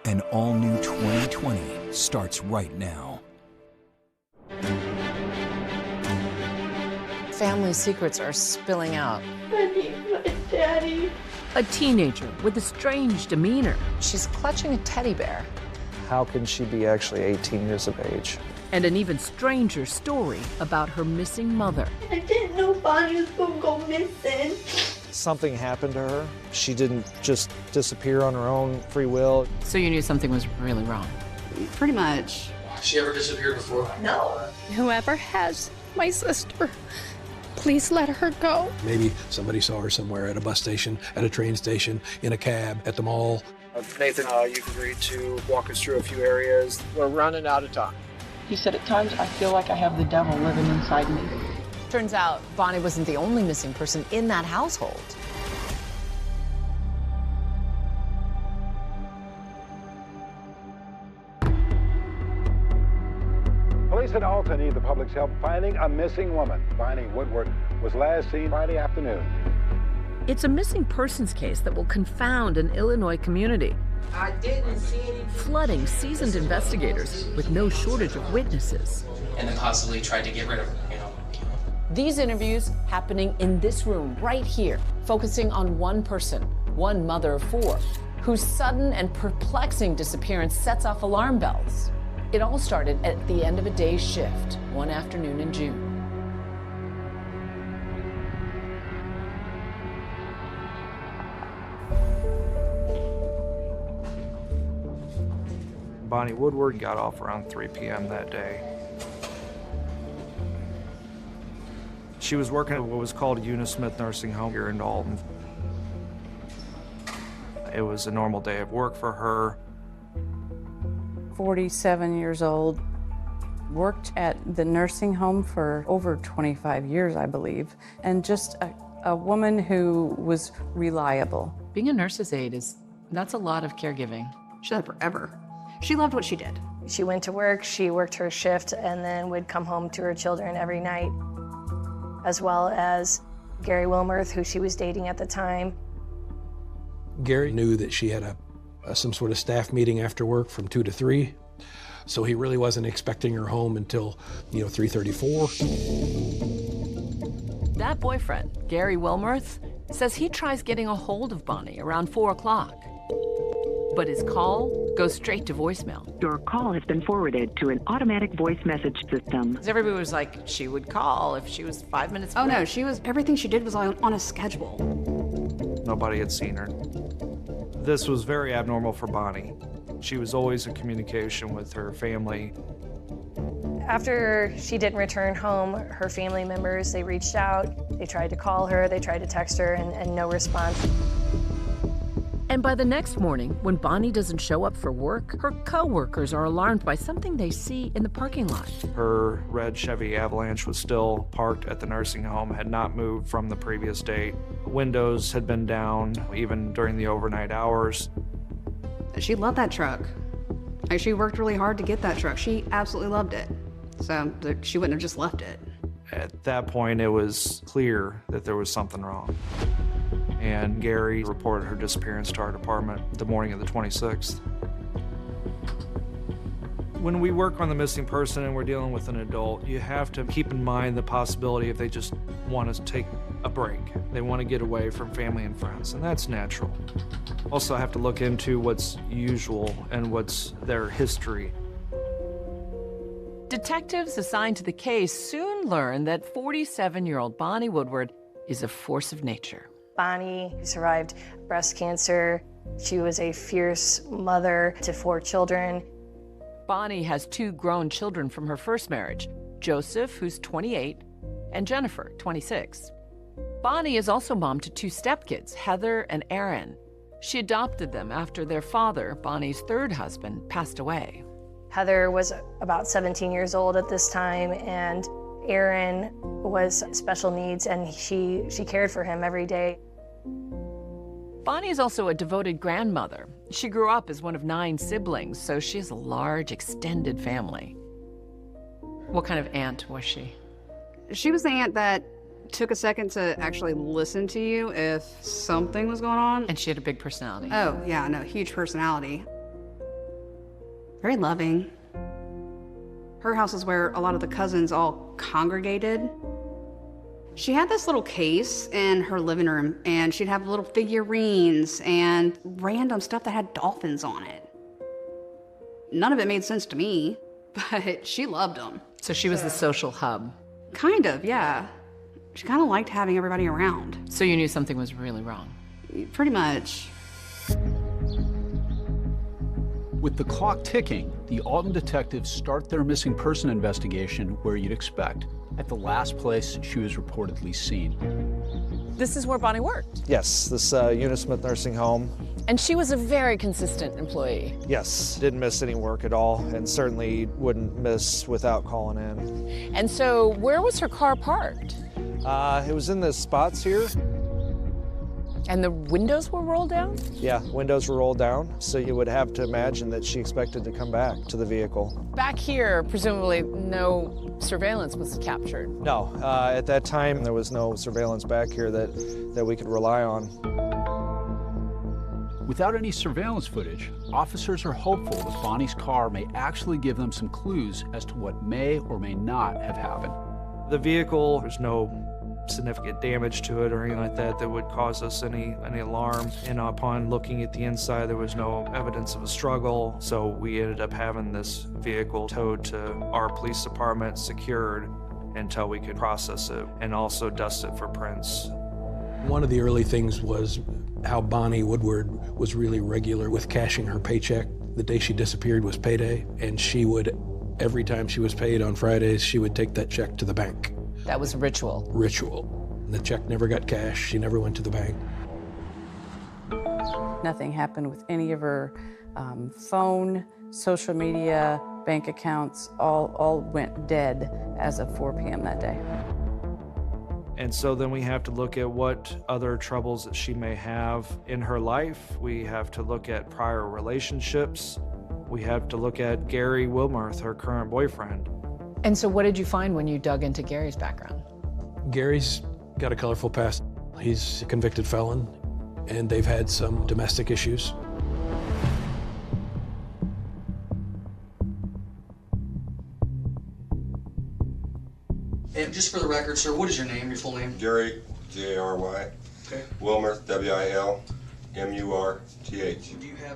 An all-new 2020 starts right now. Family secrets are spilling out. I need my daddy. A teenager with a strange demeanor. She's clutching a teddy bear. How can she be actually 18 years of age? And an even stranger story about her missing mother. I didn't know Bonnie was gonna go missing. Something happened to her. She didn't just disappear on her own free will. So you knew something was really wrong? Pretty much. Has she ever disappeared before? No. Whoever has my sister, please let her go. Maybe somebody saw her somewhere at a bus station, at a train station, in a cab, at the mall. Nathan, you've agreed to walk us through a few areas. We're running out of time. He said, at times I feel like I have the devil living inside me. Turns out Bonnie wasn't the only missing person in that household. Police in Alton need the public's help finding a missing woman. Bonnie Woodward was last seen Friday afternoon. It's a missing persons case that will confound an Illinois community. I didn't see anything. Flooding seasoned investigators with no shortage of witnesses. And then possibly tried to get rid of her, These interviews happening in this room right here, focusing on one person, one mother of four, whose sudden and perplexing disappearance sets off alarm bells. It all started at the end of a day's shift, one afternoon in June. Bonnie Woodward got off around 3 p.m. that day. She was working at what was called Unismith Nursing Home here in Alton. It was a normal day of work for her. 47 years old, worked at the nursing home for over 25 years, I believe, and just a woman who was reliable. Being a nurse's aide that's a lot of caregiving. She did it forever. She loved what she did. She went to work, she worked her shift, and then would come home to her children every night, as well as Gary Wilmerth, who she was dating at the time. Gary knew that she had some sort of staff meeting after work from 2 to 3, so he really wasn't expecting her home until, 3:34. That boyfriend, Gary Wilmerth, says he tries getting a hold of Bonnie around 4 o'clock. But his call goes straight to voicemail. Your call has been forwarded to an automatic voice message system. Because everybody was like, she would call if she was 5 minutes Oh away. no, everything she did was on a schedule. Nobody had seen her. This was very abnormal for Bonnie. She was always in communication with her family. After she didn't return home, her family members, they reached out, they tried to call her, they tried to text her, and no response. And by the next morning, when Bonnie doesn't show up for work, her co-workers are alarmed by something they see in the parking lot. Her red Chevy Avalanche was still parked at the nursing home, had not moved from the previous date. Windows had been down even during the overnight hours. She loved that truck. Like, she worked really hard to get that truck. She absolutely loved it. So she wouldn't have just left it. At that point, it was clear that there was something wrong. And Gary reported her disappearance to our department the morning of the 26th. When we work on the missing person and we're dealing with an adult, you have to keep in mind the possibility if they just want to take a break. They want to get away from family and friends, and that's natural. Also have to look into what's usual and what's their history. Detectives assigned to the case soon learn that 47-year-old Bonnie Woodward is a force of nature. Bonnie survived breast cancer. She was a fierce mother to 4 children. Bonnie has 2 grown children from her first marriage, Joseph, who's 28, and Jennifer, 26. Bonnie is also mom to 2 stepkids, Heather and Aaron. She adopted them after their father, Bonnie's 3rd husband, passed away. Heather was about 17 years old at this time, and Aaron was special needs, and she cared for him every day. Bonnie is also a devoted grandmother. She grew up as one of 9 siblings, so she has a large, extended family. What kind of aunt was she? She was the aunt that took a second to actually listen to you if something was going on. And she had a big personality. Oh, yeah, no, huge personality. very loving. Her house is where a lot of the cousins all congregated. She had this little case in her living room, and she'd have little figurines and random stuff that had dolphins on it. None of it made sense to me, but she loved them. So she was the social hub. Kind of, yeah. She kind of liked having everybody around. So you knew something was really wrong? Pretty much. With the clock ticking, the Alton detectives start their missing person investigation where you'd expect, at the last place she was reportedly seen. This is where Bonnie worked? Yes, this Eunice Smith Nursing Home. And she was a very consistent employee? Yes, didn't miss any work at all, and certainly wouldn't miss without calling in. And so where was her car parked? It was in the spots here. And the windows were rolled down? Yeah, windows were rolled down, so you would have to imagine that she expected to come back to the vehicle. Back here, presumably no surveillance was captured. No, at that time there was no surveillance back here that we could rely on. Without any surveillance footage, officers are hopeful that Bonnie's car may actually give them some clues as to what may or may not have happened. The vehicle, there's no significant damage to it or anything like that that would cause us any alarm. And upon looking at the inside, there was no evidence of a struggle. So we ended up having this vehicle towed to our police department, secured until we could process it and also dust it for prints. One of the early things was how Bonnie Woodward was really regular with cashing her paycheck. The day she disappeared was payday, and she would, every time she was paid on Fridays, she would take that check to the bank. That was ritual. Ritual. The check never got cashed. She never went to the bank. Nothing happened with any of her phone, social media, bank accounts, all went dead as of 4 p.m. that day. And so then we have to look at what other troubles that she may have in her life. We have to look at prior relationships. We have to look at Gary Wilmarth, her current boyfriend. And so what did you find when you dug into Gary's background? Gary's got a colorful past. He's a convicted felon, and they've had some domestic issues. And just for the record, sir, what is your name, your full name? Gary, G-A-R-Y. Okay. Wilmarth, W-I-L-M-U-R-T-H.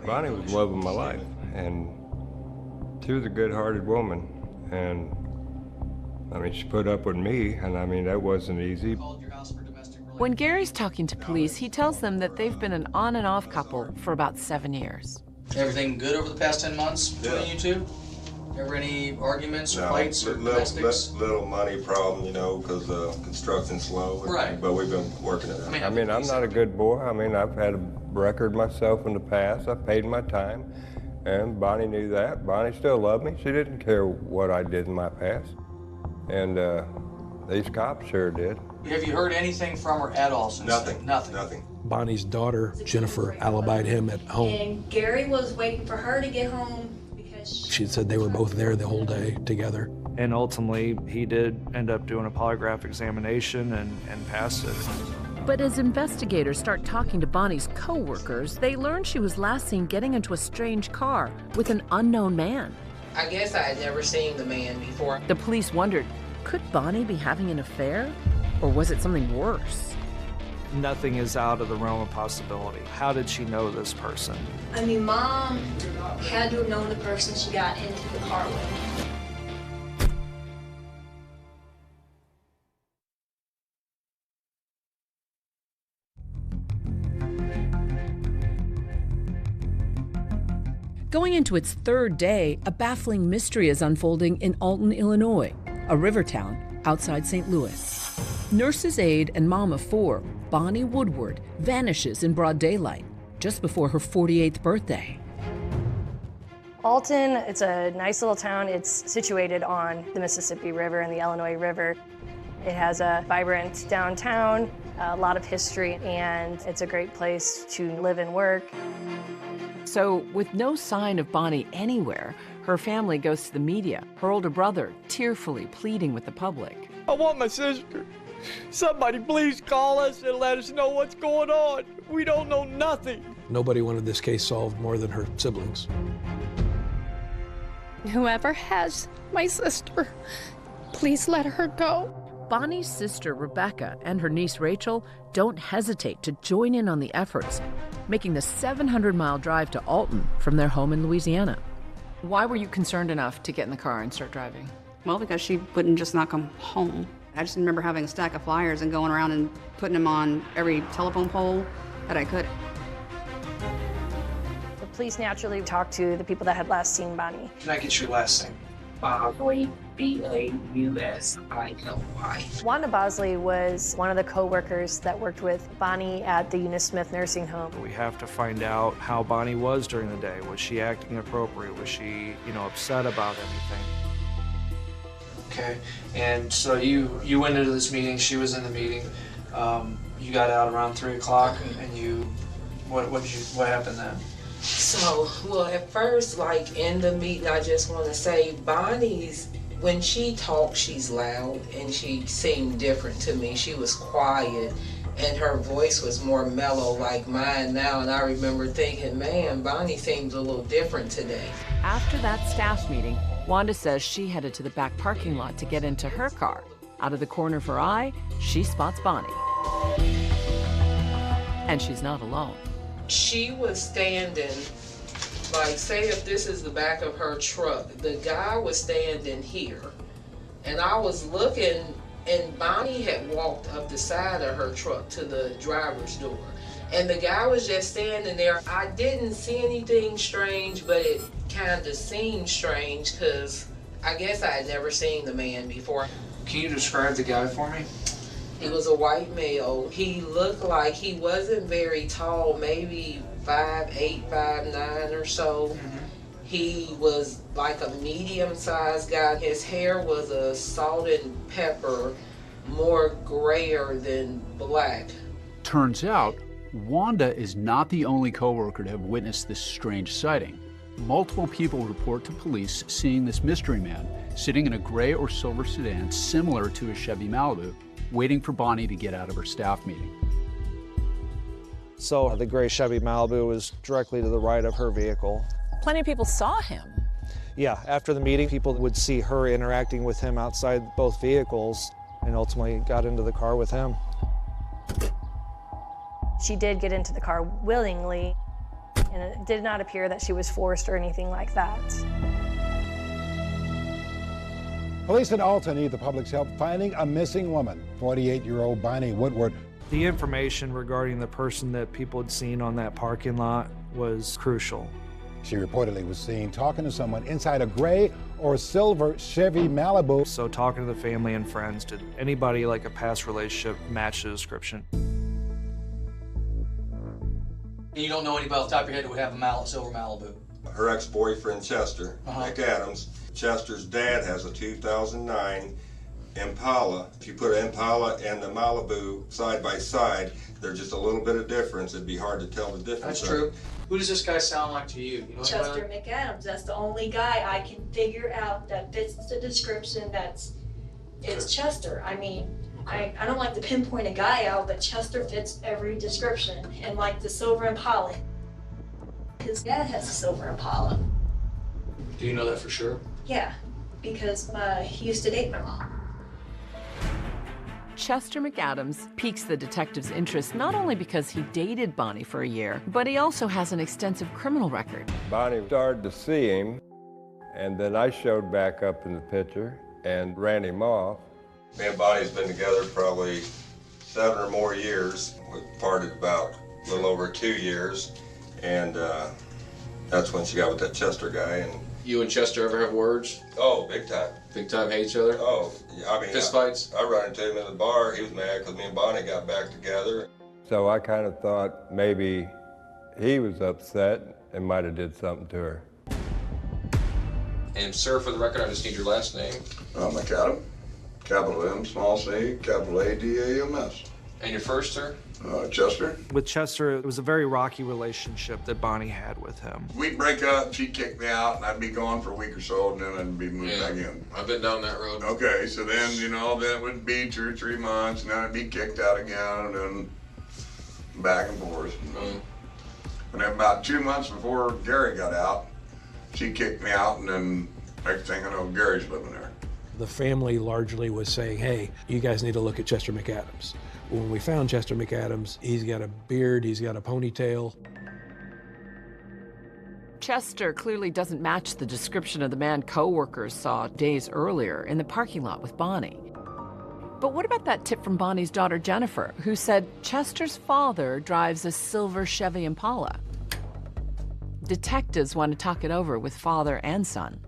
Bonnie was the love of my life, and she was a good-hearted woman, and I mean, she put up with me, and I mean, that wasn't easy. When Gary's talking to police, he tells them that they've been an on and off couple for about 7 years. Everything good over the past 10 months between you two? Ever any arguments or fights or domestics? Little money problem, you know, because construction's slow. Right. But we've been working it out. I mean, I'm not a good boy. I mean, I've had a record myself in the past. I paid my time, and Bonnie knew that. Bonnie still loved me. She didn't care what I did in my past. And these cops sure did. Have you heard anything from her at all since? Nothing. Nothing. Bonnie's daughter, Jennifer, alibied him at home. And Gary was waiting for her to get home because She said they were both there the whole day together. And ultimately, he did end up doing a polygraph examination and passed it. But as investigators start talking to Bonnie's co-workers, they learn she was last seen getting into a strange car with an unknown man. I guess I had never seen the man before. The police wondered, could Bonnie be having an affair? Or was it something worse? Nothing is out of the realm of possibility. How did she know this person? I mean, Mom had to have known the person she got into the car with. Going into its third day, a baffling mystery is unfolding in Alton, Illinois, a river town outside St. Louis. Nurse's aide and mom of 4, Bonnie Woodward, vanishes in broad daylight just before her 48th birthday. Alton, it's a nice little town. It's situated on the Mississippi River and the Illinois River. It has a vibrant downtown, a lot of history, and it's a great place to live and work. So, with no sign of Bonnie anywhere, her family goes to the media, her older brother tearfully pleading with the public. I want my sister. Somebody please call us and let us know what's going on. We don't know nothing. Nobody wanted this case solved more than her siblings. Whoever has my sister, please let her go. Bonnie's sister, Rebecca, and her niece, Rachel, don't hesitate to join in on the efforts, making the 700-mile drive to Alton from their home in Louisiana. Why were you concerned enough to get in the car and start driving? Well, because she wouldn't just not come home. I just remember having a stack of flyers and going around and putting them on every telephone pole that I could. The police naturally talked to the people that had last seen Bonnie. Can I get your last name? Bosley, B-A-U-S-I-L-Y. Wanda Bosley was one of the co-workers that worked with Bonnie at the Eunice Smith Nursing Home. We have to find out how Bonnie was during the day. Was she acting appropriate? Was she, upset about anything? Okay, and so you went into this meeting, she was in the meeting. You got out around 3 o'clock, and what happened then? So, well, at first, like in the meeting, I just want to say when she talks, she's loud, and she seemed different to me. She was quiet, and her voice was more mellow like mine now, and I remember thinking, man, Bonnie seems a little different today. After that staff meeting, Wanda says she headed to the back parking lot to get into her car. Out of the corner of her eye, she spots Bonnie. And she's not alone. She was standing, like, say if this is the back of her truck, the guy was standing here. And I was looking, and Bonnie had walked up the side of her truck to the driver's door. And the guy was just standing there. I didn't see anything strange, but it kind of seemed strange because I guess I had never seen the man before. Can you describe the guy for me? He was a white male. He looked like he wasn't very tall, maybe 5'8", 5'9" or so. He was like a medium-sized guy. His hair was a salt and pepper, more grayer than black. Turns out, Wanda is not the only coworker to have witnessed this strange sighting. Multiple people report to police seeing this mystery man sitting in a gray or silver sedan similar to a Chevy Malibu, waiting for Bonnie to get out of her staff meeting. So the gray Chevy Malibu was directly to the right of her vehicle. Plenty of people saw him. Yeah, after the meeting, people would see her interacting with him outside both vehicles and ultimately got into the car with him. She did get into the car willingly, and it did not appear that she was forced or anything like that. Police in Alton need the public's help finding a missing woman, 48-year-old Bonnie Woodward. The information regarding the person that people had seen on that parking lot was crucial. She reportedly was seen talking to someone inside a gray or silver Chevy Malibu. So talking to the family and friends, did anybody like a past relationship match the description? And you don't know anybody off the top of your head who would have a silver Malibu? Her ex-boyfriend, Chester, Nick Adams. Chester's dad has a 2009 Impala. If you put an Impala and the Malibu side by side, there's just a little bit of difference. It'd be hard to tell the difference. That's true. Who does this guy sound like to you? Chester McAdams. That's the only guy I can figure out that fits the description. It's Chester. I mean, I don't like to pinpoint a guy out, but Chester fits every description. And like the silver Impala, his dad has a silver Impala. Do you know that for sure? Yeah, because he used to date my mom. Chester McAdams piques the detective's interest not only because he dated Bonnie for a year, but he also has an extensive criminal record. Bonnie started to see him, and then I showed back up in the picture and ran him off. Me and Bonnie's been together probably 7 or more years. We parted about a little over 2 years, and that's when she got with that Chester guy. And you and Chester ever have words? Oh, big time. Big time hate each other? Oh, I mean, fist fights? I run into him in the bar. He was mad because me and Bonnie got back together. So I kind of thought maybe he was upset and might have did something to her. And sir, for the record, I just need your last name. McAdam. Capital M, small c, capital A-D-A-M-S. And your first, sir? Chester. With Chester, it was a very rocky relationship that Bonnie had with him. We'd break up, she'd kick me out, and I'd be gone for a week or so, and then I'd be moved back in. I've been down that road. Okay, so then, then it would be 2 or 3 months, and then I'd be kicked out again, and then back and forth. And then about 2 months before Gary got out, she kicked me out, and then Next thing I know, Gary's living there. The family largely was saying, hey, you guys need to look at Chester McAdams. When we found Chester McAdams, he's got a beard, he's got a ponytail. Chester clearly doesn't match the description of the man co-workers saw days earlier in the parking lot with Bonnie. But what about that tip from Bonnie's daughter, Jennifer, who said Chester's father drives a silver Chevy Impala? Detectives want to talk it over with father and son.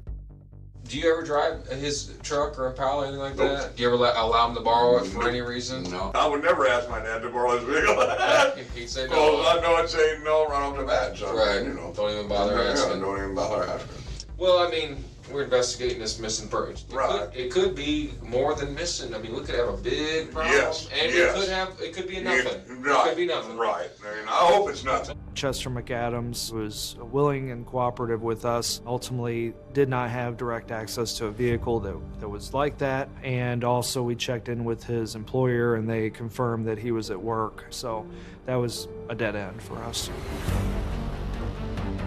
Do you ever drive his truck or Impala, anything like that? Do you ever allow him to borrow it for any reason? No. I would never ask my dad to borrow his vehicle. He'd say no. Well, I know it's saying no right off the bat. So, right. You know. Don't even bother asking. Don't even bother asking. Well, I mean, we're investigating this missing person. It could be more than missing. I mean, we could have a big problem. Yes. And it could be nothing. Right. It could be nothing. Right. I mean, I hope it's nothing. Chester McAdams was willing and cooperative with us. Ultimately, did not have direct access to a vehicle that was like that. And also, we checked in with his employer, and they confirmed that he was at work. So that was a dead end for us.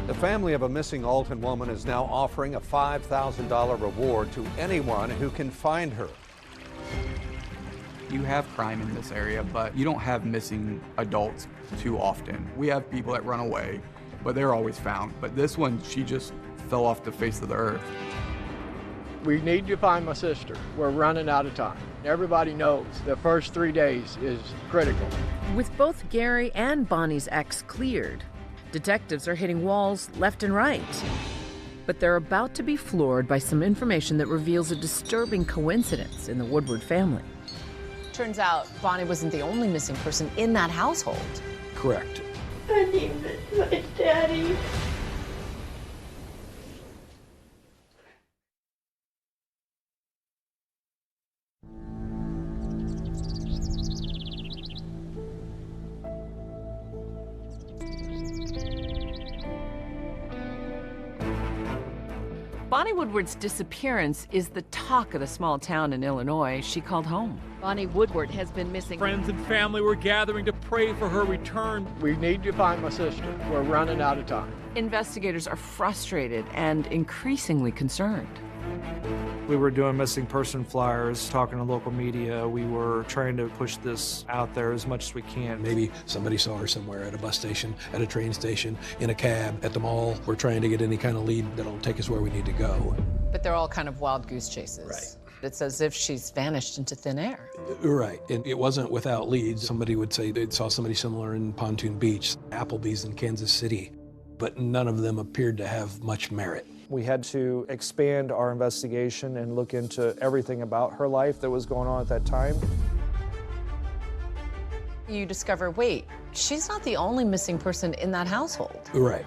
The family of a missing Alton woman is now offering a $5,000 reward to anyone who can find her. You have crime in this area, but you don't have missing adults too often. We have people that run away, but they're always found. But this one, she just fell off the face of the earth. We need to find my sister. We're running out of time. Everybody knows the first 3 days is critical. With both Gary and Bonnie's ex cleared, detectives are hitting walls left and right. But they're about to be floored by some information that reveals a disturbing coincidence in the Woodward family. Turns out Bonnie wasn't the only missing person in that household. Correct. I need my daddy. Bonnie Woodward's disappearance is the talk of the small town in Illinois she called home. Bonnie Woodward has been missing. Friends and family were gathering to pray for her return. We need to find my sister. We're running out of time. Investigators are frustrated and increasingly concerned. We were doing missing person flyers, talking to local media. We were trying to push this out there as much as we can. Maybe somebody saw her somewhere at a bus station, at a train station, in a cab, at the mall. We're trying to get any kind of lead that'll take us where we need to go. But they're all kind of wild goose chases. Right. It's as if she's vanished into thin air. Right, and it wasn't without leads. Somebody would say they saw somebody similar in Pontoon Beach, Applebee's in Kansas City, but none of them appeared to have much merit. We had to expand our investigation and look into everything about her life that was going on at that time. You discover, wait, she's not the only missing person in that household. Right,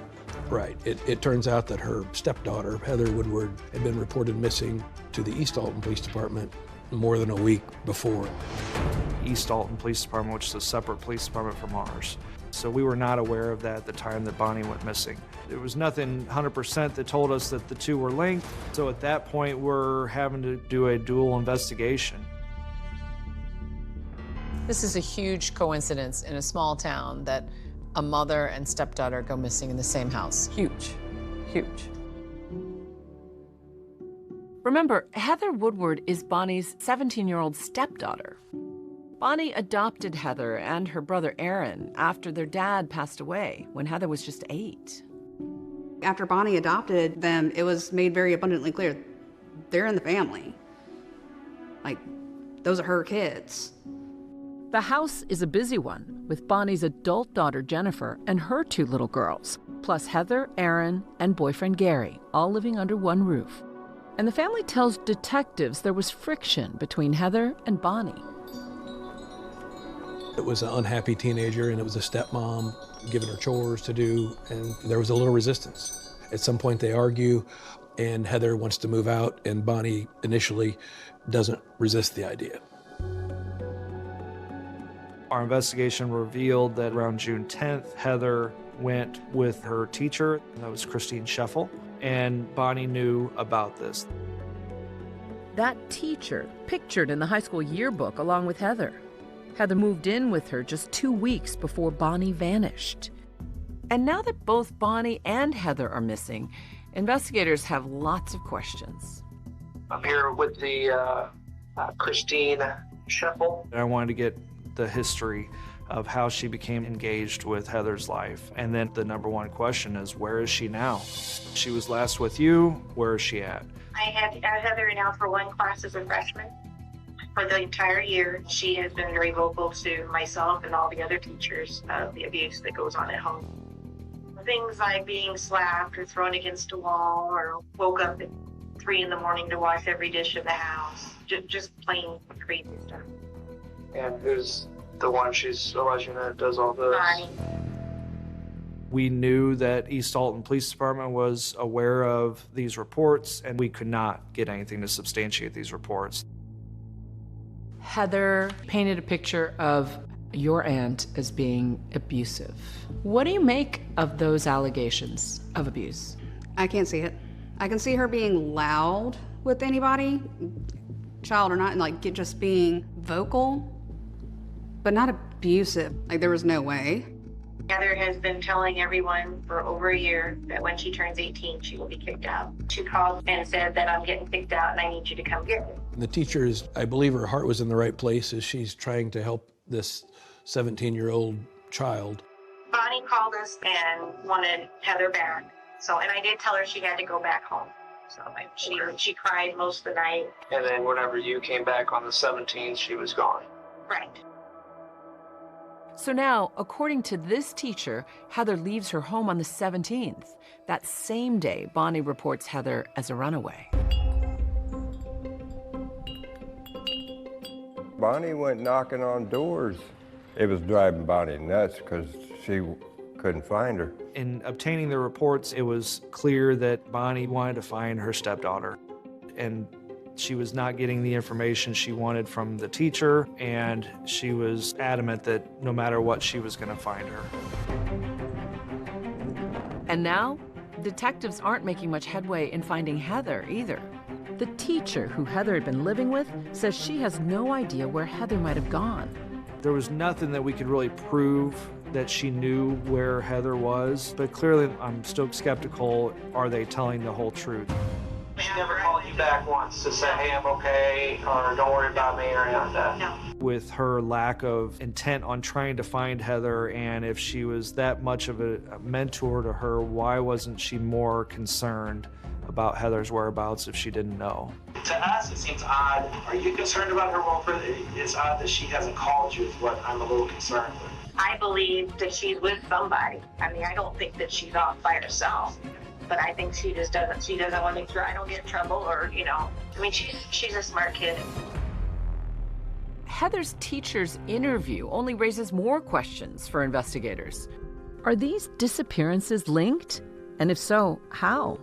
right. It turns out that her stepdaughter, Heather Woodward, had been reported missing to the East Alton Police Department more than a week before. East Alton Police Department, which is a separate police department from ours. So we were not aware of that at the time that Bonnie went missing. There was nothing 100% that told us that the two were linked. So at that point, we're having to do a dual investigation. This is a huge coincidence in a small town that a mother and stepdaughter go missing in the same house. Huge, huge. Remember, Heather Woodward is Bonnie's 17-year-old stepdaughter. Bonnie adopted Heather and her brother Aaron after their dad passed away when Heather was just 8. After Bonnie adopted them, it was made very abundantly clear they're in the family. Like, those are her kids. The house is a busy one, with Bonnie's adult daughter Jennifer and her 2 little girls, plus Heather, Aaron, and boyfriend Gary, all living under one roof. And the family tells detectives there was friction between Heather and Bonnie. It was an unhappy teenager, and it was a stepmom giving her chores to do, and there was a little resistance. At some point they argue, and Heather wants to move out, and Bonnie initially doesn't resist the idea. Our investigation revealed that around June 10th, Heather went with her teacher, and that was Christine Scheffel, and Bonnie knew about this. That teacher pictured in the high school yearbook along with Heather. Heather moved in with her just 2 weeks before Bonnie vanished. And now that both Bonnie and Heather are missing, investigators have lots of questions. I'm here with the Christine Scheffel. I wanted to get the history of how she became engaged with Heather's life. And then the number one question is, where is she now? She was last with you. Where is she at? I had Heather in Alpha 1 class as a freshman. For the entire year, she has been very vocal to myself and all the other teachers of the abuse that goes on at home. Things like being slapped or thrown against a wall or woke up at 3 in the morning to wash every dish in the house. Just plain crazy stuff. And who's the one she's alleging that does all this? Bonnie. We knew that East Alton Police Department was aware of these reports, and we could not get anything to substantiate these reports. Heather painted a picture of your aunt as being abusive. What do you make of those allegations of abuse? I can't see it. I can see her being loud with anybody, child or not, and like just being vocal, but not abusive. Like there was no way. Heather has been telling everyone for over a year that when she turns 18, she will be kicked out. She called and said that I'm getting kicked out and I need you to come get me. The teacher is, I believe her heart was in the right place as she's trying to help this 17-year-old child. Bonnie called us and wanted Heather back. And I did tell her she had to go back home. So she cried most of the night. And then whenever you came back on the 17th, she was gone. Right. So now, according to this teacher, Heather leaves her home on the 17th. That same day, Bonnie reports Heather as a runaway. Bonnie went knocking on doors. It was driving Bonnie nuts because she couldn't find her. In obtaining the reports, it was clear that Bonnie wanted to find her stepdaughter. And she was not getting the information she wanted from the teacher, and she was adamant that no matter what, she was going to find her. And now, detectives aren't making much headway in finding Heather either. The teacher who Heather had been living with says she has no idea where Heather might have gone. There was nothing that we could really prove that she knew where Heather was, but clearly I'm still skeptical. Are they telling the whole truth? She never called you back once to say, hey, I'm okay, or don't worry about me, or anything like that? No. With her lack of intent on trying to find Heather, and if she was that much of a mentor to her, why wasn't she more concerned about Heather's whereabouts if she didn't know? To us, it seems odd. Are you concerned about her welfare? It's odd that she hasn't called you, is what I'm a little concerned with. I believe that she's with somebody. I mean, I don't think that she's off by herself. But I think she just doesn't want to make sure I don't get in trouble or, I mean, she's a smart kid. Heather's teacher's interview only raises more questions for investigators. Are these disappearances linked? And if so, how?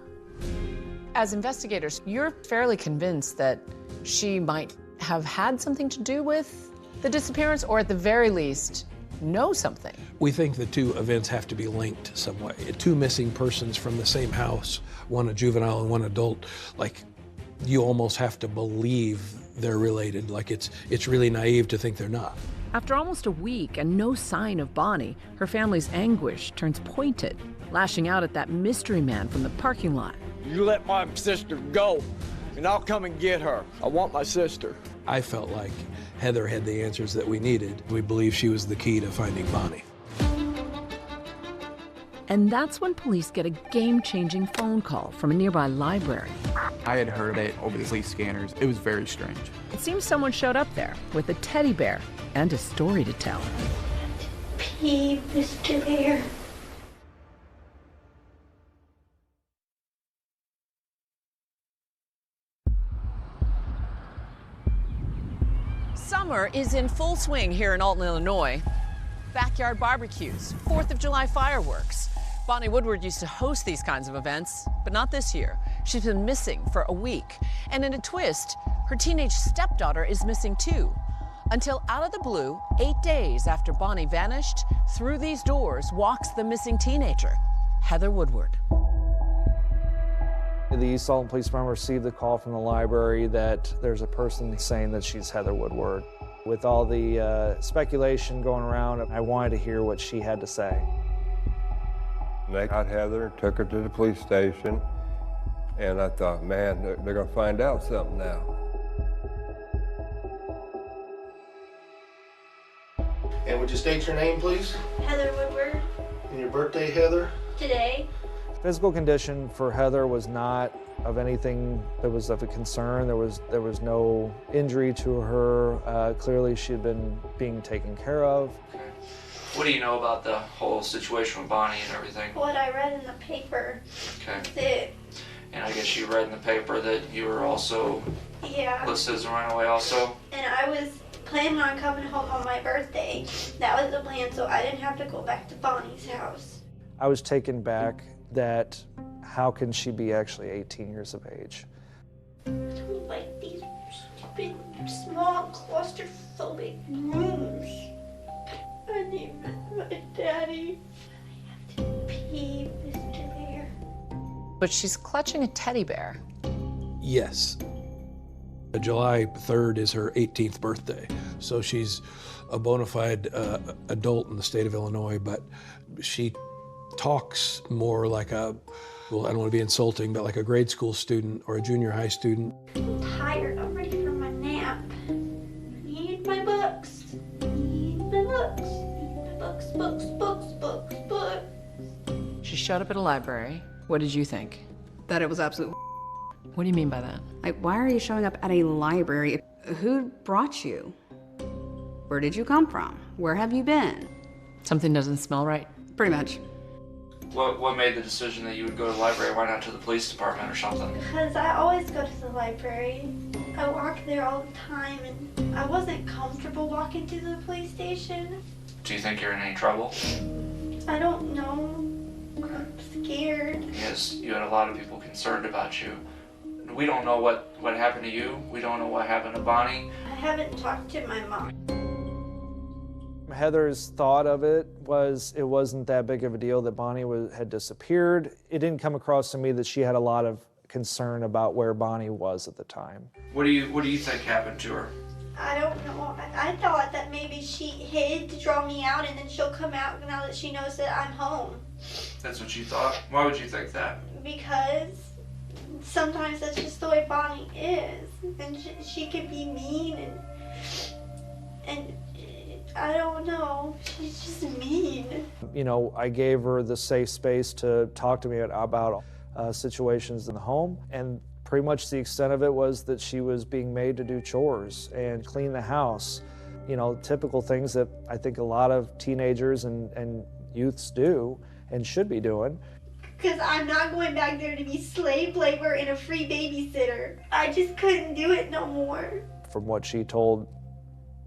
As investigators, you're fairly convinced that she might have had something to do with the disappearance, or at the very least, know something. We think the two events have to be linked some way. Two missing persons from the same house, one a juvenile and one adult, like you almost have to believe they're related. Like it's really naive to think they're not. After almost a week and no sign of Bonnie, her family's anguish turns pointed, lashing out at that mystery man from the parking lot. You let my sister go, and I'll come and get her. I want my sister. I felt like Heather had the answers that we needed. We believe she was the key to finding Bonnie. And that's when police get a game-changing phone call from a nearby library. I had heard it over the police scanners. It was very strange. It seems someone showed up there with a teddy bear and a story to tell. Pee, Mr. Bear. Summer is in full swing here in Alton, Illinois. Backyard barbecues, 4th of July fireworks. Bonnie Woodward used to host these kinds of events, but not this year. She's been missing for a week. And in a twist, her teenage stepdaughter is missing too. Until out of the blue, 8 days after Bonnie vanished, through these doors walks the missing teenager, Heather Woodward. The East Alton Police Department received the call from the library that there's a person saying that she's Heather Woodward. With all the speculation going around, I wanted to hear what she had to say. They got Heather and took her to the police station. And I thought, man, they're going to find out something now. And would you state your name, please? Heather Woodward. And your birthday, Heather? Today. Physical condition for Heather was not of anything that was of a concern. There was no injury to her. Clearly, she had been being taken care of. What do you know about the whole situation with Bonnie and everything? What I read in the paper. Okay. That's it. And I guess you read in the paper that you were also listed as a runaway also? And I was planning on coming home on my birthday. That was the plan, so I didn't have to go back to Bonnie's house. I was taken back that how can she be actually 18 years of age? Like these stupid, small, claustrophobic rooms. I need my daddy. I have to pee, Mr. Bear. But she's clutching a teddy bear. Yes. July 3rd is her 18th birthday, so she's a bona fide adult in the state of Illinois, but she talks more like a, well, I don't want to be insulting, but like a grade school student or a junior high student. I'm tired. I'm ready for my nap. I need my books. I need my books. I need my books. She showed up at a library. What did you think? That it was absolute. What do you mean by that? Like, why are you showing up at a library? Who brought you? Where did you come from? Where have you been? Something doesn't smell right. Pretty much. What made the decision that you would go to the library? Why not to the police department or something? Because I always go to the library. I walk there all the time, and I wasn't comfortable walking to the police station. Do you think you're in any trouble? I don't know. I'm scared. Yes, you had a lot of people concerned about you. We don't know what happened to you. We don't know what happened to Bonnie. I haven't talked to my mom. Heather's thought of it wasn't that big of a deal that Bonnie had disappeared. It didn't come across to me that she had a lot of concern about where Bonnie was at the time. What do you think happened to her? I don't know. I thought that maybe she hid to draw me out, and then she'll come out now that she knows that I'm home. That's what you thought? Why would you think that? Because sometimes that's just the way Bonnie is, and she can be mean, and I don't know, she's just mean. You know, I gave her the safe space to talk to me about situations in the home, and pretty much the extent of it was that she was being made to do chores and clean the house. You know, typical things that I think a lot of teenagers and youths do and should be doing. Because I'm not going back there to be slave labor and a free babysitter. I just couldn't do it no more. From what she told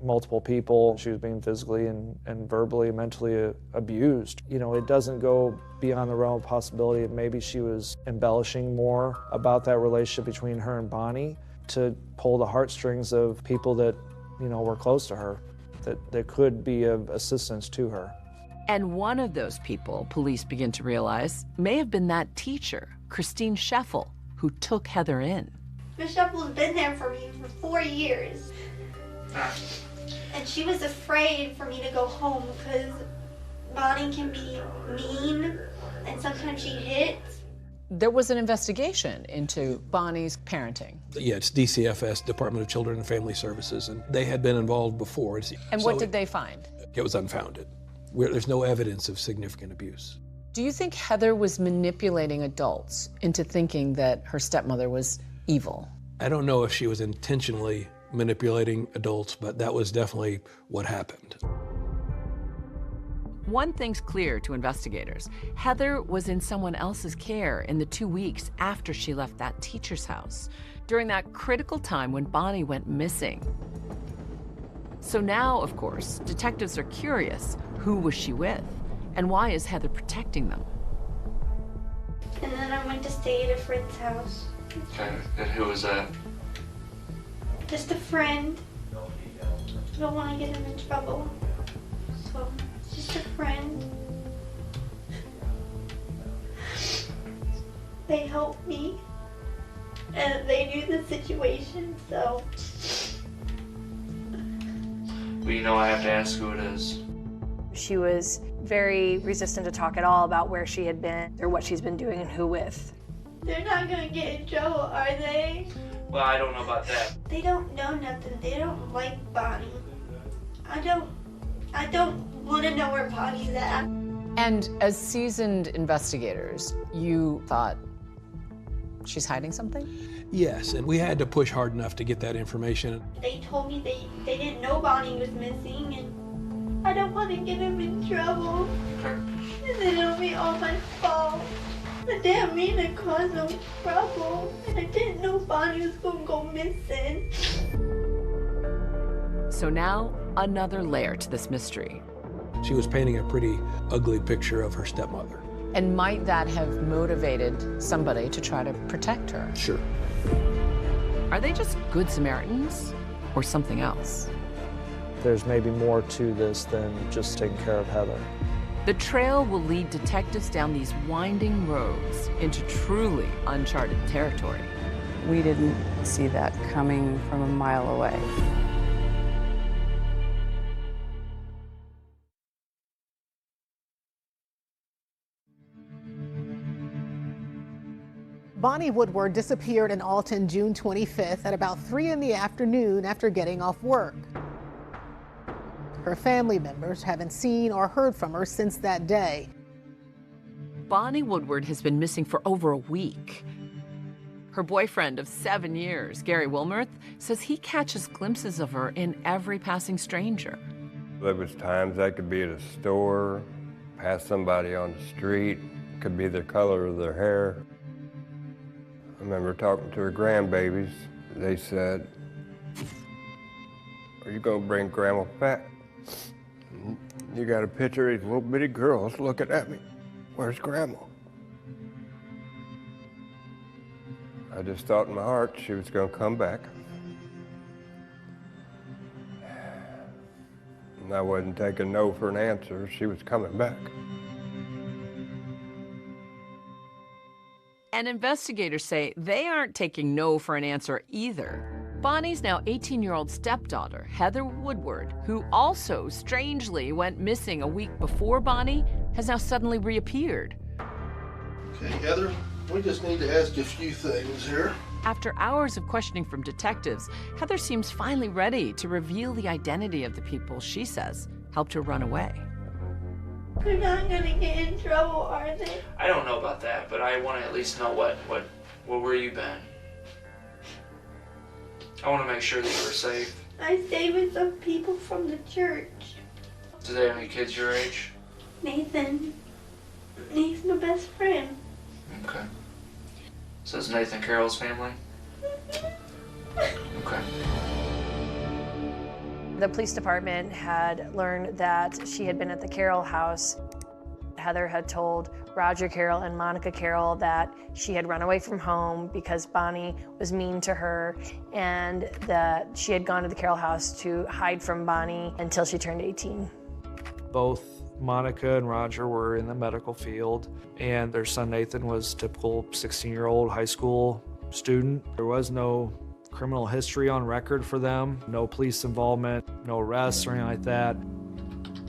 multiple people, she was being physically and verbally, mentally abused. You know, it doesn't go beyond the realm of possibility that maybe she was embellishing more about that relationship between her and Bonnie to pull the heartstrings of people that, you know, were close to her, that could be of assistance to her. And one of those people, police begin to realize, may have been that teacher, Christine Scheffel, who took Heather in. Miss Scheffel's been there for me for 4 years. And she was afraid for me to go home because Bonnie can be mean and sometimes she hits. There was an investigation into Bonnie's parenting. Yeah, it's DCFS, Department of Children and Family Services, and they had been involved before. And what did they find? It was unfounded. There's no evidence of significant abuse. Do you think Heather was manipulating adults into thinking that her stepmother was evil? I don't know if she was intentionally manipulating adults, but that was definitely what happened. One thing's clear to investigators. Heather was in someone else's care in the 2 weeks after she left that teacher's house, during that critical time when Bonnie went missing. So now, of course, detectives are curious. Who was she with? And why is Heather protecting them? And then I went to stay at a friend's house. Okay, and who was that? Just a friend. I don't want to get him in trouble. So, just a friend. They helped me. And they knew the situation, so. Well, you know I have to ask who it is. She was very resistant to talk at all about where she had been or what she's been doing and who with. They're not gonna get in trouble, are they? Well, I don't know about that. They don't know nothing. They don't like Bonnie. I don't want to know where Bonnie's at. And as seasoned investigators, you thought she's hiding something? Yes, and we had to push hard enough to get that information. They told me they didn't know Bonnie was missing, and I don't want to get them in trouble. And then it'll be all my fault. I didn't mean to cause no trouble, and I didn't know Bonnie was going to go missing. So now, another layer to this mystery. She was painting a pretty ugly picture of her stepmother. And might that have motivated somebody to try to protect her? Sure. Are they just good Samaritans or something else? There's maybe more to this than just taking care of Heather. The trail will lead detectives down these winding roads into truly uncharted territory. We didn't see that coming from a mile away. Bonnie Woodward disappeared in Alton June 25th at about 3 in the afternoon after getting off work. Her family members haven't seen or heard from her since that day. Bonnie Woodward has been missing for over a week. Her boyfriend of 7 years, Gary Wilmerth, says he catches glimpses of her in every passing stranger. There was times I could be at a store, pass somebody on the street, could be the color of their hair. I remember talking to her grandbabies. They said, "Are you gonna bring Grandma back? You got a picture of these little bitty girls looking at me. Where's Grandma?" I just thought in my heart she was gonna come back. And I wasn't taking no for an answer. She was coming back. And investigators say they aren't taking no for an answer either. Bonnie's now 18-year-old stepdaughter, Heather Woodward, who also strangely went missing a week before Bonnie, has now suddenly reappeared. Okay, Heather, we just need to ask you a few things here. After hours of questioning from detectives, Heather seems finally ready to reveal the identity of the people she says helped her run away. They're not gonna get in trouble, are they? I don't know about that, but I want to at least know where you been. I want to make sure that you were safe. I stayed with some people from the church. Do they have any kids your age? Nathan. He's my best friend. Okay. So is Nathan Carroll's family? Okay. The police department had learned that she had been at the Carroll house. Heather had told Roger Carroll and Monica Carroll that she had run away from home because Bonnie was mean to her, and that she had gone to the Carroll house to hide from Bonnie until she turned 18. Both Monica and Roger were in the medical field, and their son Nathan was a typical 16-year-old high school student. There was no criminal history on record for them, no police involvement, no arrests or anything like that.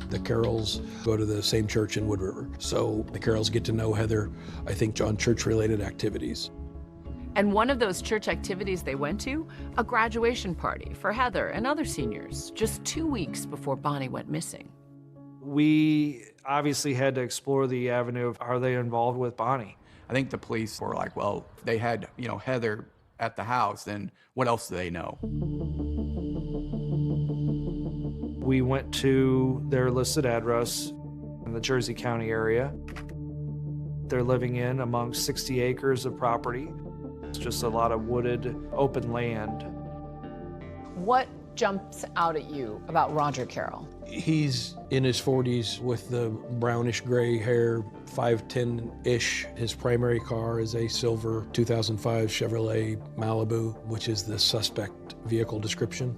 The Carrolls go to the same church in Wood River, so the Carrolls get to know Heather, I think, on church-related activities. And one of those church activities they went to, a graduation party for Heather and other seniors, just 2 weeks before Bonnie went missing. We obviously had to explore the avenue of, are they involved with Bonnie? I think the police were like, well, they had, Heather at the house, then what else do they know? We went to their listed address in the Jersey County area. They're living in among 60 acres of property. It's just a lot of wooded, open land. What jumps out at you about Roger Carroll? He's in his 40s with the brownish gray hair, 5'10"-ish. His primary car is a silver 2005 Chevrolet Malibu, which is the suspect vehicle description.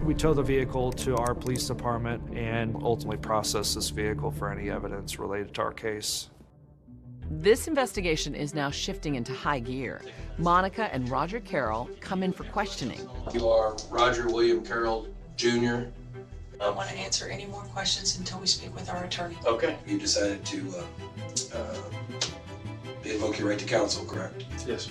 We tow the vehicle to our police department and ultimately process this vehicle for any evidence related to our case. This investigation is now shifting into high gear. Monica and Roger Carroll come in for questioning. You are Roger William Carroll, Jr. don't want to answer any more questions until we speak with our attorney. Okay. You decided to invoke your right to counsel, correct? Yes.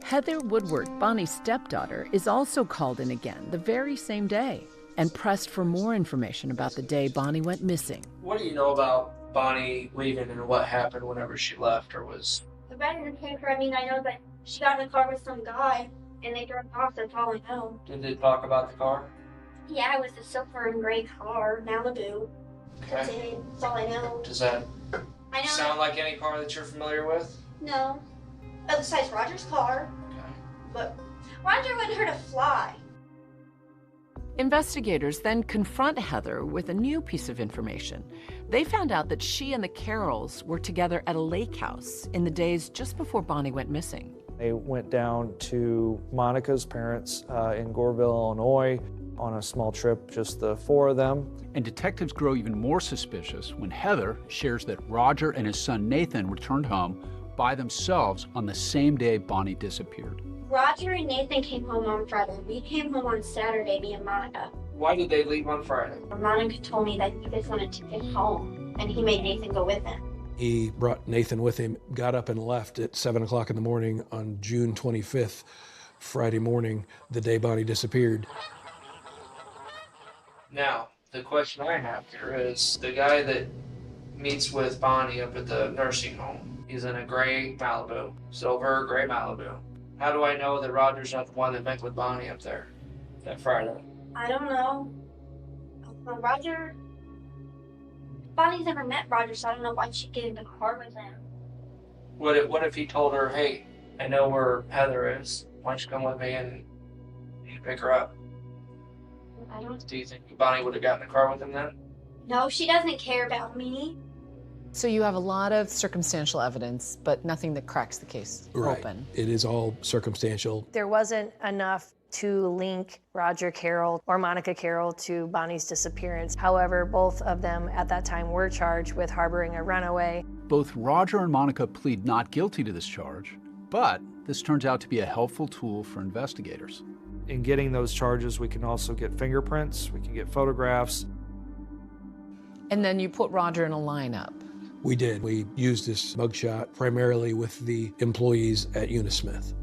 Heather Woodward, Bonnie's stepdaughter, is also called in again the very same day and pressed for more information about the day Bonnie went missing. What do you know about Bonnie leaving and what happened whenever she left or was? The resident came for, I know that she got in the car with some guy and they drove off, that's all I know. Did they talk about the car? Yeah, it was a silver and gray car, Malibu. That's Okay. it, that's all I know. Does that I know sound like any car that you're familiar with? No. Oh, besides Roger's car. Okay. But Roger wanted her to fly. Investigators then confront Heather with a new piece of information. They found out that she and the Carrolls were together at a lake house in the days just before Bonnie went missing. They went down to Monica's parents in Goreville, Illinois, on a small trip, just the four of them. And detectives grow even more suspicious when Heather shares that Roger and his son Nathan returned home by themselves on the same day Bonnie disappeared. Roger and Nathan came home on Friday. We came home on Saturday, me and Monica. Why did they leave on Friday? Monica told me that he just wanted to get home, and he made Nathan go with him. He brought Nathan with him, got up and left at 7 o'clock in the morning on June 25th, Friday morning, the day Bonnie disappeared. Now, the question I have here is the guy that meets with Bonnie up at the nursing home, he's in a gray Malibu, silver gray Malibu. How do I know that Roger's not the one that met with Bonnie up there that Friday? I don't know. Bonnie's never met Roger, so I don't know why she'd get in the car with him. What if he told her, hey, I know where Heather is. Why don't you come with me and you pick her up? I don't. Do you think Bonnie would have gotten in the car with him then? No, she doesn't care about me. So you have a lot of circumstantial evidence, but nothing that cracks the case open. It is all circumstantial. There wasn't enough to link Roger Carroll or Monica Carroll to Bonnie's disappearance. However, both of them at that time were charged with harboring a runaway. Both Roger and Monica plead not guilty to this charge, but this turns out to be a helpful tool for investigators. In getting those charges, we can also get fingerprints, we can get photographs. And then you put Roger in a lineup. We did. We used this mugshot primarily with the employees at Unismith.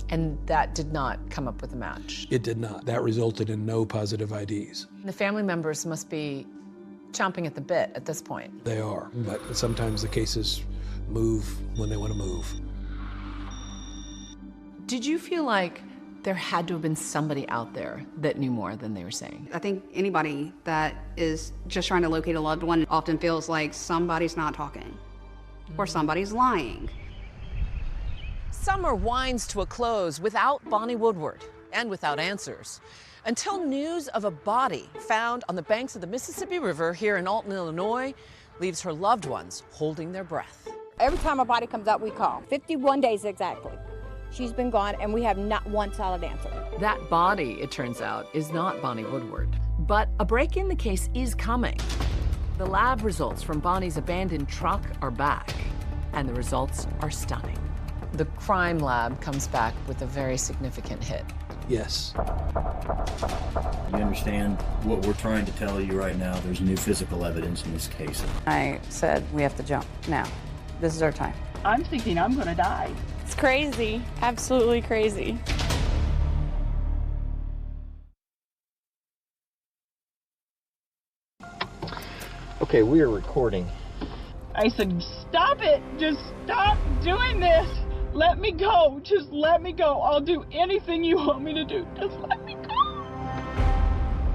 And that did not come up with a match. It did not. That resulted in no positive IDs. The family members must be chomping at the bit at this point. They are, but sometimes the cases move when they want to move. Did you feel like there had to have been somebody out there that knew more than they were saying? I think anybody that is just trying to locate a loved one often feels like somebody's not talking or somebody's lying. Summer winds to a close without Bonnie Woodward and without answers, until news of a body found on the banks of the Mississippi River here in Alton, Illinois, leaves her loved ones holding their breath. Every time a body comes out, we call. 51 days exactly. She's been gone, and we have not one solid answer. That body, it turns out, is not Bonnie Woodward. But a break in the case is coming. The lab results from Bonnie's abandoned truck are back, and the results are stunning. The crime lab comes back with a very significant hit. Yes. You understand what we're trying to tell you right now. There's new physical evidence in this case. I said we have to jump now. This is our time. I'm thinking I'm going to die. It's crazy, absolutely crazy. Okay, we are recording. I said, stop it. Just stop doing this. Let me go. Just let me go. I'll do anything you want me to do. Just let me go.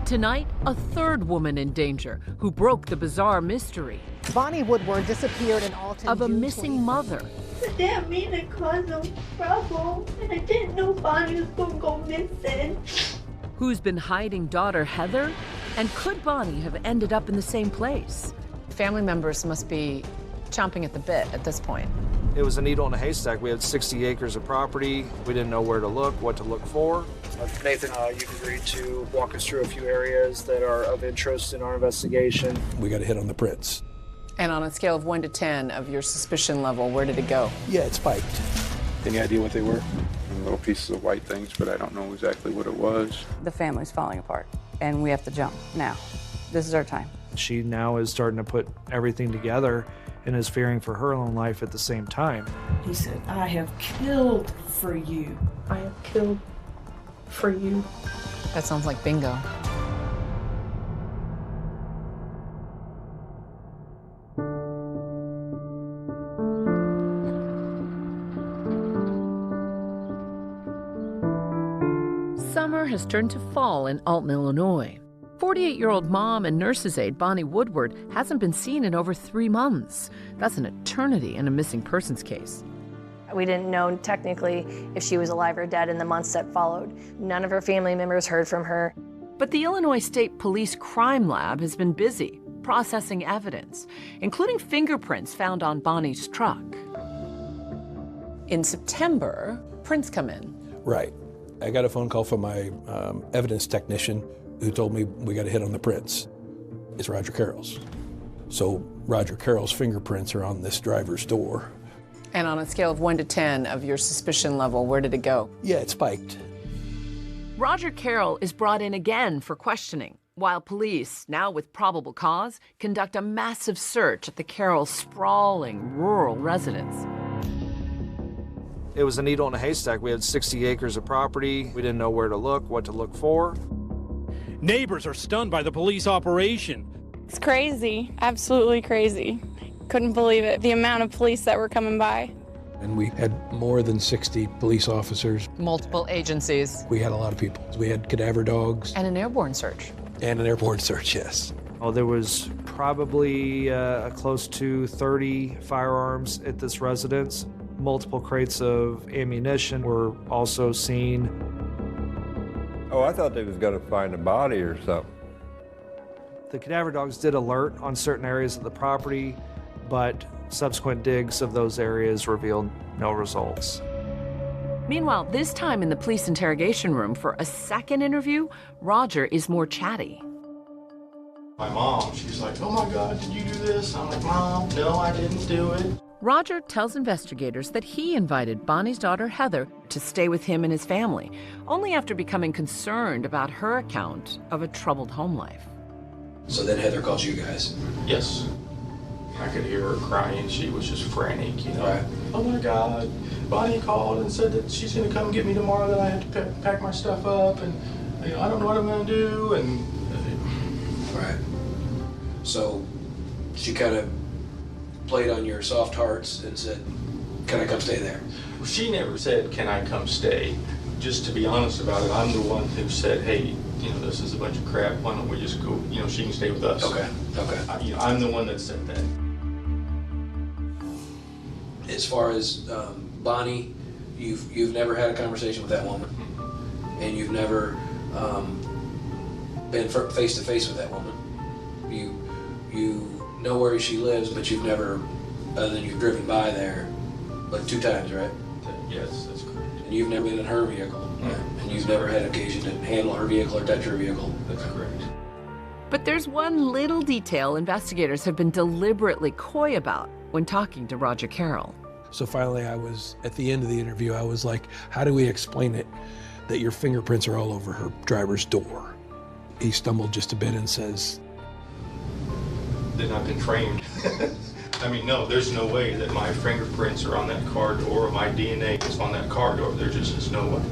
Tonight, a third woman in danger who broke the bizarre mystery. Bonnie Woodward disappeared in Alton of a June missing 25th. mother. But that mean it caused no trouble, and I didn't know Bonnie was going to go missing. Who's been hiding daughter Heather? And could Bonnie have ended up in the same place? Family members must be chomping at the bit at this point. It was a needle in a haystack. We had 60 acres of property. We didn't know where to look, what to look for. Nathan, you've agreed to walk us through a few areas that are of interest in our investigation. We got a hit on the prints. And on a scale of 1 to 10 of your suspicion level, where did it go? Yeah, it spiked. Any idea what they were? Little pieces of white things, but I don't know exactly what it was. The family's falling apart. and we have to jump now. This is our time. She now is starting to put everything together and is fearing for her own life at the same time. He said, I have killed for you. I have killed for you. That sounds like bingo. Summer has turned to fall in Alton, Illinois. 48-year-old mom and nurse's aide Bonnie Woodward hasn't been seen in over 3 months. That's an eternity in a missing persons case. We didn't know technically if she was alive or dead in the months that followed. None of her family members heard from her. But the Illinois State Police Crime Lab has been busy processing evidence, including fingerprints found on Bonnie's truck. In September, prints come in. Right. I got a phone call from my evidence technician who told me we got a hit on the prints. It's Roger Carroll's. So Roger Carroll's fingerprints are on this driver's door. And on a scale of 1 to 10 of your suspicion level, where did it go? Yeah, it spiked. Roger Carroll is brought in again for questioning, while police, now with probable cause, conduct a massive search at the Carroll sprawling rural residence. It was a needle in a haystack. We had 60 acres of property. We didn't know where to look, what to look for. Neighbors are stunned by the police operation. It's crazy, absolutely crazy. Couldn't believe it, the amount of police that were coming by. And we had more than 60 police officers. Multiple agencies. We had a lot of people. We had cadaver dogs. And an airborne search. And an airborne search, yes. Oh, there was probably close to 30 firearms at this residence. Multiple crates of ammunition were also seen. Oh, I thought they was going to find a body or something. The cadaver dogs did alert on certain areas of the property, but subsequent digs of those areas revealed no results. Meanwhile, this time in the police interrogation room for a second interview, Roger is more chatty. My mom, she's like, oh my God, did you do this? I'm like, Mom, no, I didn't do it. Roger tells investigators that he invited Bonnie's daughter, Heather, to stay with him and his family, only after becoming concerned about her account of a troubled home life. So then Heather calls you guys? Yes. I could hear her crying. She was just frantic, you know. Right. Oh my God. Bonnie called and said that she's going to come get me tomorrow, that I have to pack my stuff up, and you know, I don't know what I'm going to do. And Right. So she kind of played on your soft hearts and said, can I come stay there? She never said, can I come stay? Just to be honest about it, I'm the one who said, hey, you know, this is a bunch of crap. Why don't we just go, you know, she can stay with us. Okay, okay. I'm the one that said that. As far as Bonnie, you've never had a conversation with that woman, and you've never been face to face with that woman. You know where she lives, but you've never, other than you've driven by there, but 2 times, right? Yes, that's correct. And you've never been in her vehicle, right? And you've never had occasion to handle her vehicle or touch her vehicle. That's correct. But there's one little detail investigators have been deliberately coy about when talking to Roger Carroll. So finally I was, at the end of the interview, I was like, how do we explain it that your fingerprints are all over her driver's door? He stumbled just a bit and says, Then I've been trained. I mean, no, there's no way that my fingerprints are on that car door or my DNA is on that car door. There just is no way.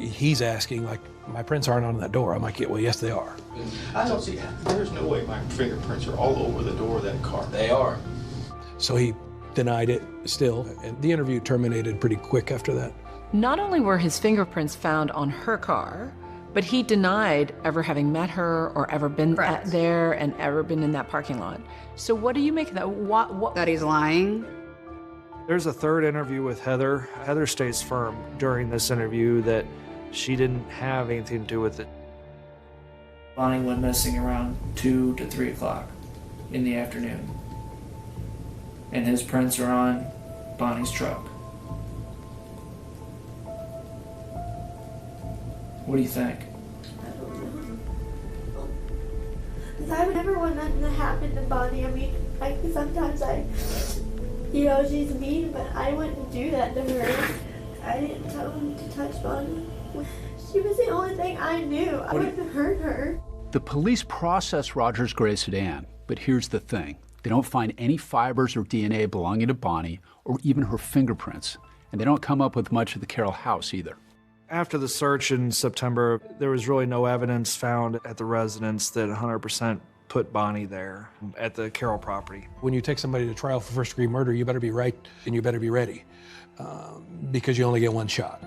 He's asking, like, my prints aren't on that door. I'm like, yeah, well, yes, they are. I don't see, there's no way my fingerprints are all over the door of that car. They are. So he denied it still, and the interview terminated pretty quick after that. Not only were his fingerprints found on her car, but he denied ever having met her or ever been there and ever been in that parking lot. So what do you make of that? What? That he's lying? There's a third interview with Heather. Heather stays firm during this interview that she didn't have anything to do with it. Bonnie went missing around 2 to 3 o'clock in the afternoon. And his prints are on Bonnie's truck. What do you think? I don't know. Because I would never want nothing to happen to Bonnie. I mean, sometimes you know, she's mean, but I wouldn't do that to her. I didn't tell him to touch Bonnie. She was the only thing I knew. I wouldn't hurt her. The police process Roger's gray sedan, but here's the thing. They don't find any fibers or DNA belonging to Bonnie or even her fingerprints, and they don't come up with much of the Carroll house either. After the search in September, there was really no evidence found at the residence that 100% put Bonnie there at the Carroll property. When you take somebody to trial for first-degree murder, you better be right and you better be ready, because you only get one shot.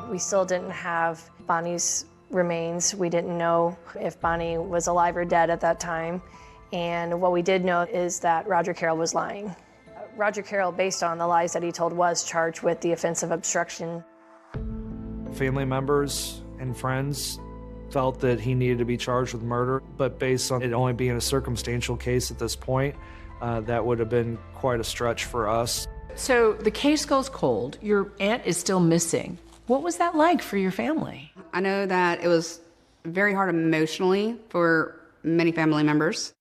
We still didn't have Bonnie's remains. We didn't know if Bonnie was alive or dead at that time. And what we did know is that Roger Carroll was lying. Roger Carroll, based on the lies that he told, was charged with the offense of obstruction. Family members and friends felt that he needed to be charged with murder, but based on it only being a circumstantial case at this point, that would have been quite a stretch for us. So the case goes cold. Your aunt is still missing. What was that like for your family? I know that it was very hard emotionally for many family members.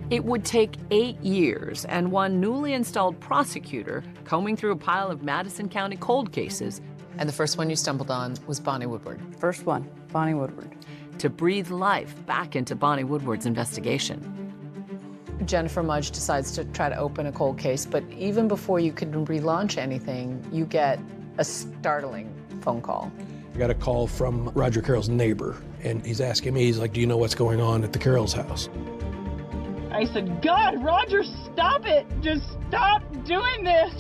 It would take 8 years and one newly installed prosecutor combing through a pile of Madison County cold cases. And the first one you stumbled on was Bonnie Woodward. First one, Bonnie Woodward. To breathe life back into Bonnie Woodward's investigation. Jennifer Mudge decides to try to open a cold case, but even before you can relaunch anything, you get a startling phone call. I got a call from Roger Carroll's neighbor, and he's asking me, he's like, do you know what's going on at the Carroll's house? I said, God, Roger, stop it. Just stop doing this.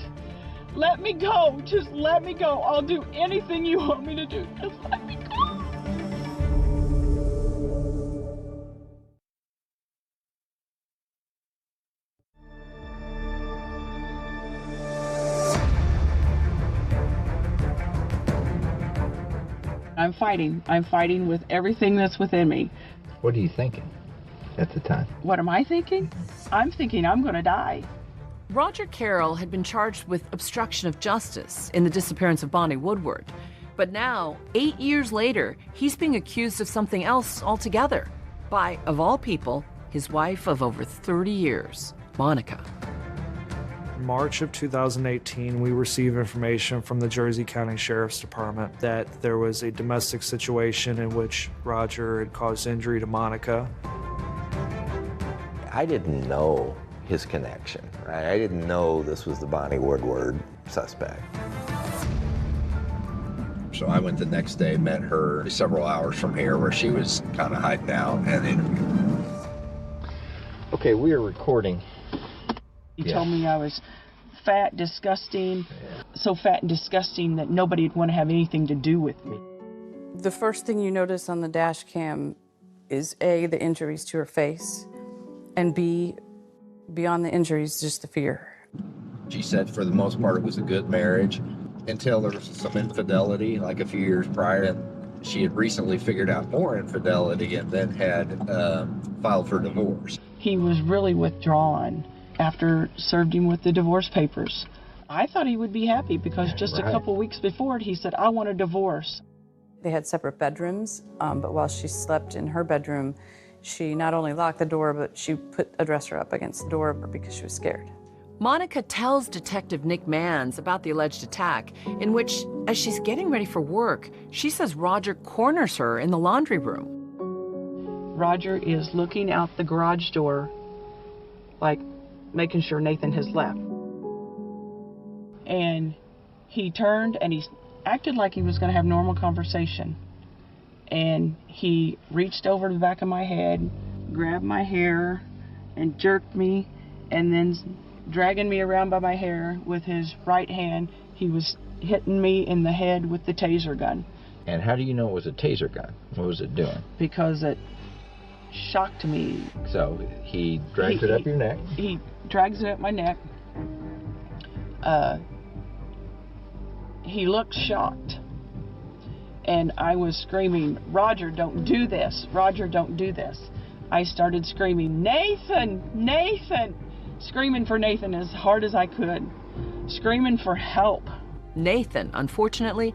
Let me go. Just let me go. I'll do anything you want me to do. Just let me go. I'm fighting. I'm fighting with everything that's within me. What are you thinking at the time? What am I thinking? I'm thinking I'm going to die. Roger Carroll had been charged with obstruction of justice in the disappearance of Bonnie Woodward. But now, 8 years later, he's being accused of something else altogether by, of all people, his wife of over 30 years, Monica. In March of 2018, we received information from the Jersey County Sheriff's Department that there was a domestic situation in which Roger had caused injury to Monica. I didn't know his connection, right? I didn't know this was the Bonnie Woodward suspect. So I went the next day, met her several hours from here where she was kind of hiding out and interviewed. Okay, we are recording. He told me I was fat, disgusting, so fat and disgusting that nobody would want to have anything to do with me. The first thing you notice on the dash cam is A, the injuries to her face, and B, beyond the injuries, just the fear. She said for the most part it was a good marriage until there was some infidelity like a few years prior. And she had recently figured out more infidelity and then had filed for divorce. He was really withdrawn after served him with the divorce papers. I thought he would be happy because just a couple weeks before he said, I want a divorce. They had separate bedrooms, but while she slept in her bedroom, she not only locked the door, but she put a dresser up against the door because she was scared. Monica tells Detective Nick Manns about the alleged attack, in which, as she's getting ready for work, she says Roger corners her in the laundry room. Roger is looking out the garage door, like making sure Nathan has left. And he turned and he acted like he was going to have normal conversation. And he reached over to the back of my head, grabbed my hair, and jerked me, and then dragging me around by my hair with his right hand, he was hitting me in the head with the taser gun. And how do you know it was a taser gun? What was it doing? Because it shocked me. So he drags it up your neck? He drags it up my neck. He looked shocked. And I was screaming, Roger, don't do this. Roger, don't do this. I started screaming, Nathan, Nathan, screaming for Nathan as hard as I could, screaming for help. Nathan, unfortunately,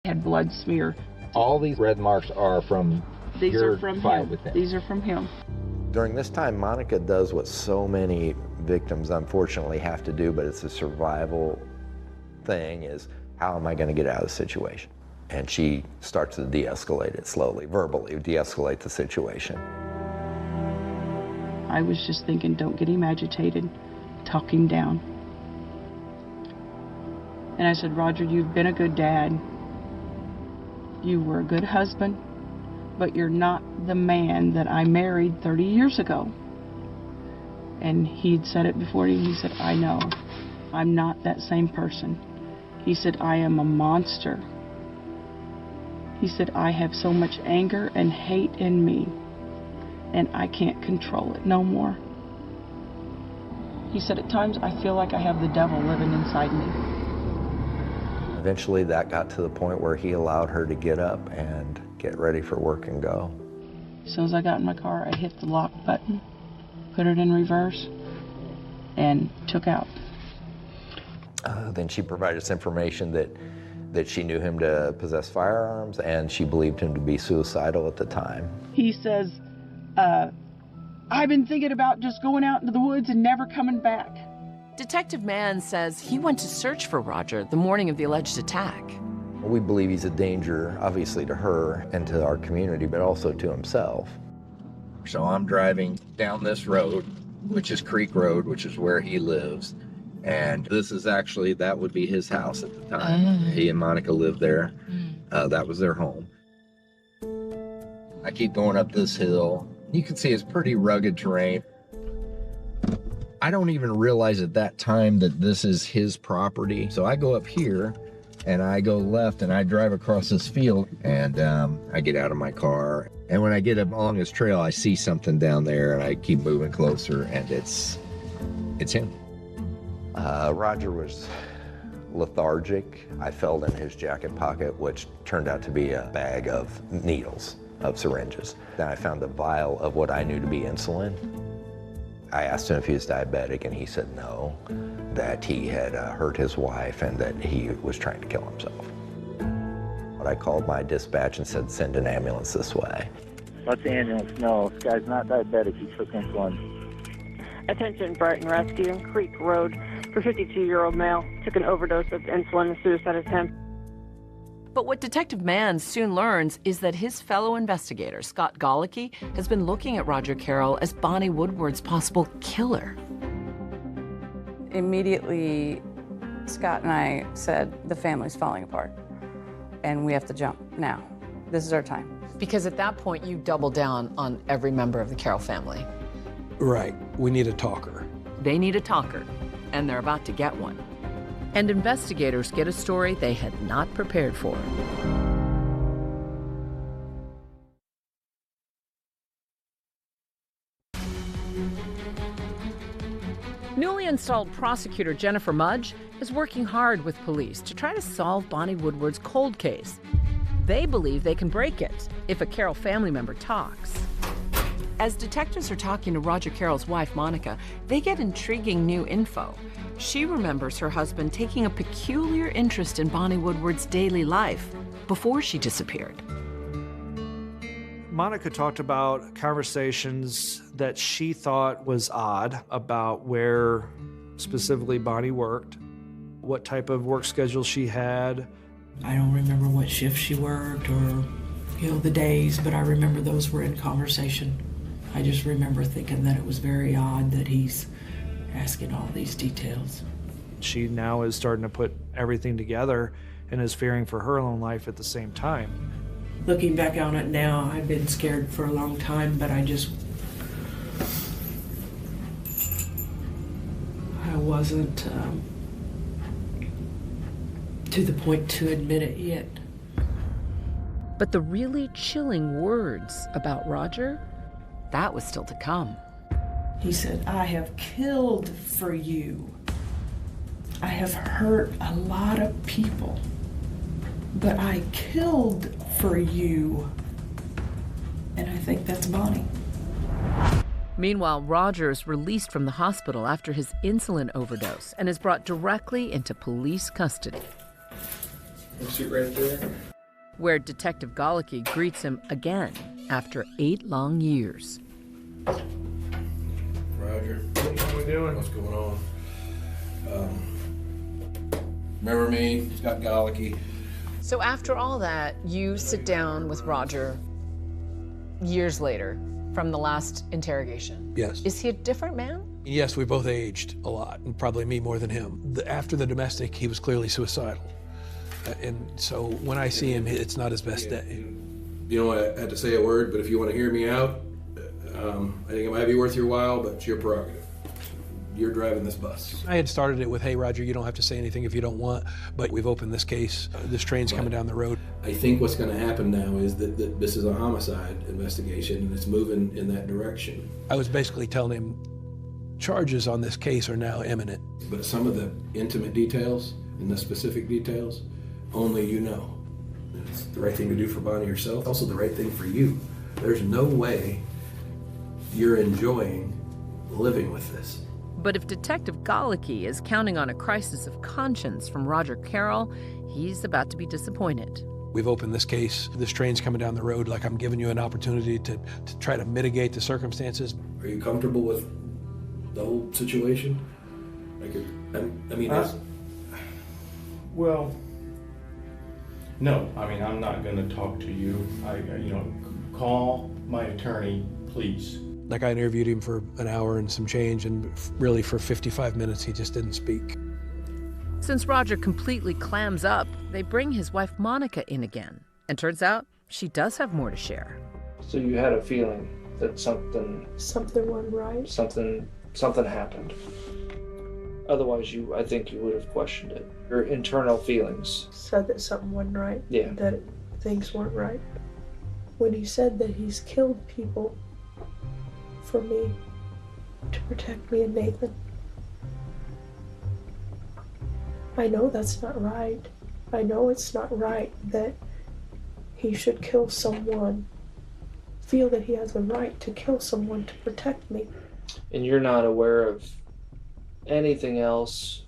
Had blood smear. All these red marks are from your fight with him. These are from him. During this time, Monica does what so many victims unfortunately have to do, but it's a survival thing, is how am I going to get out of the situation? And she starts to de-escalate it slowly, verbally de-escalate the situation. I was just thinking, don't get him agitated, talk him down. And I said, Roger, you've been a good dad. You were a good husband, but you're not the man that I married 30 years ago. And he'd said it before. He said, I know. I'm not that same person. He said, I am a monster. He said, I have so much anger and hate in me, and I can't control it no more. He said, at times I feel like I have the devil living inside me. Eventually that got to the point where he allowed her to get up and get ready for work and go. As soon as I got in my car, I hit the lock button, put it in reverse, and took out. Then she provided us information that she knew him to possess firearms, and she believed him to be suicidal at the time. He says, I've been thinking about just going out into the woods and never coming back. Detective Mann says he went to search for Roger the morning of the alleged attack. We believe he's a danger, obviously, to her and to our community, but also to himself. So I'm driving down this road, which is Creek Road, which is where he lives. And this is actually, that would be his house at the time. He and Monica lived there. That was their home. I keep going up this hill. You can see it's pretty rugged terrain. I don't even realize at that time that this is his property. So I go up here and I go left and I drive across this field, and I get out of my car. And when I get up along this trail, I see something down there, and I keep moving closer, and it's him. Roger was lethargic. I felt in his jacket pocket, which turned out to be a bag of needles, of syringes. Then I found a vial of what I knew to be insulin. I asked him if he was diabetic, and he said no, that he had hurt his wife and that he was trying to kill himself. But I called my dispatch and said, send an ambulance this way. What's the ambulance? No, this guy's not diabetic. He took insulin. Attention, Brighton Rescue, Creek Road, for 52-year-old male. Took an overdose of insulin and suicide attempt. But what Detective Mann soon learns is that his fellow investigator, Scott Golicki, has been looking at Roger Carroll as Bonnie Woodward's possible killer. Immediately, Scott and I said, the family's falling apart, and we have to jump now. This is our time. Because at that point, you double down on every member of the Carroll family. Right. We need a talker. They need a talker, and they're about to get one. And investigators get a story they had not prepared for. Newly installed prosecutor Jennifer Mudge is working hard with police to try to solve Bonnie Woodward's cold case. They believe they can break it if a Carroll family member talks. As detectives are talking to Roger Carroll's wife, Monica, they get intriguing new info. She remembers her husband taking a peculiar interest in Bonnie Woodward's daily life before she disappeared. Monica talked about conversations that she thought was odd about where specifically Bonnie worked, what type of work schedule she had. I don't remember what shift she worked or, the days, but I remember those were in conversation. I just remember thinking that it was very odd that he's asking all these details. She now is starting to put everything together and is fearing for her own life at the same time. Looking back on it now, I've been scared for a long time, but I wasn't to the point to admit it yet. But the really chilling words about Roger, that was still to come. He said, I have killed for you. I have hurt a lot of people, but I killed for you. And I think that's Bonnie. Meanwhile, Roger is released from the hospital after his insulin overdose and is brought directly into police custody. We'll sit right there. where Detective Galicki greets him again after 8 long years. Roger. What are we doing? What's going on? Remember me, Scott Galicki. So after all that, you sit down with Roger years later from the last interrogation. Yes. Is he a different man? Yes, we both aged a lot, and probably me more than him. After the domestic, he was clearly suicidal. And so when I see him, it's not his best day. You know, I had to say a word, but if you want to hear me out, I think it might be worth your while, but it's your prerogative. You're driving this bus. I had started it with, hey, Roger, you don't have to say anything if you don't want, but we've opened this case. This train's coming down the road. I think what's going to happen now is that this is a homicide investigation, and it's moving in that direction. I was basically telling him charges on this case are now imminent. But some of the intimate details and the specific details, only you know. It's the right thing to do for Bonnie herself, also the right thing for you. There's no way you're enjoying living with this. But if Detective Galicki is counting on a crisis of conscience from Roger Carroll, he's about to be disappointed. We've opened this case. This train's coming down the road. Like, I'm giving you an opportunity to try to mitigate the circumstances. Are you comfortable with the whole situation? Like, I mean, well, no. I mean, I'm not going to talk to you. Call my attorney, please. Like, I interviewed him for an hour and some change, and really for 55 minutes, he just didn't speak. Since Roger completely clams up, they bring his wife Monica in again. And turns out she does have more to share. So you had a feeling that something wasn't right. Something happened. Otherwise, I think you would have questioned it. Your internal feelings. Said that something wasn't right. Yeah. That things weren't right. When he said that he's killed people for me, to protect me and Nathan. I know that's not right. I know it's not right that he should kill someone, feel that he has a right to kill someone to protect me. And you're not aware of anything else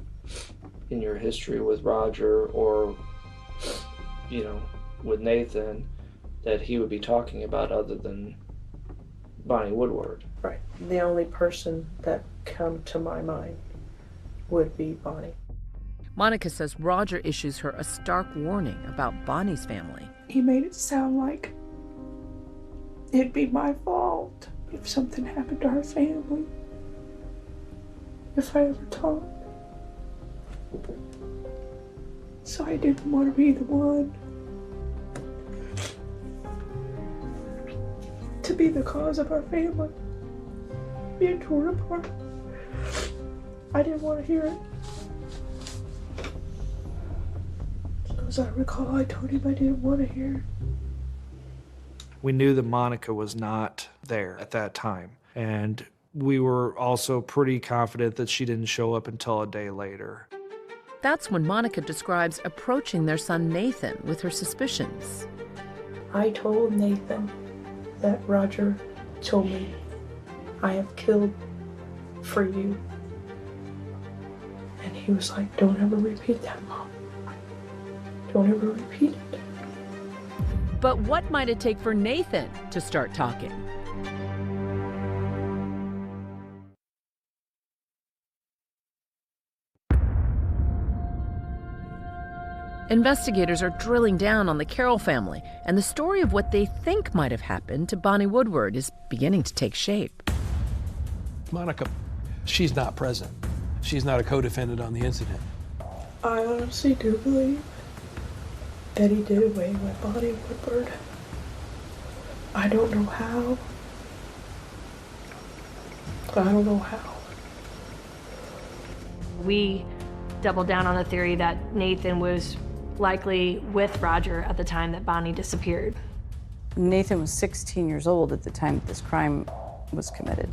in your history with Roger or, with Nathan that he would be talking about other than Bonnie Woodward. Right. The only person that come to my mind would be Bonnie. Monica says Roger issues her a stark warning about Bonnie's family. He made it sound like it'd be my fault if something happened to our family, if I ever talked. So I didn't want to be the one to be the cause of our family being torn apart. I didn't want to hear it. As I recall, I told him I didn't want to hear it. We knew that Monica was not there at that time, and we were also pretty confident that she didn't show up until a day later. That's when Monica describes approaching their son Nathan with her suspicions. I told Nathan that Roger told me, I have killed for you. And he was like, don't ever repeat that, Mom. Don't ever repeat it. But what might it take for Nathan to start talking? Investigators are drilling down on the Carroll family, and the story of what they think might have happened to Bonnie Woodward is beginning to take shape. Monica, she's not present. She's not a co-defendant on the incident. I honestly do believe that he did away with Bonnie Woodward. I don't know how. I don't know how. We doubled down on the theory that Nathan was likely with Roger at the time that Bonnie disappeared. Nathan was 16 years old at the time that this crime was committed.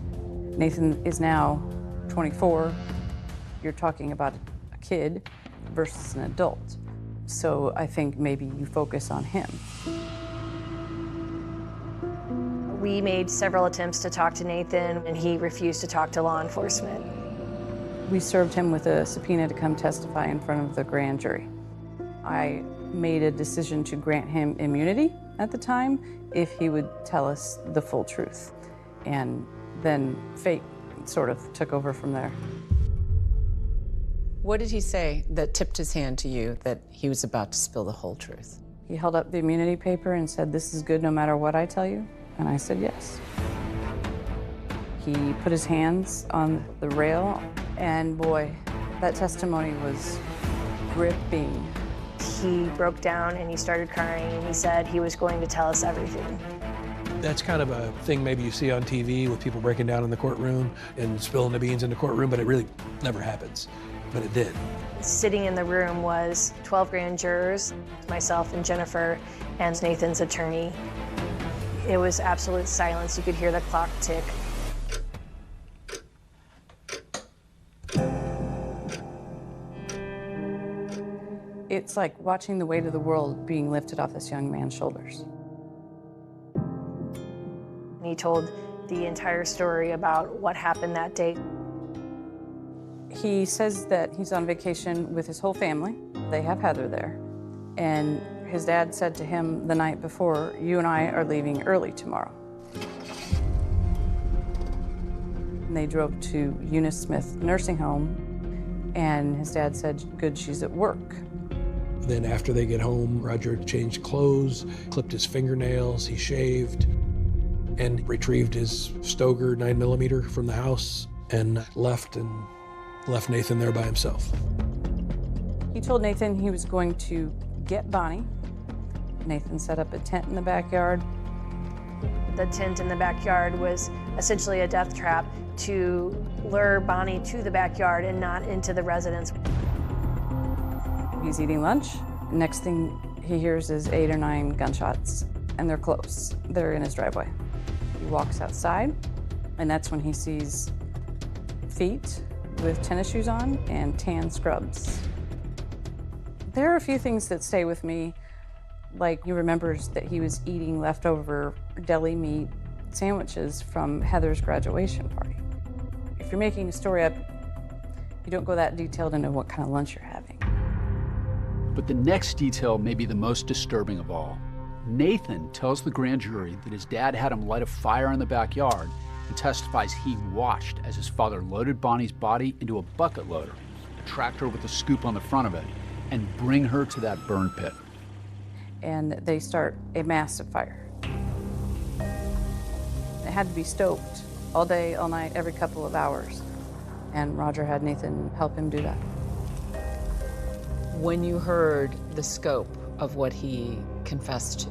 Nathan is now 24. You're talking about a kid versus an adult. So I think maybe you focus on him. We made several attempts to talk to Nathan, and he refused to talk to law enforcement. We served him with a subpoena to come testify in front of the grand jury. I made a decision to grant him immunity at the time if he would tell us the full truth. And then fate sort of took over from there. What did he say that tipped his hand to you that he was about to spill the whole truth? He held up the immunity paper and said, "This is good no matter what I tell you." And I said, yes. He put his hands on the rail, and boy, that testimony was gripping. He broke down and he started crying, and he said he was going to tell us everything. That's kind of a thing maybe you see on TV with people breaking down in the courtroom and spilling the beans in the courtroom, but it really never happens. But it did. Sitting in the room was 12 grand jurors, myself and Jennifer, and Nathan's attorney. It was absolute silence. You could hear the clock tick. It's like watching the weight of the world being lifted off this young man's shoulders. He told the entire story about what happened that day. He says that he's on vacation with his whole family. They have Heather there. And his dad said to him the night before, "You and I are leaving early tomorrow." And they drove to Eunice Smith Nursing Home, and his dad said, "Good, she's at work." Then after they get home, Roger changed clothes, clipped his fingernails, he shaved, and retrieved his Stoeger 9mm from the house and left Nathan there by himself. He told Nathan he was going to get Bonnie. Nathan set up a tent in the backyard. The tent in the backyard was essentially a death trap to lure Bonnie to the backyard and not into the residence. He's eating lunch. Next thing he hears is 8 or 9 gunshots, and they're close. They're in his driveway. He walks outside, and that's when he sees feet with tennis shoes on and tan scrubs. There are a few things that stay with me, like he remembers that he was eating leftover deli meat sandwiches from Heather's graduation party. If you're making a story up, you don't go that detailed into what kind of lunch you're having. But the next detail may be the most disturbing of all. Nathan tells the grand jury that his dad had him light a fire in the backyard and testifies he watched as his father loaded Bonnie's body into a bucket loader, a tractor with a scoop on the front of it, and bring her to that burn pit. And they start a massive fire. It had to be stoked all day, all night, every couple of hours. And Roger had Nathan help him do that. When you heard the scope of what he confessed to,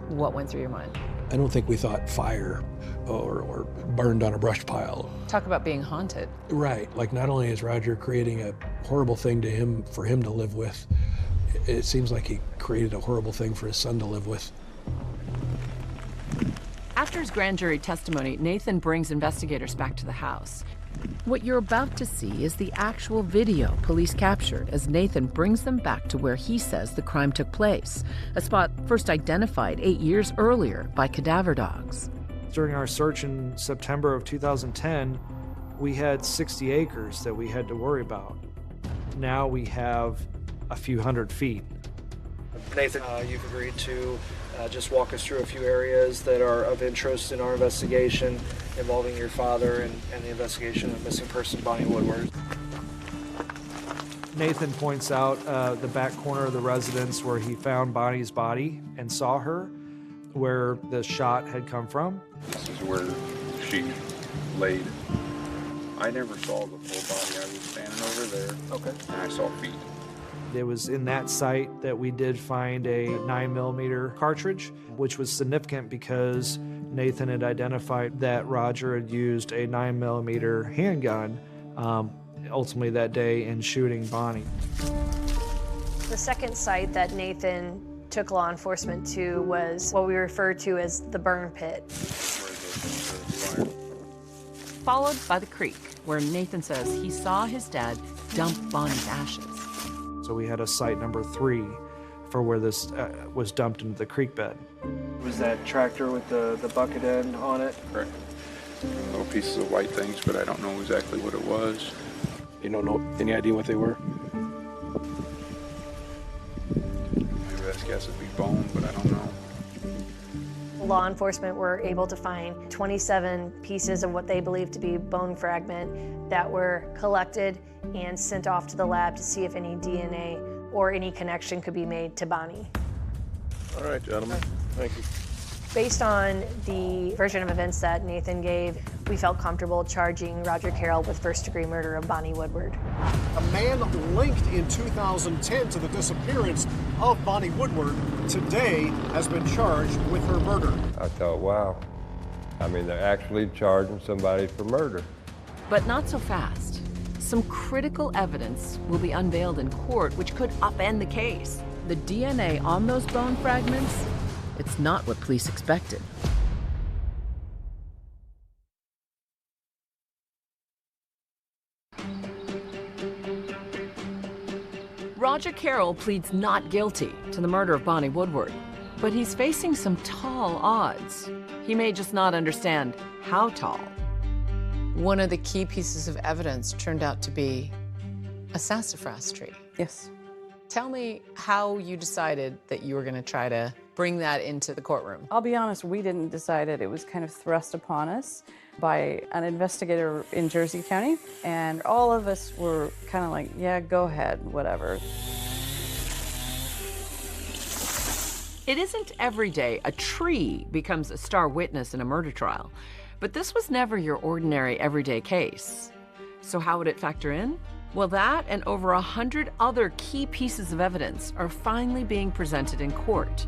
what went through your mind? I don't think we thought fire or burned on a brush pile. Talk about being haunted. Right, like not only is Roger creating a horrible thing to him, for him to live with, it seems like he created a horrible thing for his son to live with. After his grand jury testimony, Nathan brings investigators back to the house. What you're about to see is the actual video police captured as Nathan brings them back to where he says the crime took place, a spot first identified 8 years earlier by cadaver dogs. During our search in September of 2010, we had 60 acres that we had to worry about. Now we have a few hundred feet. Nathan, you've agreed to just walk us through a few areas that are of interest in our investigation involving your father and the investigation of missing person Bonnie Woodward. Nathan points out the back corner of the residence where he found Bonnie's body and saw her, where the shot had come from. This is where she laid. I never saw the full body. I was standing over there. Okay. And I saw feet. It was in that site that we did find a 9mm cartridge, which was significant because Nathan had identified that Roger had used a 9mm handgun ultimately that day in shooting Bonnie. The second site that Nathan took law enforcement to was what we refer to as the burn pit. Followed by the creek, where Nathan says he saw his dad dump Bonnie's ashes. So we had a site number 3 for where this was dumped into the creek bed. Was that tractor with the bucket end on it? Correct. Little pieces of white things, but I don't know exactly what it was. You don't know any idea what they were? guess it'd be bone, but I don't know. Law enforcement were able to find 27 pieces of what they believed to be bone fragment that were collected and sent off to the lab to see if any DNA or any connection could be made to Bonnie. All right, gentlemen. Thank you. Based on the version of events that Nathan gave, we felt comfortable charging Roger Carroll with first-degree murder of Bonnie Woodward. A man linked in 2010 to the disappearance of Bonnie Woodward today has been charged with her murder. I thought, wow. I mean, they're actually charging somebody for murder. But not so fast. Some critical evidence will be unveiled in court, which could upend the case. The DNA on those bone fragments, it's not what police expected. Roger Carroll pleads not guilty to the murder of Bonnie Woodward, but he's facing some tall odds. He may just not understand how tall. One of the key pieces of evidence turned out to be a sassafras tree. Yes. Tell me how you decided that you were going to try to bring that into the courtroom. I'll be honest, we didn't decide it. It was kind of thrust upon us by an investigator in Jersey County, and all of us were kind of like, yeah, go ahead, whatever. It isn't every day a tree becomes a star witness in a murder trial, but this was never your ordinary everyday case. So how would it factor in? Well, that and over 100 other key pieces of evidence are finally being presented in court,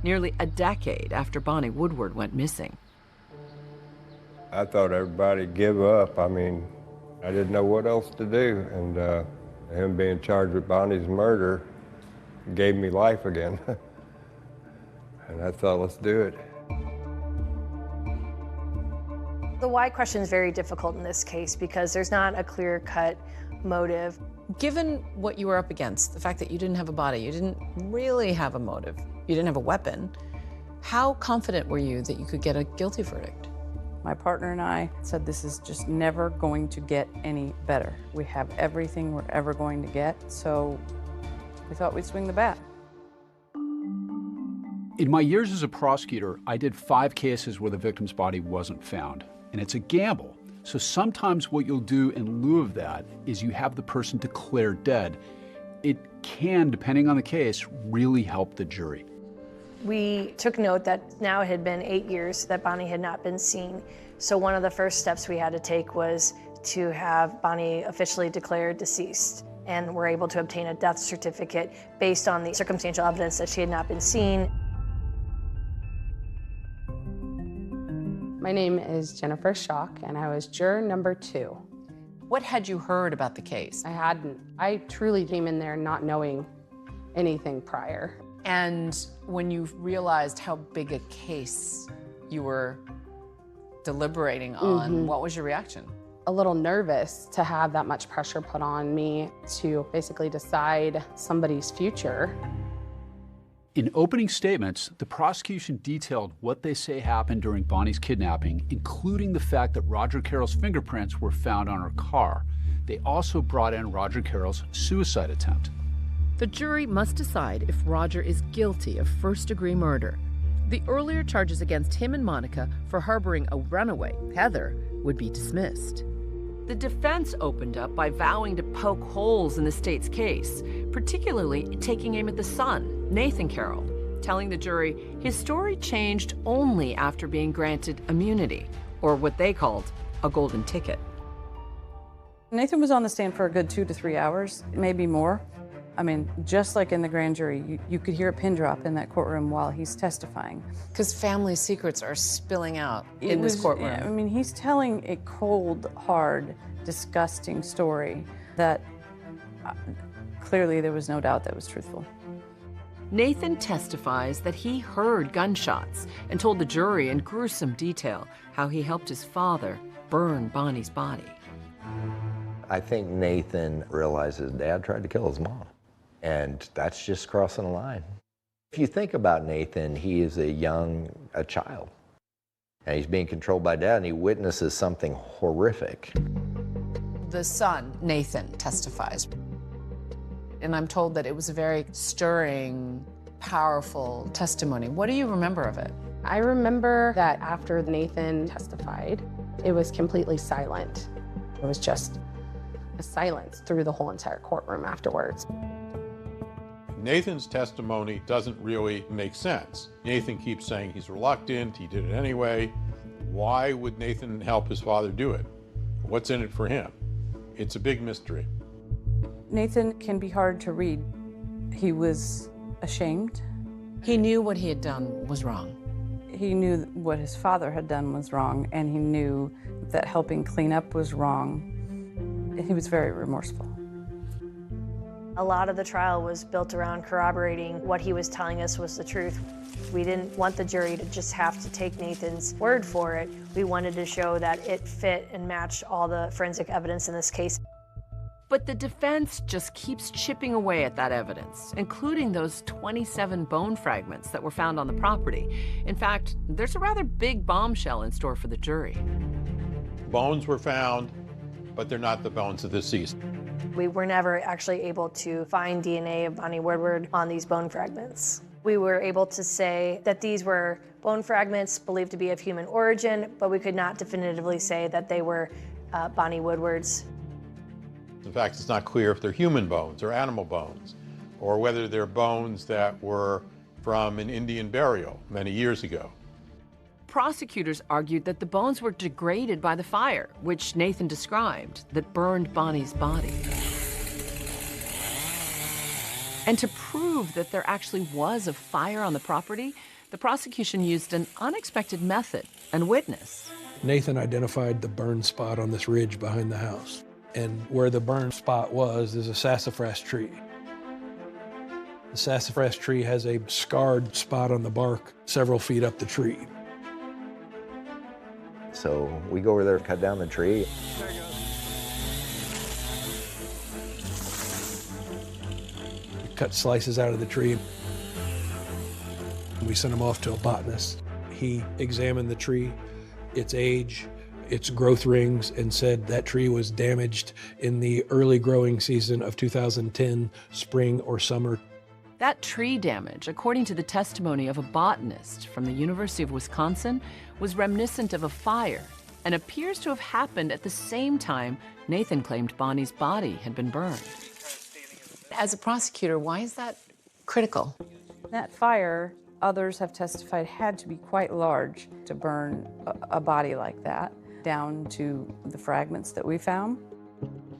nearly a decade after Bonnie Woodward went missing. I thought everybody'd give up. I mean, I didn't know what else to do, and him being charged with Bonnie's murder gave me life again. And I thought, let's do it. The why question is very difficult in this case because there's not a clear-cut motive. Given what you were up against, the fact that you didn't have a body, you didn't really have a motive, you didn't have a weapon, how confident were you that you could get a guilty verdict? My partner and I said this is just never going to get any better. We have everything we're ever going to get, so we thought we'd swing the bat. In my years as a prosecutor, I did 5 cases where the victim's body wasn't found. And it's a gamble. So sometimes what you'll do in lieu of that is you have the person declared dead. It can, depending on the case, really help the jury. We took note that now it had been 8 years that Bonnie had not been seen. So one of the first steps we had to take was to have Bonnie officially declared deceased. And we're able to obtain a death certificate based on the circumstantial evidence that she had not been seen. My name is Jennifer Schock, and I was juror number 2. What had you heard about the case? I hadn't. I truly came in there not knowing anything prior. And when you realized how big a case you were deliberating on, what was your reaction? A little nervous to have that much pressure put on me to basically decide somebody's future. In opening statements, the prosecution detailed what they say happened during Bonnie's kidnapping, including the fact that Roger Carroll's fingerprints were found on her car. They also brought in Roger Carroll's suicide attempt. The jury must decide if Roger is guilty of first-degree murder. The earlier charges against him and Monica for harboring a runaway, Heather, would be dismissed. The defense opened up by vowing to poke holes in the state's case, particularly taking aim at the son, Nathan Carroll, telling the jury his story changed only after being granted immunity, or what they called a golden ticket. Nathan was on the stand for a good 2 to 3 hours, maybe more. I mean, just like in the grand jury, you could hear a pin drop in that courtroom while he's testifying. Because family secrets are spilling out in this courtroom. Yeah, I mean, he's telling a cold, hard, disgusting story that clearly there was no doubt that was truthful. Nathan testifies that he heard gunshots and told the jury in gruesome detail how he helped his father burn Bonnie's body. I think Nathan realized his dad tried to kill his mom, and that's just crossing a line. If you think about Nathan, he is a child, and he's being controlled by dad, and he witnesses something horrific. The son, Nathan, testifies. And I'm told that it was a very stirring powerful testimony. What do you remember of it? I remember that after Nathan testified, it was completely silent. It was just a silence through the whole entire courtroom afterwards. Nathan's testimony doesn't really make sense. Nathan keeps saying he's reluctant, he did it anyway. Why would Nathan help his father do it? What's in it for him? It's a big mystery. Nathan can be hard to read. He was ashamed. He knew what he had done was wrong. He knew what his father had done was wrong, and he knew that helping clean up was wrong. He was very remorseful. A lot of the trial was built around corroborating what he was telling us was the truth. We didn't want the jury to just have to take Nathan's word for it. We wanted to show that it fit and matched all the forensic evidence in this case. But the defense just keeps chipping away at that evidence, including those 27 bone fragments that were found on the property. In fact, there's a rather big bombshell in store for the jury. Bones were found, but they're not the bones of the deceased. We were never actually able to find DNA of Bonnie Woodward on these bone fragments. We were able to say that these were bone fragments believed to be of human origin, but we could not definitively say that they were Bonnie Woodward's. In fact, it's not clear if they're human bones or animal bones, or whether they're bones that were from an Indian burial many years ago. Prosecutors argued that the bones were degraded by the fire, which Nathan described, that burned Bonnie's body. And to prove that there actually was a fire on the property, the prosecution used an unexpected method and witness. Nathan identified the burn spot on this ridge behind the house. And where the burn spot was, there's a sassafras tree. The sassafras tree has a scarred spot on the bark several feet up the tree. So we go over there, cut down the tree. Cut slices out of the tree. We sent him off to a botanist. He examined the tree, its age, its growth rings, and said that tree was damaged in the early growing season of 2010, spring or summer. That tree damage, according to the testimony of a botanist from the University of Wisconsin, was reminiscent of a fire and appears to have happened at the same time Nathan claimed Bonnie's body had been burned. As a prosecutor, why is that critical? That fire, others have testified, had to be quite large to burn a body like that, down to the fragments that we found.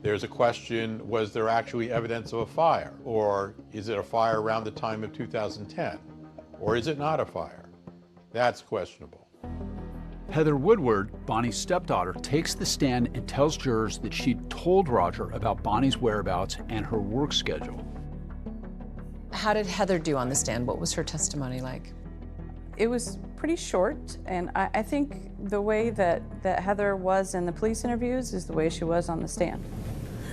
There's a question, was there actually evidence of a fire? Or is it a fire around the time of 2010? Or is it not a fire? That's questionable. Heather Woodward, Bonnie's stepdaughter, takes the stand and tells jurors that she told Roger about Bonnie's whereabouts and her work schedule. How did Heather do on the stand? What was her testimony like? It was pretty short, and I think the way that Heather was in the police interviews is the way she was on the stand.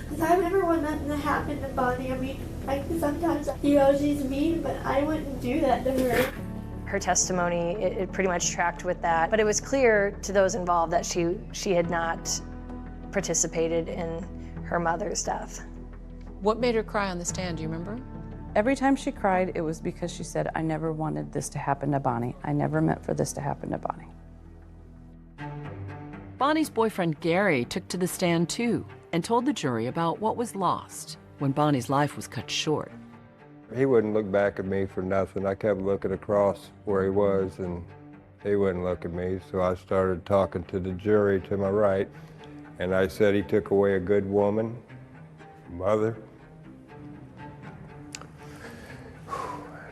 Because I never want nothing to happen to Bonnie. I mean, sometimes, she's mean, but I wouldn't do that to her. Her testimony, it pretty much tracked with that, but it was clear to those involved that she had not participated in her mother's death. What made her cry on the stand, do you remember? Every time she cried, it was because she said, I never wanted this to happen to Bonnie. I never meant for this to happen to Bonnie. Bonnie's boyfriend, Gary, took to the stand too and told the jury about what was lost when Bonnie's life was cut short. He wouldn't look back at me for nothing. I kept looking across where he was, and he wouldn't look at me, so I started talking to the jury to my right, and I said he took away a good woman, mother.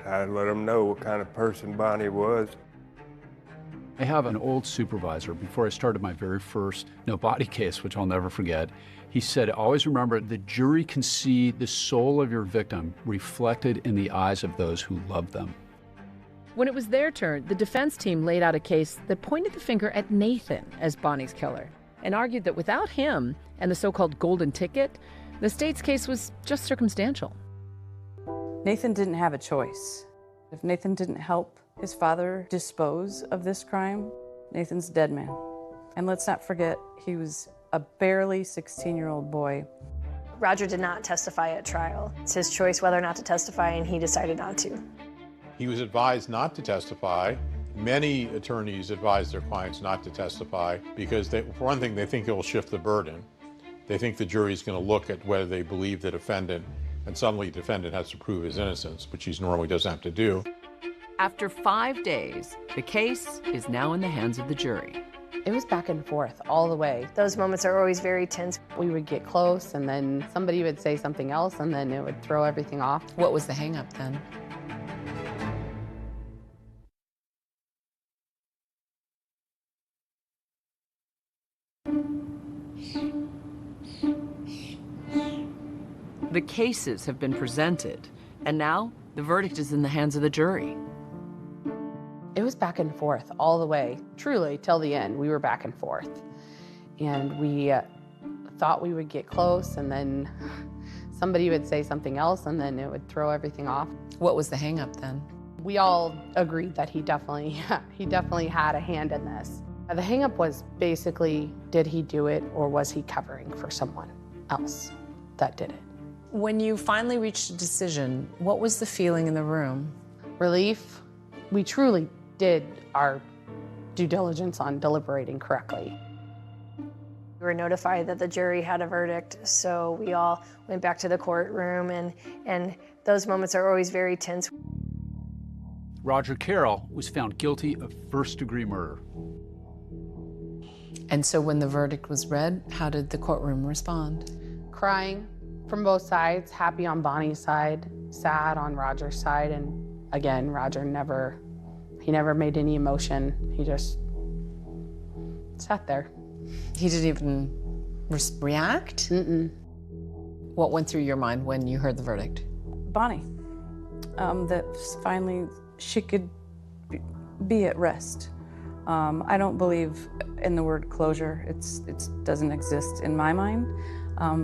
I let him know what kind of person Bonnie was. I have an old supervisor, before I started my very first no body case, which I'll never forget, he said, always remember, the jury can see the soul of your victim reflected in the eyes of those who love them. When it was their turn, the defense team laid out a case that pointed the finger at Nathan as Bonnie's killer and argued that without him and the so-called golden ticket, the state's case was just circumstantial. Nathan didn't have a choice. If Nathan didn't help his father dispose of this crime, Nathan's a dead man. And let's not forget, he was a barely 16-year-old boy. Roger did not testify at trial. It's his choice whether or not to testify, and he decided not to. He was advised not to testify. Many attorneys advise their clients not to testify because, for one thing, they think it will shift the burden. They think the jury is going to look at whether they believe the defendant, and suddenly the defendant has to prove his innocence, which he normally doesn't have to do. After 5 days, the case is now in the hands of the jury. It was back and forth all the way. Those moments are always very tense. We would get close, and then somebody would say something else, and then it would throw everything off. What was the hang-up then? The cases have been presented, and now the verdict is in the hands of the jury. It was back and forth all the way, truly, till the end. We were back and forth. And we thought we would get close, and then somebody would say something else, and then it would throw everything off. What was the hang-up then? We all agreed that he definitely had a hand in this. The hang-up was basically, did he do it, or was he covering for someone else that did it? When you finally reached a decision, what was the feeling in the room? Relief. We truly did our due diligence on deliberating correctly. We were notified that the jury had a verdict, so we all went back to the courtroom, and those moments are always very tense. Roger Carroll was found guilty of first-degree murder. And so when the verdict was read, how did the courtroom respond? Crying from both sides, happy on Bonnie's side, sad on Roger's side, and again, Roger never made any emotion. He just sat there. He didn't even react? Mm-mm. What went through your mind when you heard the verdict? Bonnie, that finally she could be at rest. I don't believe in the word closure. It doesn't exist in my mind,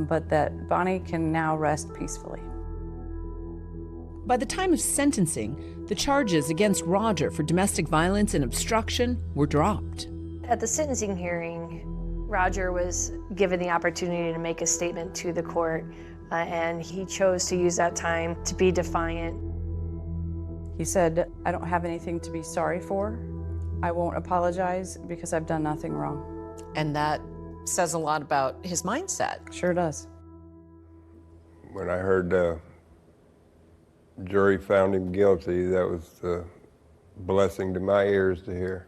but that Bonnie can now rest peacefully. By the time of sentencing, the charges against Roger for domestic violence and obstruction were dropped. At the sentencing hearing, Roger was given the opportunity to make a statement to the court, and he chose to use that time to be defiant. He said, I don't have anything to be sorry for. I won't apologize because I've done nothing wrong. And that says a lot about his mindset. Sure does. When I heard the jury found him guilty, that was a blessing to my ears to hear.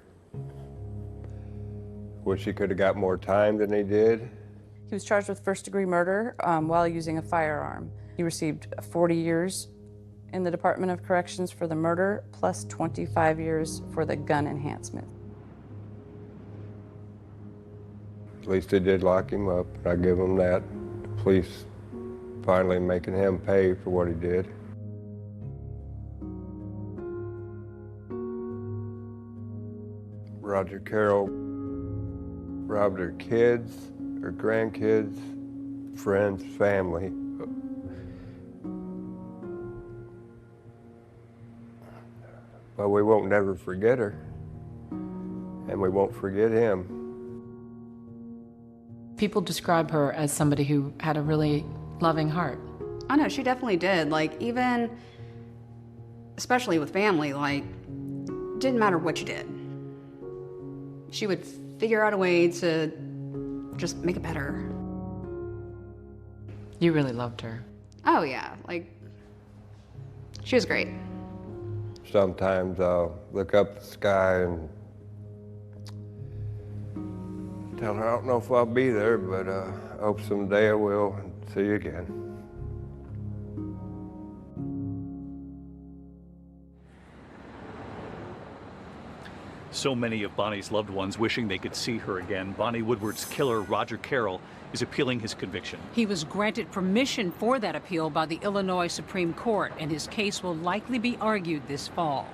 Wish he could have got more time than he did. He was charged with first-degree murder while using a firearm. He received 40 years in the Department of Corrections for the murder, plus 25 years for the gun enhancement. At least they did lock him up, and I give him that. The police finally making him pay for what he did. Roger Carroll robbed her kids, her grandkids, friends, family. But we won't never forget her, and we won't forget him. People describe her as somebody who had a really loving heart. Oh no, she definitely did. Like, even, especially with family, like, didn't matter what you did. She would figure out a way to just make it better. You really loved her. Oh yeah, like, she was great. Sometimes I'll look up at the sky and tell her I don't know if I'll be there, but I hope someday I will and see you again. So many of Bonnie's loved ones wishing they could see her again. Bonnie Woodward's killer, Roger Carroll, is appealing his conviction. He was granted permission for that appeal by the Illinois Supreme Court, and his case will likely be argued this fall.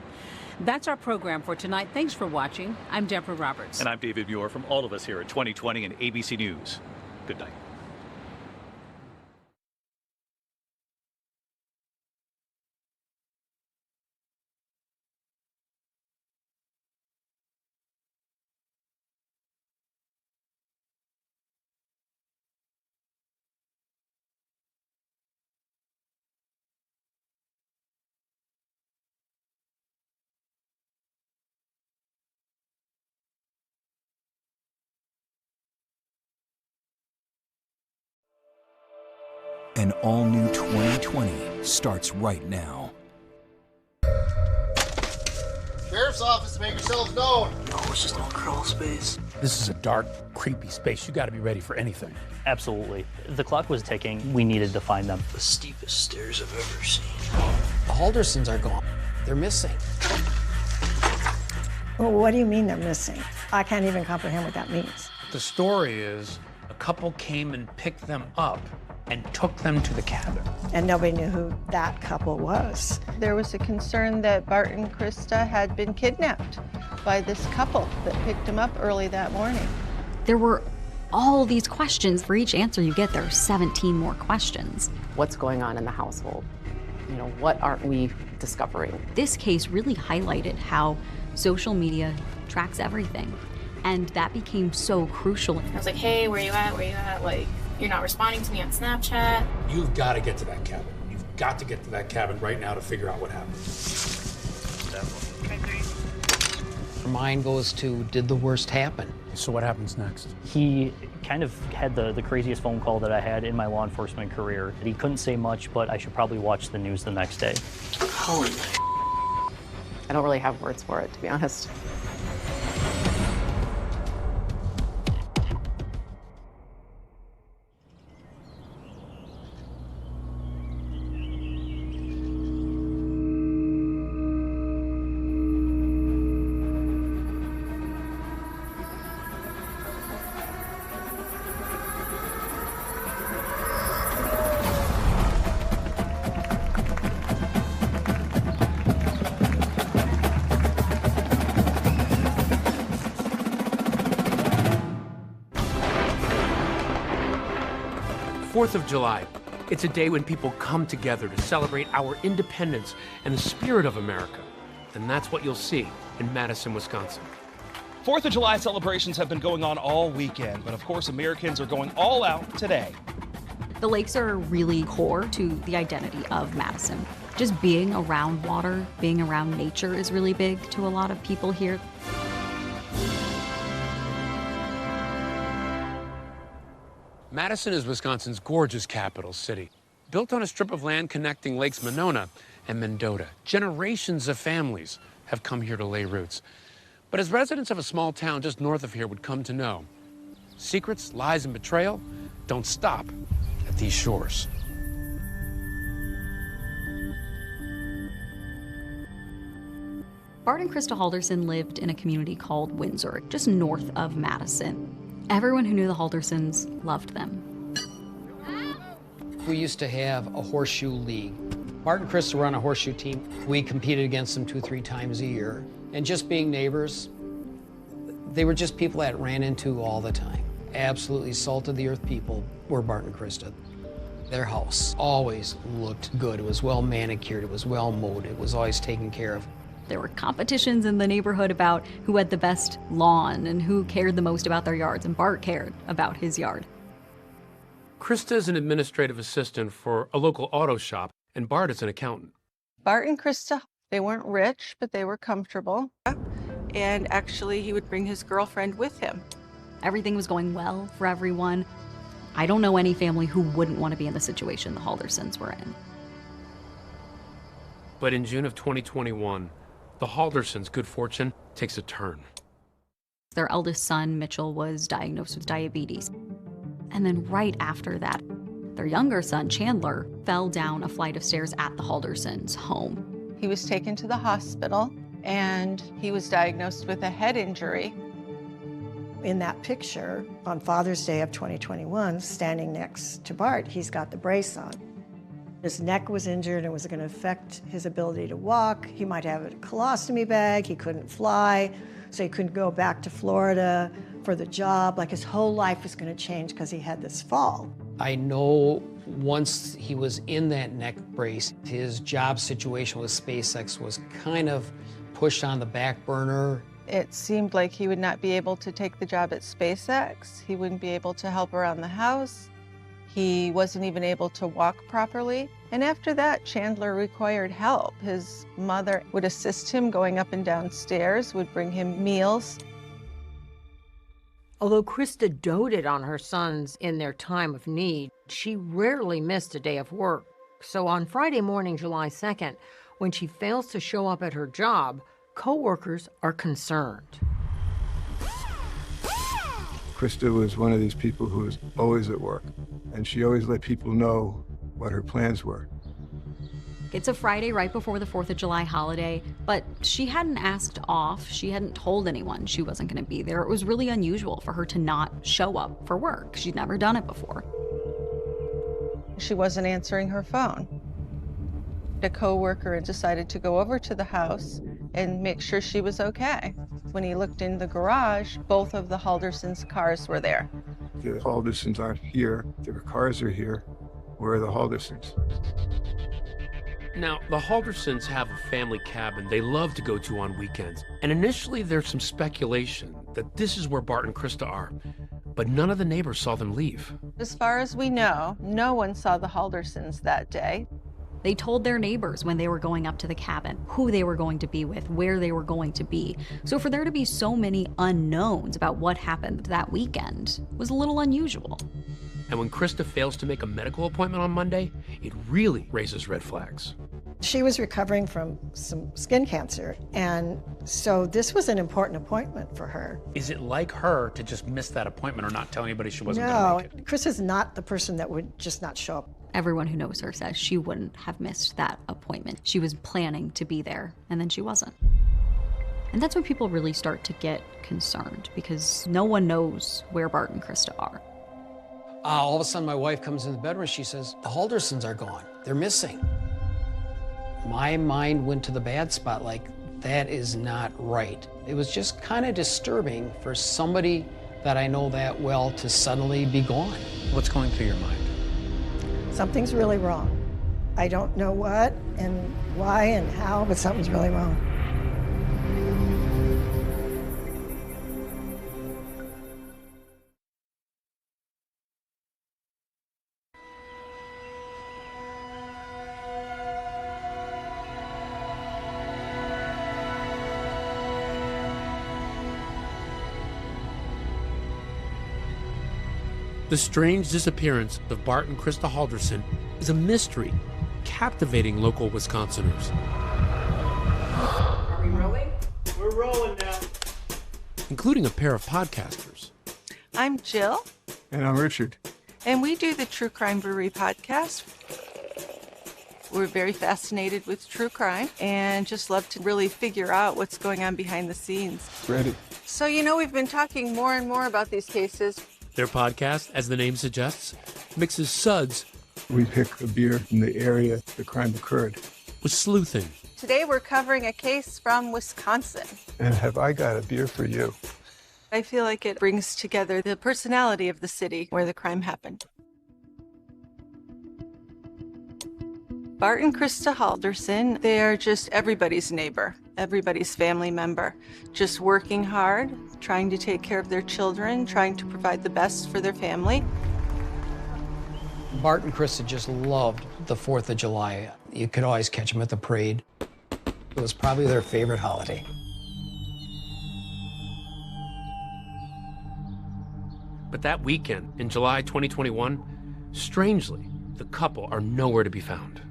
That's our program for tonight. Thanks for watching. I'm Deborah Roberts. And I'm David Muir from all of us here at 2020 and ABC News. Good night. An all-new 2020 starts right now. Sheriff's office, make yourselves known. No, it's just all crawl space. This is a dark, creepy space. You got to be ready for anything. Absolutely. The clock was ticking. We needed to find them. The steepest stairs I've ever seen. The Haldersons are gone. They're missing. Well, what do you mean they're missing? I can't even comprehend what that means. The story is a couple came and picked them up and took them to the cabin. And nobody knew who that couple was. There was a concern that Bart and Krista had been kidnapped by this couple that picked them up early that morning. There were all these questions. For each answer you get, there are 17 more questions. What's going on in the household? You know, what aren't we discovering? This case really highlighted how social media tracks everything. And that became so crucial. I was like, hey, where you at? Where you at? Like, you're not responding to me on Snapchat. You've got to get to that cabin. You've got to get to that cabin right now to figure out what happened. Her mind goes to, did the worst happen? So what happens next? He kind of had the craziest phone call that I had in my law enforcement career. He couldn't say much, but I should probably watch the news the next day. Holy. I don't really have words for it, to be honest. Of July. It's a day when people come together to celebrate our independence and the spirit of America. And that's what you'll see in Madison, Wisconsin. 4th of July celebrations have been going on all weekend, but of course Americans are going all out today. The lakes are really core to the identity of Madison. Just being around water, being around nature is really big to a lot of people here. Madison is Wisconsin's gorgeous capital city. Built on a strip of land connecting Lakes Monona and Mendota, generations of families have come here to lay roots. But as residents of a small town just north of here would come to know, secrets, lies, and betrayal don't stop at these shores. Bart and Krista Halderson lived in a community called Windsor, just north of Madison. Everyone who knew the Haldersons loved them. We used to have a horseshoe league. Bart and Krista were on a horseshoe team. We competed against them 2-3 times a year. And just being neighbors, they were just people that ran into all the time. Absolutely salt of the earth people were Bart and Krista. Their house always looked good. It was well manicured, it was well mowed, it was always taken care of. There were competitions in the neighborhood about who had the best lawn and who cared the most about their yards, and Bart cared about his yard. Krista is an administrative assistant for a local auto shop, and Bart is an accountant. Bart and Krista, they weren't rich, but they were comfortable. And actually, he would bring his girlfriend with him. Everything was going well for everyone. I don't know any family who wouldn't want to be in the situation the Haldersons were in. But in June of 2021, the Haldersons' good fortune takes a turn. Their eldest son, Mitchell, was diagnosed with diabetes. And then right after that, their younger son, Chandler, fell down a flight of stairs at the Haldersons' home. He was taken to the hospital, and he was diagnosed with a head injury. In that picture, on Father's Day of 2021, standing next to Bart, he's got the brace on. His neck was injured and was going to affect his ability to walk. He might have a colostomy bag. He couldn't fly, so he couldn't go back to Florida for the job. Like his whole life was going to change because he had this fall. I know once he was in that neck brace, his job situation with SpaceX was kind of pushed on the back burner. It seemed like he would not be able to take the job at SpaceX. He wouldn't be able to help around the house. He wasn't even able to walk properly. And after that, Chandler required help. His mother would assist him going up and down stairs, would bring him meals. Although Krista doted on her sons in their time of need, She rarely missed a day of work. So on Friday morning, July 2nd, when she fails to show up at her job, coworkers are concerned. Krista was one of these people who was always at work, and she always let people know what her plans were. It's a Friday right before the 4th of July holiday, but she hadn't asked off. She hadn't told anyone she wasn't going to be there. It was really unusual for her to not show up for work. She'd never done it before. She wasn't answering her phone. A coworker decided to go over to the house and make sure she was okay. When he looked in the garage, both of the Haldersons' cars were there. The Haldersons aren't here. Their cars are here. Where are the Haldersons? Now, the Haldersons have a family cabin they love to go to on weekends. And initially, there's some speculation that this is where Bart and Krista are. But none of the neighbors saw them leave. As far as we know, no one saw the Haldersons that day. They told their neighbors when they were going up to the cabin, who they were going to be with, where they were going to be. So for there to be so many unknowns about what happened that weekend was a little unusual. And when Krista fails to make a medical appointment on Monday, it really raises red flags. She was recovering from some skin cancer, and so this was an important appointment for her. Is it like her to just miss that appointment or not tell anybody she wasn't going No, to make it? Chris is not the person that would just not show up. Everyone who knows her says she wouldn't have missed that appointment. She was planning to be there, and then she wasn't. And that's when people really start to get concerned, because no one knows where Bart and Krista are. All of a sudden, my wife comes in the bedroom and she says, the Haldersons are gone. They're missing. My mind went to the bad spot, like, that is not right. It was just kind of disturbing for somebody that I know that well to suddenly be gone. What's going through your mind? Something's really wrong. I don't know what and why and how, but something's really wrong. The strange disappearance of Bart and Krista Halderson is a mystery, captivating local Wisconsiners. Are we rolling? We're rolling now. Including a pair of podcasters. I'm Jill, And I'm Richard. and we do the True Crime Brewery podcast. We're very fascinated with true crime and just love to really figure out what's going on behind the scenes. Ready. So, we've been talking more and more about these cases. Their podcast, as the name suggests, mixes suds We pick a beer from the area the crime occurred. with sleuthing. Today we're covering a case from Wisconsin. And have I got a beer for you? I feel like it brings together the personality of the city where the crime happened. Bart and Krista Halderson, they are just everybody's neighbor, everybody's family member, just working hard, trying to take care of their children, trying to provide the best for their family. Bart and Krista just loved the 4th of July. You could always catch them at the parade. It was probably their favorite holiday. But that weekend, in July 2021, strangely, the couple are nowhere to be found.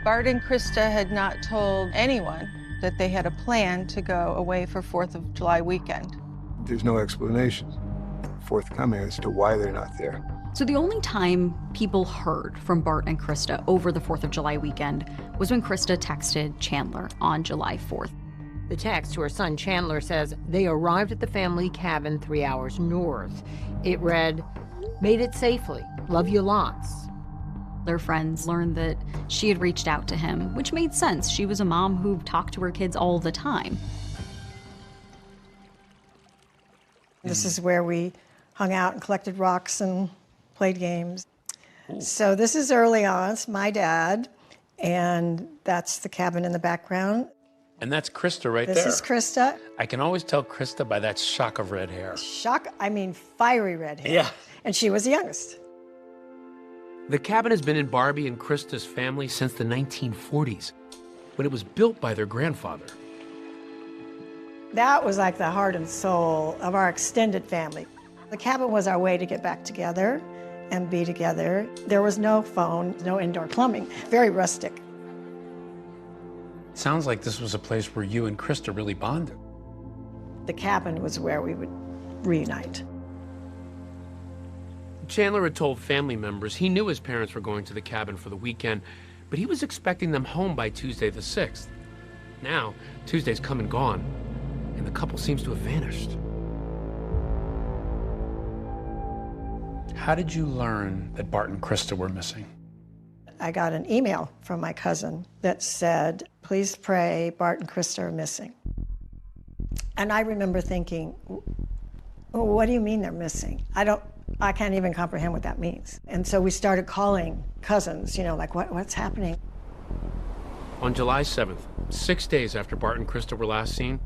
Bart and Krista had not told anyone that they had a plan to go away for 4th of July weekend. There's no explanation forthcoming as to why they're not there. So the only time people heard from Bart and Krista over the 4th of July weekend was when Krista texted Chandler on July 4th. The text to her son Chandler says they arrived at the family cabin 3 hours north. It read, "Made it safely. Love you lots." Their friends learned that she had reached out to him, which made sense. She was a mom who talked to her kids all the time. This is where we hung out and collected rocks and played games. So this is early on. It's my dad, and that's the cabin in the background. And that's Krista right there. This is Krista. I can always tell Krista by that shock of red hair. Fiery red hair. Yeah. And she was the youngest. The cabin has been in Barbie and Krista's family since the 1940s, when it was built by their grandfather. That was like the heart and soul of our extended family. The cabin was our way to get back together, and be together. There was no phone, no indoor plumbing, very rustic. Sounds like this was a place where you and Krista really bonded. The cabin was where we would reunite. Chandler had told family members he knew his parents were going to the cabin for the weekend, but he was expecting them home by Tuesday the 6th. Now, Tuesday's come and gone, and the couple seems to have vanished. How did you learn that Bart and Krista were missing? I got an email from my cousin that said, please pray, Bart and Krista are missing. And I remember thinking, what do you mean they're missing? I can't even comprehend what that means. And so we started calling cousins, like what's happening? On July 7th, 6 days after Bart and Krista were last seen,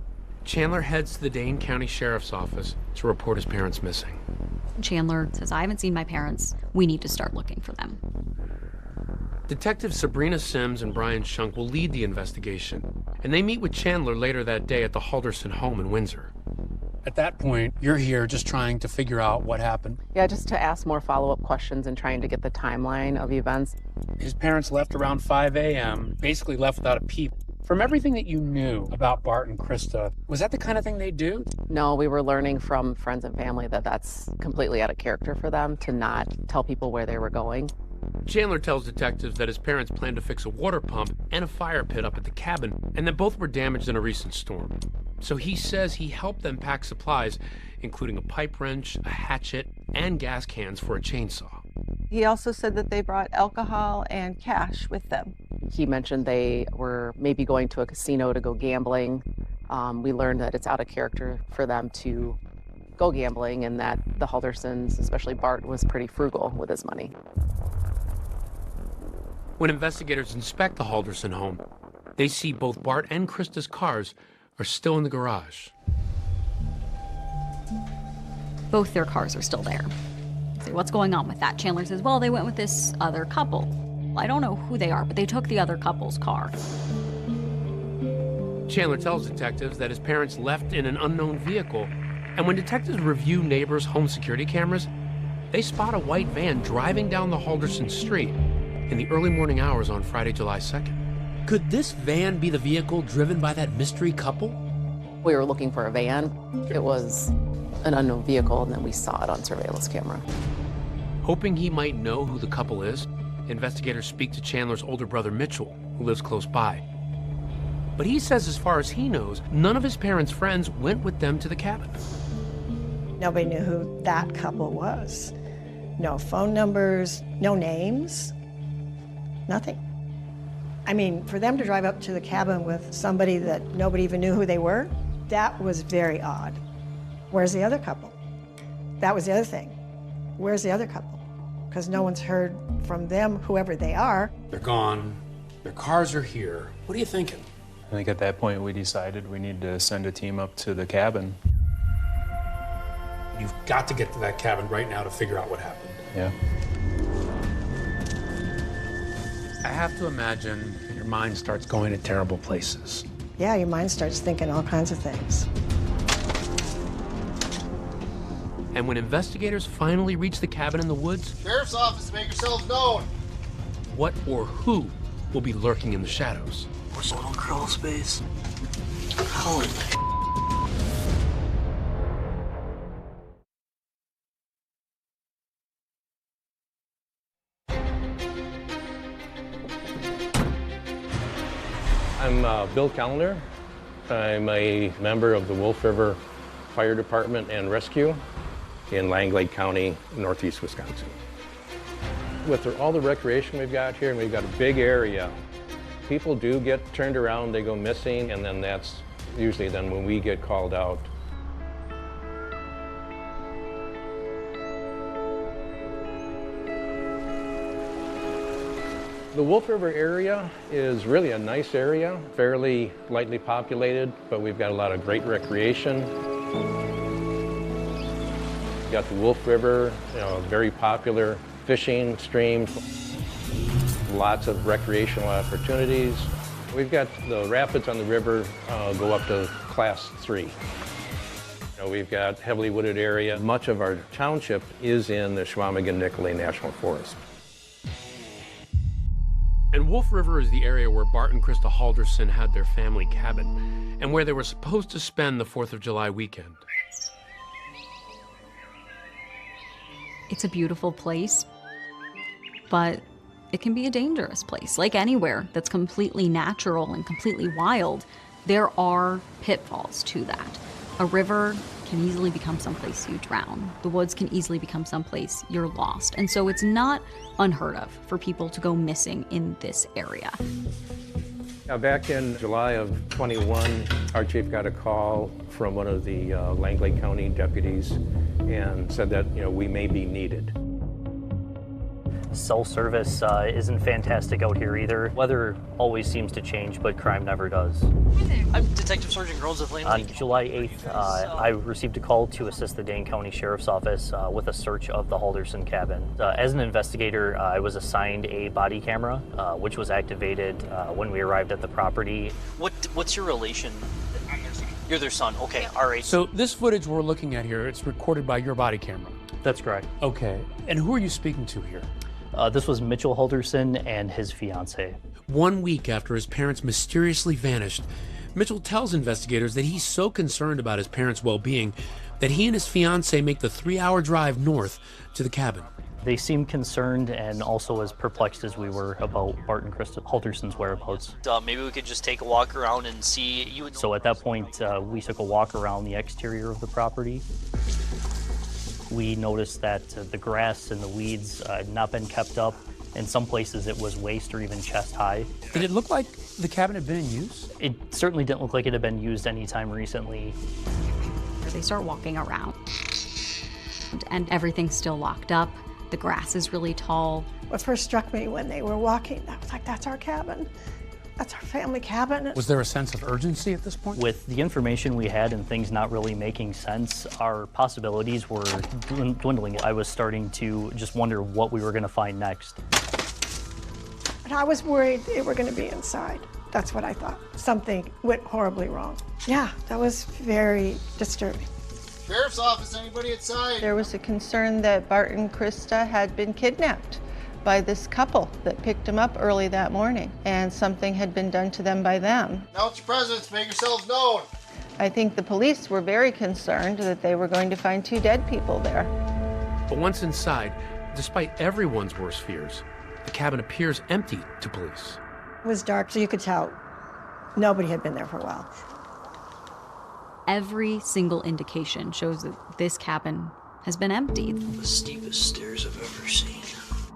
Chandler heads to the Dane County Sheriff's Office to report his parents missing. Chandler says, I haven't seen my parents. We need to start looking for them. Detectives Sabrina Sims and Brian Shunk will lead the investigation, and they meet with Chandler later that day at the Halderson home in Windsor. At that point, you're here just trying to figure out what happened. Yeah, just to ask more follow-up questions and trying to get the timeline of events. His parents left around 5 a.m., basically left without a peep. From everything that you knew about Bart and Krista, was that the kind of thing they do? No, we were learning from friends and family that that's completely out of character for them to not tell people where they were going. Chandler tells detectives that his parents planned to fix a water pump and a fire pit up at the cabin, and that both were damaged in a recent storm. So he says he helped them pack supplies, including a pipe wrench, a hatchet, and gas cans for a chainsaw. He also said that they brought alcohol and cash with them. He mentioned they were maybe going to a casino to go gambling. We learned that it's out of character for them to go gambling and that the Haldersons, especially Bart, was pretty frugal with his money. When investigators inspect the Halderson home, they see both Bart and Krista's cars are still in the garage. Both their cars are still there. So what's going on with that? Chandler says, well, they went with this other couple. I don't know who they are, but they took the other couple's car. Chandler tells detectives that his parents left in an unknown vehicle, and when detectives review neighbors' home security cameras, they spot a white van driving down the Halderson street in the early morning hours on Friday, July 2nd. Could this van be the vehicle driven by that mystery couple? We were looking for a van. It was an unknown vehicle, and then we saw it on surveillance camera. Hoping he might know who the couple is, investigators speak to Chandler's older brother, Mitchell, who lives close by. But he says as far as he knows, none of his parents' friends went with them to the cabin. Nobody knew who that couple was. No phone numbers, no names, nothing. I mean, for them to drive up to the cabin with somebody that nobody even knew who they were, that was very odd. Where's the other couple? That was the other thing. Where's the other couple? Because no one's heard from them, whoever they are. They're gone. Their cars are here. What are you thinking? I think at that point we decided we need to send a team up to the cabin. You've got to get to that cabin right now to figure out what happened. Yeah. I have to imagine your mind starts going to terrible places. Yeah, your mind starts thinking all kinds of things. And when investigators finally reach the cabin in the woods, Sheriff's Office, make yourselves known. what or who will be lurking in the shadows? What's a little crawl space? Holy. I'm Bill Callender. I'm a member of the Wolf River Fire Department and Rescue in Langlade County, northeast Wisconsin. With all the recreation we've got here, and we've got a big area, people do get turned around, they go missing, and then that's usually then when we get called out. The Wolf River area is really a nice area, fairly lightly populated, but we've got a lot of great recreation. We've got the Wolf River, very popular fishing stream, lots of recreational opportunities. We've got the rapids on the river go up to class 3. We've got heavily wooded area. Much of our township is in the Chequamegon-Nicolet National Forest. And Wolf River is the area where Bart and Krista Halderson had their family cabin and where they were supposed to spend the 4th of July weekend. It's a beautiful place, but it can be a dangerous place. Like anywhere that's completely natural and completely wild, there are pitfalls to that. A river can easily become someplace you drown. The woods can easily become someplace you're lost. And so it's not unheard of for people to go missing in this area. Now, back in July of 21, our chief got a call from one of the Langley County deputies and said that, we may be needed. Cell service isn't fantastic out here either. Weather always seems to change, but crime never does. I'm Detective Sergeant Groans with Langley. On July 8th, I received a call to assist the Dane County Sheriff's Office with a search of the Halderson cabin. As an investigator, I was assigned a body camera, which was activated when we arrived at the property. What's your relation? I'm their son. You're their son, okay, all right. So this footage we're looking at here, it's recorded by your body camera? That's correct. Okay, and who are you speaking to here? This was Mitchell Halderson and his fiancée. 1 week after his parents mysteriously vanished, Mitchell tells investigators that he's so concerned about his parents' well-being that he and his fiancée make the 3-hour drive north to the cabin. They seemed concerned and also as perplexed as we were about Bart and Krista Halderson's whereabouts. Maybe we could just take a walk around and see you. So at that point, we took a walk around the exterior of the property. We noticed that the grass and the weeds had not been kept up. In some places it was waist or even chest high. Did it look like the cabin had been in use? It certainly didn't look like it had been used anytime recently. They start walking around and everything's still locked up. The grass is really tall. What first struck me when they were walking, I was like, that's our cabin. That's our family cabin. Was there a sense of urgency at this point? With the information we had and things not really making sense, our possibilities were dwindling. I was starting to just wonder what we were going to find next. But I was worried they were going to be inside. That's what I thought. Something went horribly wrong. Yeah, that was very disturbing. Sheriff's Office, anybody inside? There was a concern that Bart and Krista had been kidnapped by this couple that picked them up early that morning, and something had been done to them by them. Announce your presence, make yourselves known. I think the police were very concerned that they were going to find 2 dead people there. But once inside, despite everyone's worst fears, the cabin appears empty to police. It was dark, so you could tell nobody had been there for a while. Every single indication shows that this cabin has been empty. The steepest stairs I've ever seen.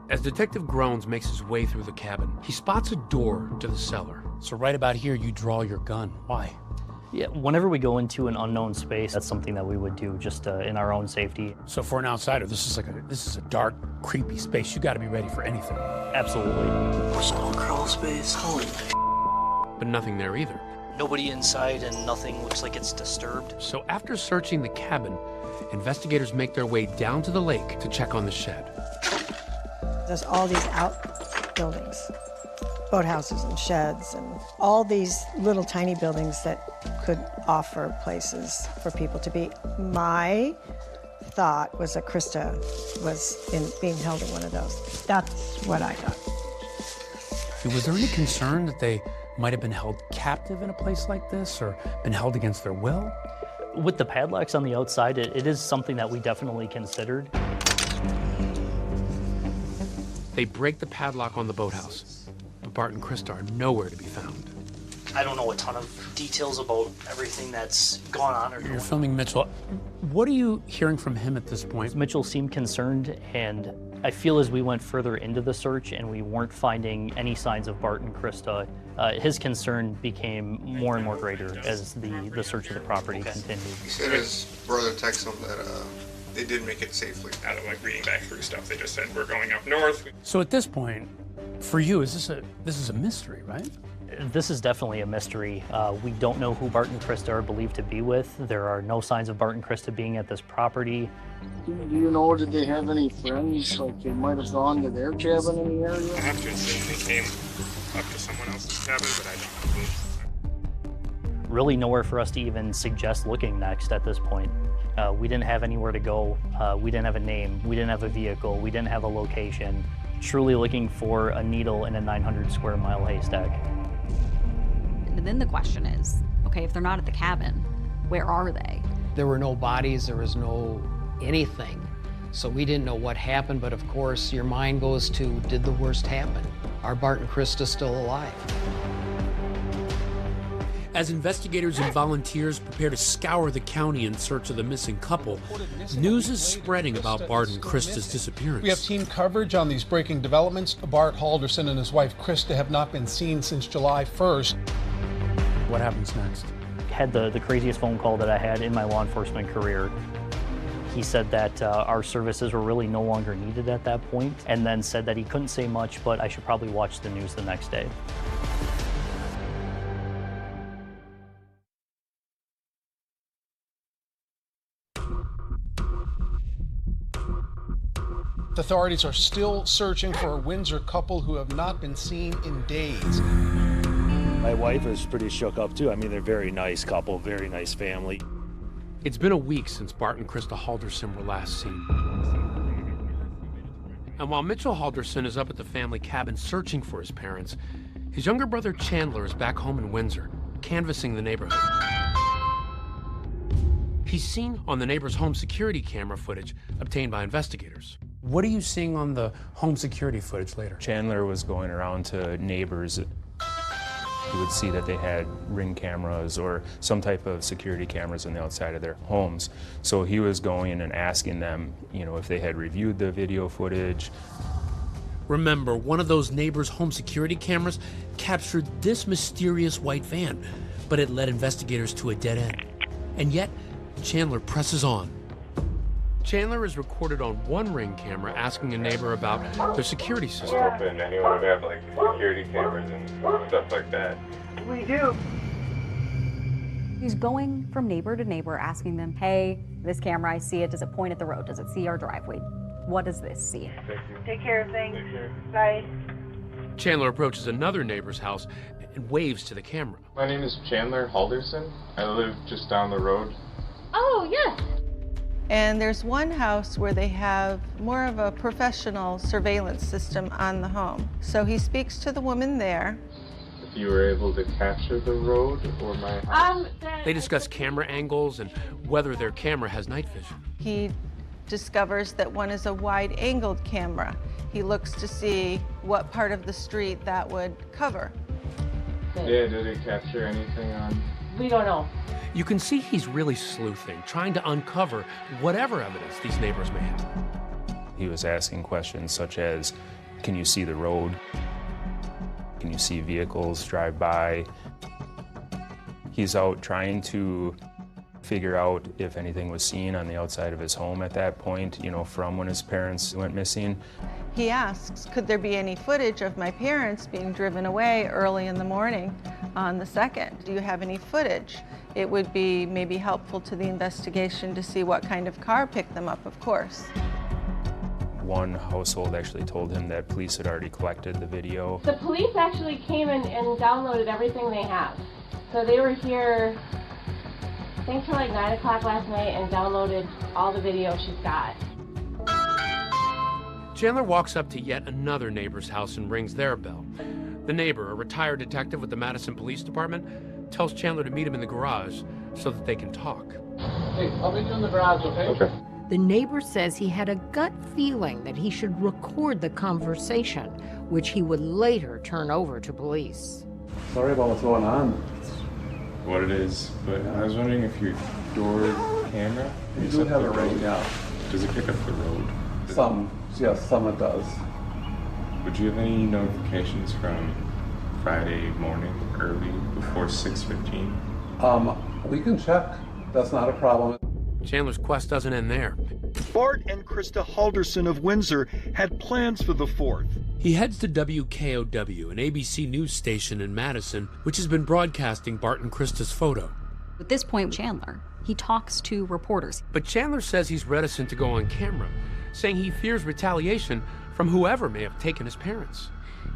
As Detective Groans makes his way through the cabin, he spots a door to the cellar. So right about here, you draw your gun. Why? Yeah, whenever we go into an unknown space, that's something that we would do just in our own safety. So for an outsider, this is a dark, creepy space. You got to be ready for anything. Absolutely. What's no crawl space? Holy. But nothing there either. Nobody inside and nothing looks like it's disturbed. So after searching the cabin, investigators make their way down to the lake to check on the shed. There's all these outbuildings, boathouses and sheds, and all these little tiny buildings that could offer places for people to be. My thought was that Krista was being held in one of those. That's what I thought. Was there any concern that they might have been held captive in a place like this or been held against their will? With the padlocks on the outside, it is something that we definitely considered. They break the padlock on the boathouse, but Bart and Krista are nowhere to be found. I don't know a ton of details about everything that's gone on. You're filming Mitchell. What are you hearing from him at this point? Mitchell seemed concerned, and I feel as we went further into the search and we weren't finding any signs of Bart and Krista, his concern became more and more greater as the search of the property continued. He said his brother texted him that they did make it safely. Out of reading back through stuff, they just said we're going up north. So at this point, for you, this is a mystery, right? This is definitely a mystery. We don't know who Bart and Krista are believed to be with. There are no signs of Bart and Krista being at this property. Do you know, did they have any friends, like they might have gone to their cabin in the area? I have to assume they came up to someone else's cabin, but I don't know who. really nowhere for us to even suggest looking next at this point. We didn't have anywhere to go. We didn't have a name. We didn't have a vehicle. We didn't have a location. Truly looking for a needle in a 900 square mile haystack. And then the question is, okay, if they're not at the cabin, where are they? There were no bodies, there was no anything. So we didn't know what happened, but of course your mind goes to, did the worst happen? Are Bart and Krista still alive? As investigators and volunteers prepare to scour the county in search of the missing couple, news is spreading about Bart and Krista's disappearance. We have team coverage on these breaking developments. Bart Halderson and his wife Krista have not been seen since July 1st. What happens next? Had the craziest phone call that I had in my law enforcement career. He said that our services were really no longer needed at that point, and then said that he couldn't say much, but I should probably watch the news the next day. Authorities are still searching for a Windsor couple who have not been seen in days. My wife is pretty shook up too. I mean, they're a very nice couple, very nice family. It's been a week since Bart and Krista Halderson were last seen. And while Mitchell Halderson is up at the family cabin searching for his parents, his younger brother Chandler is back home in Windsor, canvassing the neighborhood. He's seen on the neighbor's home security camera footage obtained by investigators. What are you seeing on the home security footage later? Chandler was going around to neighbors. You would see that they had Ring cameras or some type of security cameras on the outside of their homes. So he was going and asking them, if they had reviewed the video footage. Remember, one of those neighbors' home security cameras captured this mysterious white van, but it led investigators to a dead end. And yet, Chandler presses on. Chandler is recorded on one Ring camera asking a neighbor about their security system. Open, anyone would have like security cameras and stuff like that. We do. He's going from neighbor to neighbor asking them, hey, this camera, I see it. Does it point at the road? Does it see our driveway? What does this see? Thank you. Take care of things. Bye. Chandler approaches another neighbor's house and waves to the camera. My name is Chandler Halderson. I live just down the road. Oh, yes. And there's one house where they have more of a professional surveillance system on the home. So he speaks to the woman there. If you were able to capture the road or my house. They discuss camera angles and whether their camera has night vision. He discovers that one is a wide-angled camera. He looks to see what part of the street that would cover. Yeah, did it capture anything on? We don't know. You can see he's really sleuthing, trying to uncover whatever evidence these neighbors may have. He was asking questions such as, can you see the road? Can you see vehicles drive by? He's out trying to figure out if anything was seen on the outside of his home at that point, from when his parents went missing. He asks, could there be any footage of my parents being driven away early in the morning on the 2nd? Do you have any footage? It would be maybe helpful to the investigation to see what kind of car picked them up, of course. One household actually told him that police had already collected the video. The police actually came and downloaded everything they have. So they were here, I think, till like 9 o'clock last night and downloaded all the video she's got. Chandler walks up to yet another neighbor's house and rings their bell. The neighbor, a retired detective with the Madison Police Department, tells Chandler to meet him in the garage so that they can talk. Hey, I'll meet you in the garage, okay? Okay. The neighbor says he had a gut feeling that he should record the conversation, which he would later turn over to police. Sorry about what's going on. What it is, but I was wondering if your door camera. You do have it right now. Does it pick up the road? Yes, some it does. Would you have any notifications from Friday morning, early, before 6:15? We can check. That's not a problem. Chandler's quest doesn't end there. Bart and Krista Halderson of Windsor had plans for the 4th. He heads to WKOW, an ABC news station in Madison, which has been broadcasting Bart and Krista's photo. At this point, Chandler, he talks to reporters. But Chandler says he's reticent to go on camera, saying he fears retaliation from whoever may have taken his parents.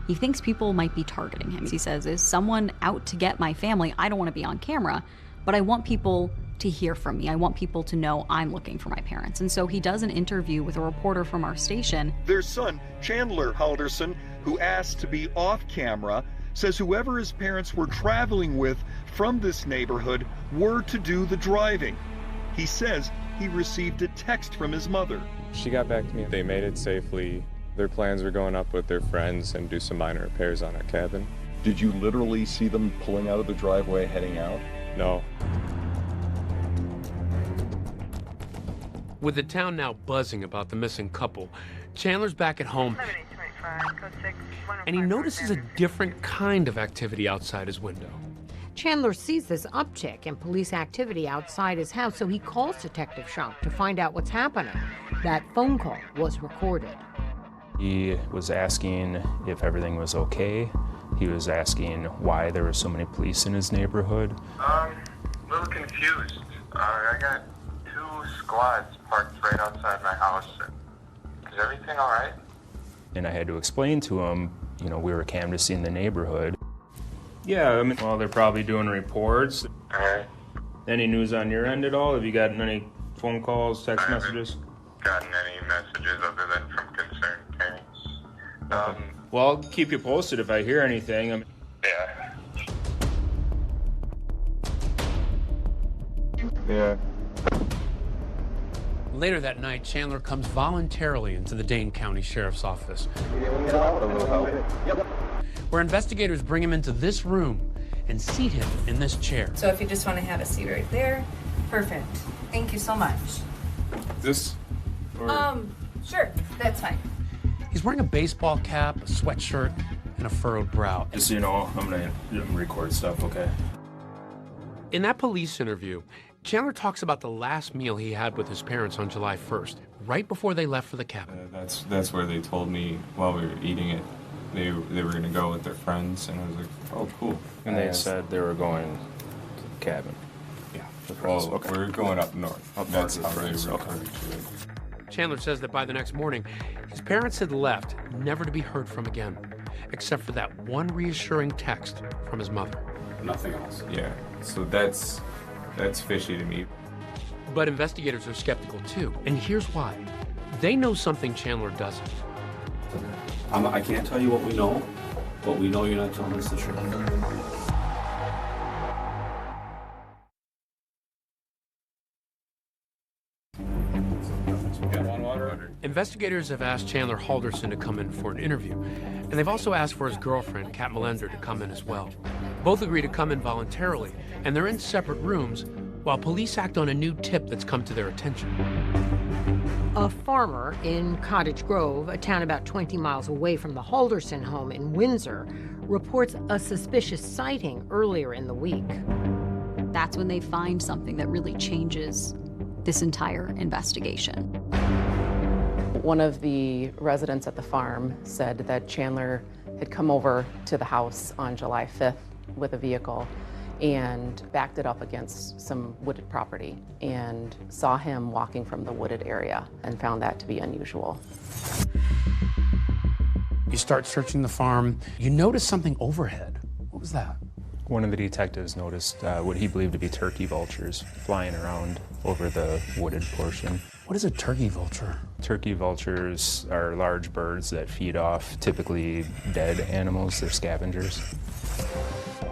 He thinks people might be targeting him. He says, is someone out to get my family? I don't want to be on camera, but I want people to hear from me. I want people to know I'm looking for my parents. And so he does an interview with a reporter from our station. Their son, Chandler Halderson, who asked to be off camera, says whoever his parents were traveling with from this neighborhood were to do the driving. He says he received a text from his mother. She got back to me. They made it safely. Their plans were going up with their friends and do some minor repairs on our cabin. Did you literally see them pulling out of the driveway, heading out? No. With the town now buzzing about the missing couple, Chandler's back at home, and he notices a different kind of activity outside his window. Chandler sees this uptick in police activity outside his house, so he calls Detective Schunk to find out what's happening. That phone call was recorded. He was asking if everything was okay. He was asking why there were so many police in his neighborhood. A little confused. I got 2 squads parked right outside my house. Is everything all right? And I had to explain to him, you know, we were canvassing the neighborhood. Yeah, I mean, well, they're probably doing reports. All right. Any news on your end at all? Have you gotten any phone calls, text messages? Gotten any messages other than from concerned parents? Well, I'll keep you posted if I hear anything. Yeah. Yeah. Later that night, Chandler comes voluntarily into the Dane County Sheriff's Office, where investigators bring him into this room and seat him in this chair. So if you just want to have a seat right there, perfect. Thank you so much. This? Or... Sure, that's fine. He's wearing a baseball cap, a sweatshirt, and a furrowed brow. Just so you know, I'm gonna record stuff, okay? In that police interview, Chandler talks about the last meal he had with his parents on July 1st, right before they left for the cabin. That's where they told me while we were eating it, they were going to go with their friends, and I was like, oh, cool. And they said they were going to the cabin. Yeah. Well, okay. We're going up north. That's how they referred to it. Chandler says that by the next morning, his parents had left, never to be heard from again, except for that one reassuring text from his mother. Nothing else. Yeah, so that's fishy to me. But investigators are skeptical too, and here's why. They know something Chandler doesn't. I can't tell you what we know, but we know you're not telling us the truth. Investigators have asked Chandler Halderson to come in for an interview, and they've also asked for his girlfriend, Kat Melender, to come in as well. Both agree to come in voluntarily, and they're in separate rooms while police act on a new tip that's come to their attention. A farmer in Cottage Grove, a town about 20 miles away from the Halderson home in Windsor, reports a suspicious sighting earlier in the week. That's when they find something that really changes this entire investigation. One of the residents at the farm said that Chandler had come over to the house on July 5th with a vehicle and backed it up against some wooded property and saw him walking from the wooded area and found that to be unusual. You start searching the farm. You notice something overhead. What was that? One of the detectives noticed what he believed to be turkey vultures flying around over the wooded portion. What is a turkey vulture? Turkey vultures are large birds that feed off typically dead animals. They're scavengers.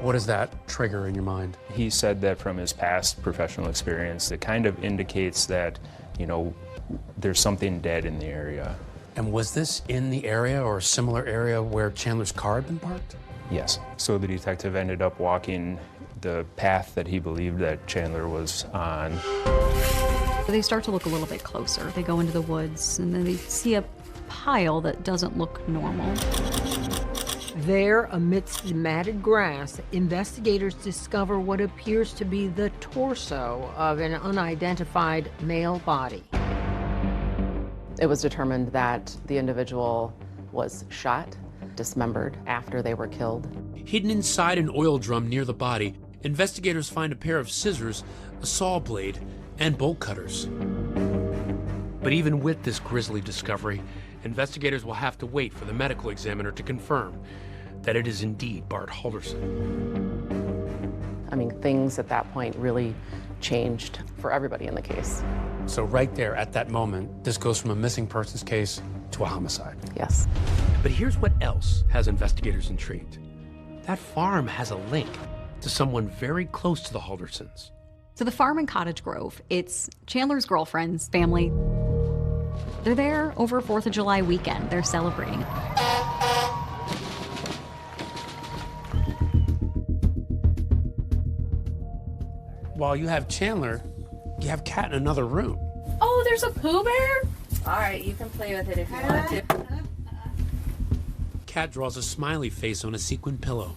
What does that trigger in your mind? He said that from his past professional experience, it kind of indicates that, you know, there's something dead in the area. And was this in the area or a similar area where Chandler's car had been parked? Yes. So the detective ended up walking the path that he believed that Chandler was on. They start to look a little bit closer. They go into the woods and then they see a pile that doesn't look normal. There, amidst the matted grass, investigators discover what appears to be the torso of an unidentified male body. It was determined that the individual was shot, dismembered after they were killed. Hidden inside an oil drum near the body, investigators find a pair of scissors, a saw blade, and bolt cutters. But even with this grisly discovery, investigators will have to wait for the medical examiner to confirm that it is indeed Bart Halderson. I mean, things at that point really changed for everybody in the case. So right there at that moment, this goes from a missing persons case to a homicide. Yes. But here's what else has investigators intrigued. That farm has a link to someone very close to the Haldersons. So the farm in Cottage Grove, it's Chandler's girlfriend's family. They're there over 4th of July weekend. They're celebrating. While you have Chandler, you have Kat in another room. Oh, there's a Pooh Bear? All right, you can play with it if you want to. Kat draws a smiley face on a sequin pillow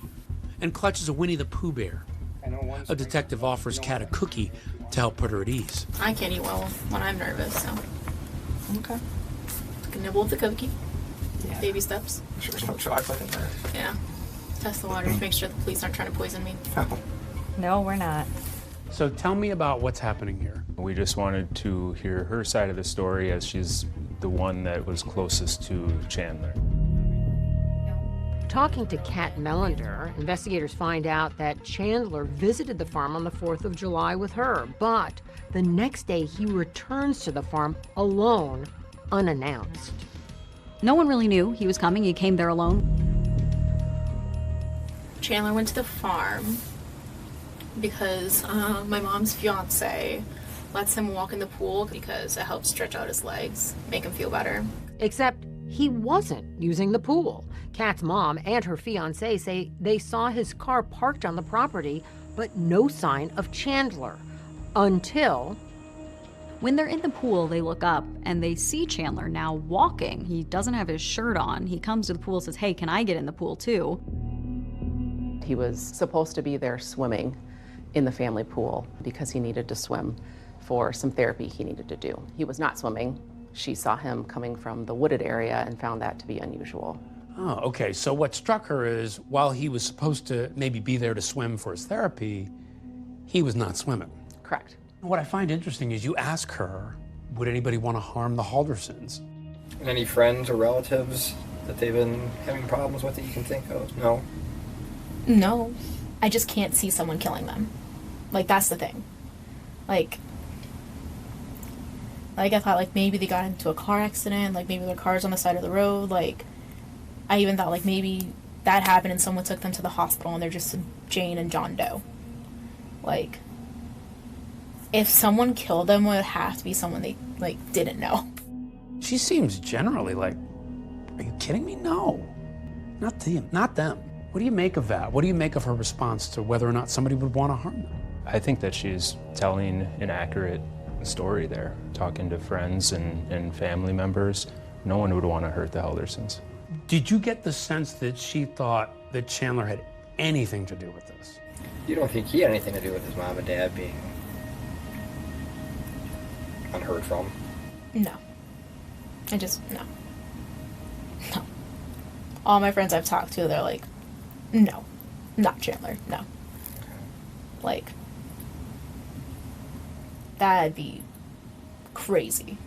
and clutches a Winnie the Pooh bear. A detective offers Kat a cookie to help put her at ease. I can't eat well when I'm nervous, so. Okay. Can nibble with the cookie. Yeah. Baby steps. There's no chocolate in there. Yeah. Test the waters, make sure the police aren't trying to poison me. No, we're not. So tell me about what's happening here. We just wanted to hear her side of the story, as she's the one that was closest to Chandler. Talking to Kat Melander, investigators find out that Chandler visited the farm on the 4th of July with her, but the next day he returns to the farm alone, unannounced. No one really knew he was coming. He came there alone. Chandler went to the farm because my mom's fiance lets him walk in the pool because it helps stretch out his legs, make him feel better. Except he wasn't using the pool. Kat's mom and her fiancé say they saw his car parked on the property, but no sign of Chandler. Until... When they're in the pool, they look up and they see Chandler now walking. He doesn't have his shirt on. He comes to the pool and says, "Hey, can I get in the pool too?" He was supposed to be there swimming in the family pool because he needed to swim for some therapy he needed to do. He was not swimming. She saw him coming from the wooded area and found that to be unusual. Oh, okay. So what struck her is while he was supposed to maybe be there to swim for his therapy, he was not swimming. Correct. What I find interesting is you ask her, would anybody want to harm the Haldersons? Any friends or relatives that they've been having problems with that you can think of? No? No. I just can't see someone killing them. Like, that's the thing. Like I thought, like, maybe they got into a car accident, like, maybe their car's on the side of the road, like, I even thought, like, maybe that happened and someone took them to the hospital and they're just Jane and John Doe. Like, if someone killed them, it would have to be someone they, like, didn't know. She seems generally like, are you kidding me? No. Not them. Not them. What do you make of that? What do you make of her response to whether or not somebody would want to harm them? I think that she's telling an accurate story there. Talking to friends and family members, no one would want to hurt the Haldersons. Did you get the sense that she thought that Chandler had anything to do with this? You don't think he had anything to do with his mom and dad being unheard from? No. No. All my friends I've talked to, they're like, no, not Chandler, no. Like, that'd be crazy.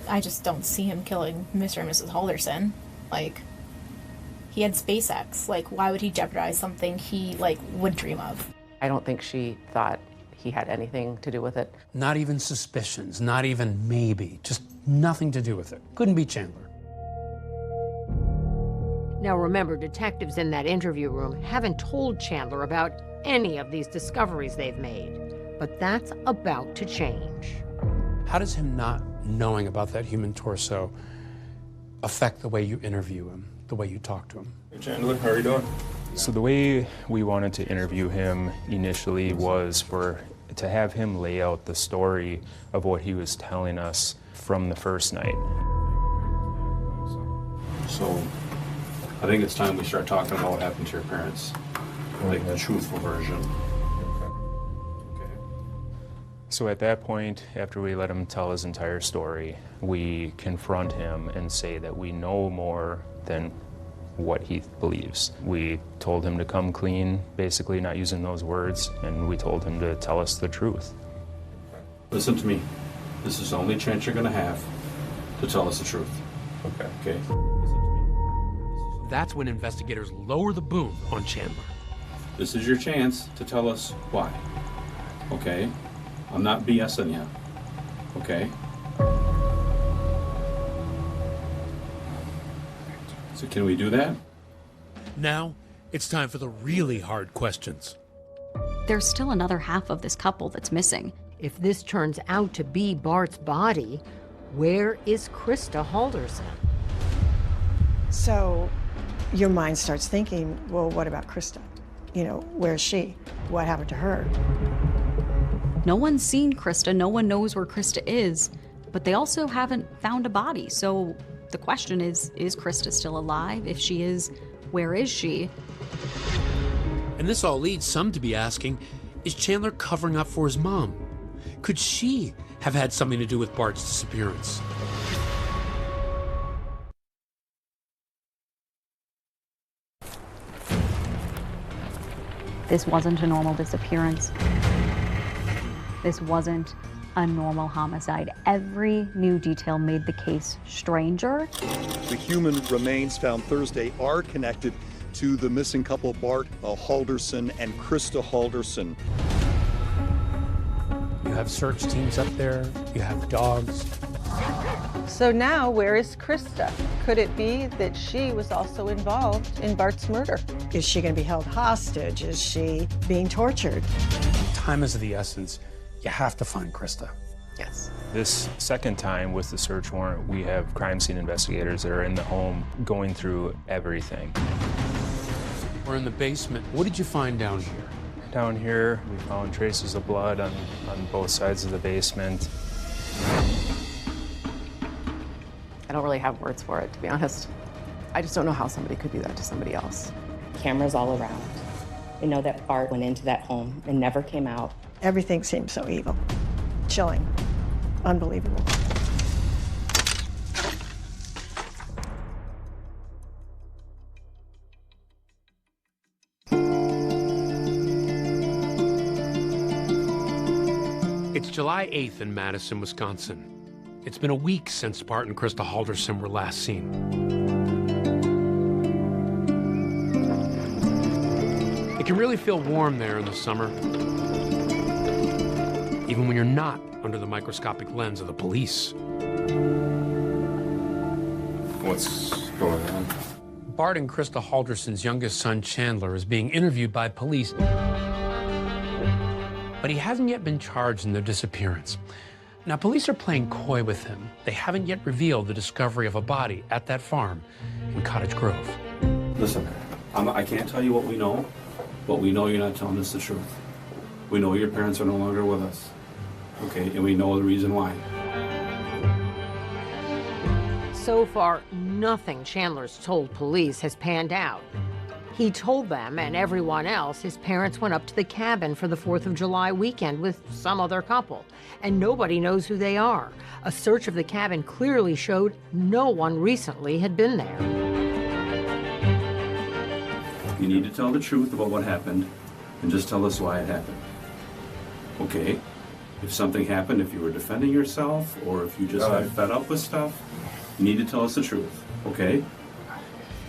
I just don't see him killing Mr. and Mrs. Halderson. Like, he had SpaceX. Like, why would he jeopardize something he, like, would dream of? I don't think she thought he had anything to do with it. Not even suspicions, not even maybe, just nothing to do with it. Couldn't be Chandler. Now remember, detectives in that interview room haven't told Chandler about any of these discoveries they've made, but that's about to change. How does him not knowing about that human torso affect the way you interview him, the way you talk to him? Hey Chandler, how are you doing? So the way we wanted to interview him initially was to have him lay out the story of what he was telling us from the first night. So I think it's time we start talking about what happened to your parents, like the truthful version. So at that point, after we let him tell his entire story, we confront him and say that we know more than what he believes. We told him to come clean, basically not using those words, and we told him to tell us the truth. Listen to me. This is the only chance you're going to have to tell us the truth. Okay. That's when investigators lower the boom on Chandler. This is your chance to tell us why. Okay? I'm not BSing you. Okay? So can we do that? Now, it's time for the really hard questions. There's still another half of this couple that's missing. If this turns out to be Bart's body, where is Krista Halderson? So your mind starts thinking, well, what about Krista? You know, where's she? What happened to her? No one's seen Krista, no one knows where Krista is, but they also haven't found a body. So the question is Krista still alive? If she is, where is she? And this all leads some to be asking, is Chandler covering up for his mom? Could she have had something to do with Bart's disappearance? This wasn't a normal disappearance. This wasn't a normal homicide. Every new detail made the case stranger. The human remains found Thursday are connected to the missing couple Bart Halderson and Krista Halderson. You have search teams up there, you have dogs. So now, where is Krista? Could it be that she was also involved in Bart's murder? Is she going to be held hostage? Is she being tortured? Time is of the essence. You have to find Krista. Yes. This second time with the search warrant, we have crime scene investigators that are in the home going through everything. We're in the basement. What did you find down here? Down here, we found traces of blood on both sides of the basement. I don't really have words for it, to be honest. I just don't know how somebody could do that to somebody else. Cameras all around. We know that Bart went into that home and never came out. Everything seems so evil. Chilling. Unbelievable. It's July 8th in Madison, Wisconsin. It's been a week since Bart and Krista Halderson were last seen. It can really feel warm there in the summer, even when you're not under the microscopic lens of the police. What's going on? Bart and Krista Halderson's youngest son, Chandler, is being interviewed by police, but he hasn't yet been charged in their disappearance. Now, police are playing coy with him. They haven't yet revealed the discovery of a body at that farm in Cottage Grove. Listen, I can't tell you what we know, but we know you're not telling us the truth. We know your parents are no longer with us, okay, and we know the reason why. So far, nothing Chandler's told police has panned out. He told them and everyone else his parents went up to the cabin for the 4th of July weekend with some other couple, and nobody knows who they are. A search of the cabin clearly showed no one recently had been there. You need to tell the truth about what happened and just tell us why it happened. Okay? If something happened, if you were defending yourself, or if you just got fed up with stuff, you need to tell us the truth, okay?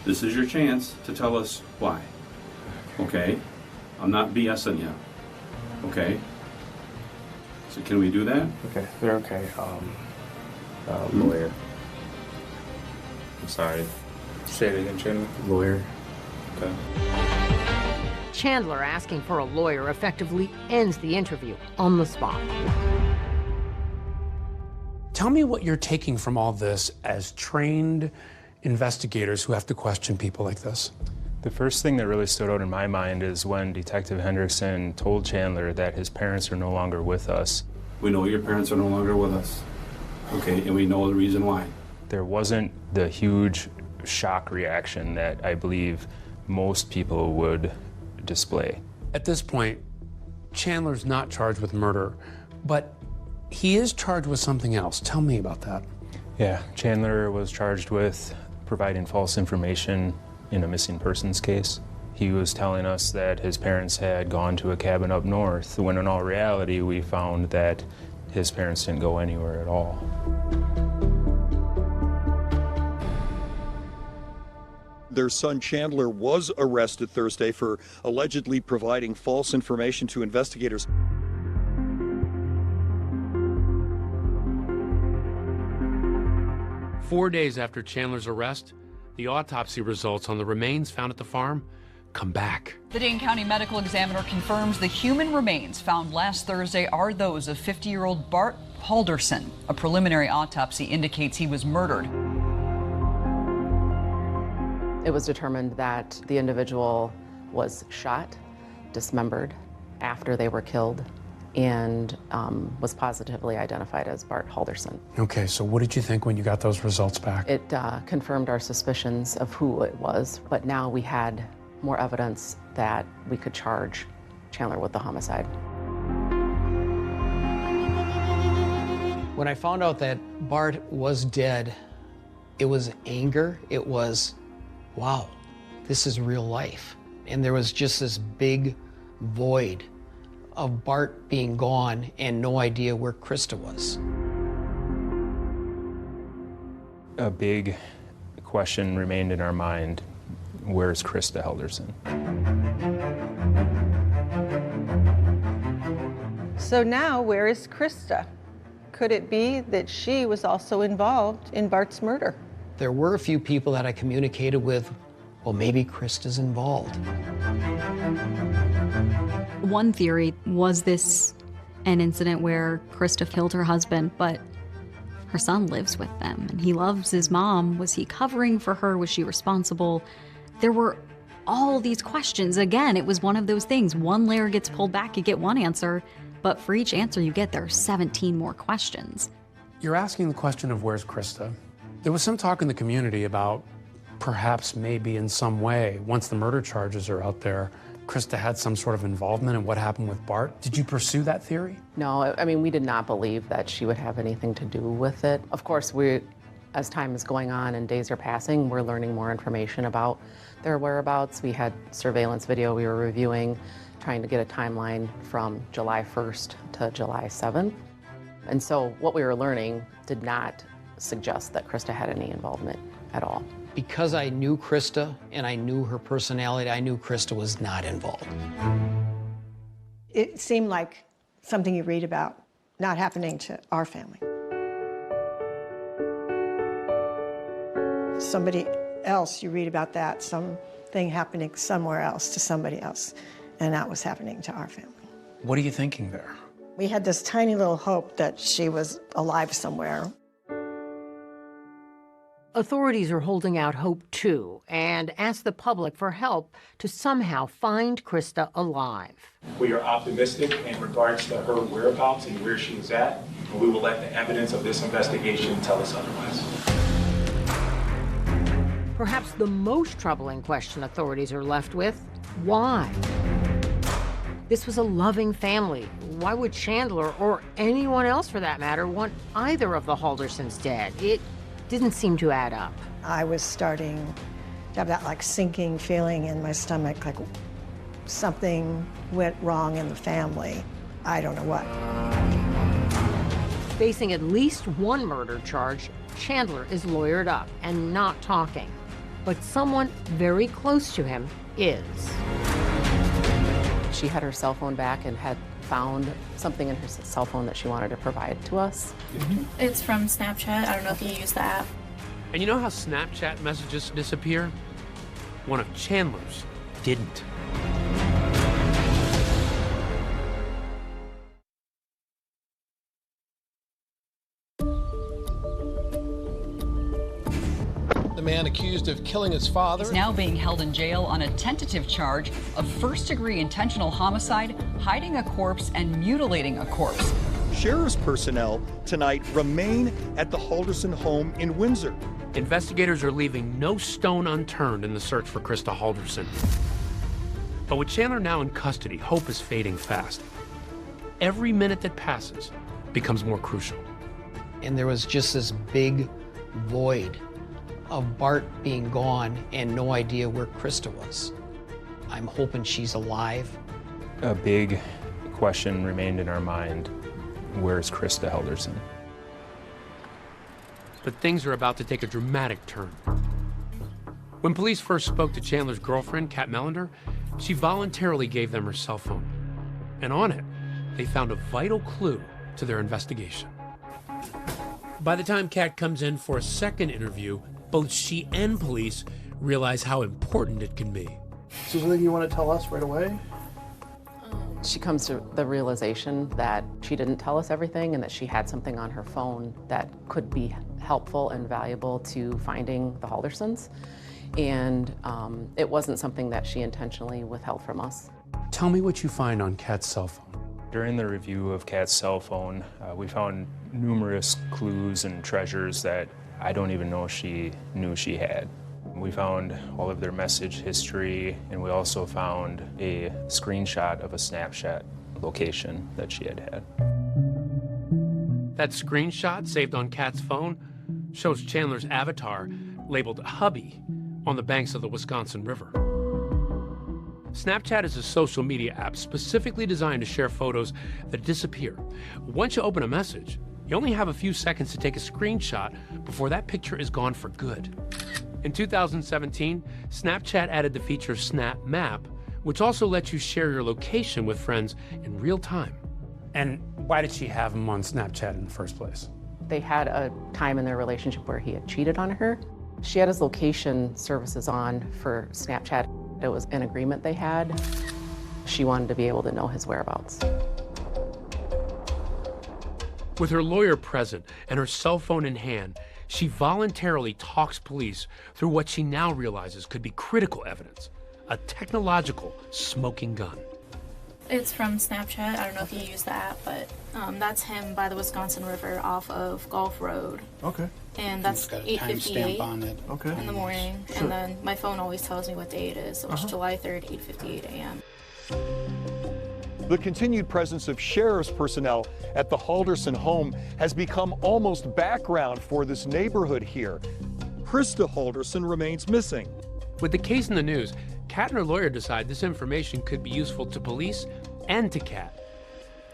This is your chance to tell us why, okay? I'm not BSing you, okay? So can we do that? Okay, they're okay. Lawyer. I'm sorry. Say it again, Chandler. Lawyer. Okay. Chandler asking for a lawyer effectively ends the interview on the spot. Tell me what you're taking from all this as trained investigators who have to question people like this. The first thing that really stood out in my mind is when Detective Hendrickson told Chandler that his parents are no longer with us. We know your parents are no longer with us, okay, and we know the reason why. There wasn't the huge shock reaction that I believe most people would display. At this point, Chandler's not charged with murder, but he is charged with something else. Tell me about that. Yeah, Chandler was charged with providing false information in a missing persons case. He was telling us that his parents had gone to a cabin up north, when in all reality we found that his parents didn't go anywhere at all. Their son Chandler was arrested Thursday for allegedly providing false information to investigators. Four days after Chandler's arrest, the autopsy results on the remains found at the farm come back. The Dane County Medical Examiner confirms the human remains found last Thursday are those of 50-year-old Bart Halderson. A preliminary autopsy indicates he was murdered. It was determined that the individual was shot, dismembered after they were killed, and was positively identified as Bart Halderson. Okay, so what did you think when you got those results back? It confirmed our suspicions of who it was, but now we had more evidence that we could charge Chandler with the homicide. When I found out that Bart was dead, it was anger. It was, wow, this is real life. And there was just this big void of Bart being gone and no idea where Krista was. A big question remained in our mind. Where's Krista Halderson? So now, where is Krista? Could it be that she was also involved in Bart's murder? There were a few people that I communicated with, well, maybe Krista's involved. One theory was this an incident where Krista killed her husband, but her son lives with them and he loves his mom. Was he covering for her? Was she responsible? There were all these questions. Again, it was one of those things. One layer gets pulled back, you get one answer, but for each answer you get, there are 17 more questions. You're asking the question of where's Krista? There was some talk in the community about perhaps maybe in some way, once the murder charges are out there, Krista had some sort of involvement in what happened with Bart. Did you pursue that theory? No, I mean, we did not believe that she would have anything to do with it. Of course, as time is going on and days are passing, we're learning more information about their whereabouts. We had surveillance video we were reviewing, trying to get a timeline from July 1st to July 7th. And so what we were learning did not suggest that Krista had any involvement at all. Because I knew Krista and I knew her personality, I knew Krista was not involved. It seemed like something you read about not happening to our family. Somebody else, you read about that, something happening somewhere else to somebody else, and that was happening to our family. What are you thinking there? We had this tiny little hope that she was alive somewhere. Authorities are holding out hope, too, and ask the public for help to somehow find Krista alive. We are optimistic in regards to her whereabouts and where she is at, and we will let the evidence of this investigation tell us otherwise. Perhaps the most troubling question authorities are left with, why? This was a loving family. Why would Chandler, or anyone else for that matter, want either of the Haldersons dead? It didn't seem to add up. I was starting to have that like sinking feeling in my stomach, like something went wrong in the family. I don't know what. Facing at least one murder charge, Chandler is lawyered up and not talking. But someone very close to him is. She had her cell phone back and had found something in her cell phone that she wanted to provide to us. It's from Snapchat. I don't know if you use the app. And you know how Snapchat messages disappear? One of Chandler's didn't. The man accused of killing his father is now being held in jail on a tentative charge of first-degree intentional homicide, hiding a corpse, and mutilating a corpse. Sheriff's personnel tonight remain at the Halderson home in Windsor. Investigators are leaving no stone unturned in the search for Krista Halderson. But with Chandler now in custody, hope is fading fast. Every minute that passes becomes more crucial. And there was just this big void of Bart being gone and no idea where Krista was. I'm hoping she's alive. A big question remained in our mind. Where's Krista Halderson? But things are about to take a dramatic turn. When police first spoke to Chandler's girlfriend, Kat Melander, she voluntarily gave them her cell phone. And on it, they found a vital clue to their investigation. By the time Kat comes in for a second interview, both she and police realize how important it can be. So is there anything you want to tell us right away? She comes to the realization that she didn't tell us everything and that she had something on her phone that could be helpful and valuable to finding the Haldersons. And it wasn't something that she intentionally withheld from us. Tell me what you find on Kat's cell phone. During the review of Kat's cell phone, we found numerous clues and treasures that I don't even know she knew she had. We found all of their message history, and we also found a screenshot of a Snapchat location that she had had. That screenshot saved on Kat's phone shows Chandler's avatar labeled hubby on the banks of the Wisconsin River. Snapchat is a social media app specifically designed to share photos that disappear. Once you open a message, you only have a few seconds to take a screenshot before that picture is gone for good. In 2017, Snapchat added the feature Snap Map, which also lets you share your location with friends in real time. And why did she have him on Snapchat in the first place? They had a time in their relationship where he had cheated on her. She had his location services on for Snapchat. It was an agreement they had. She wanted to be able to know his whereabouts. With her lawyer present and her cell phone in hand, she voluntarily talks police through what she now realizes could be critical evidence, a technological smoking gun. It's from Snapchat. I don't know if you use the app, but that's him by the Wisconsin River off of Gulf Road. Okay. And that's It's got a timestamp on it. Okay. in the morning. Sure. And then my phone always tells me what day it is. So it's July 3rd, 8:58 a.m. The continued presence of sheriff's personnel at the Halderson home has become almost background for this neighborhood here. Krista Halderson remains missing. With the case in the news, Kat and her lawyer decide this information could be useful to police and to Kat.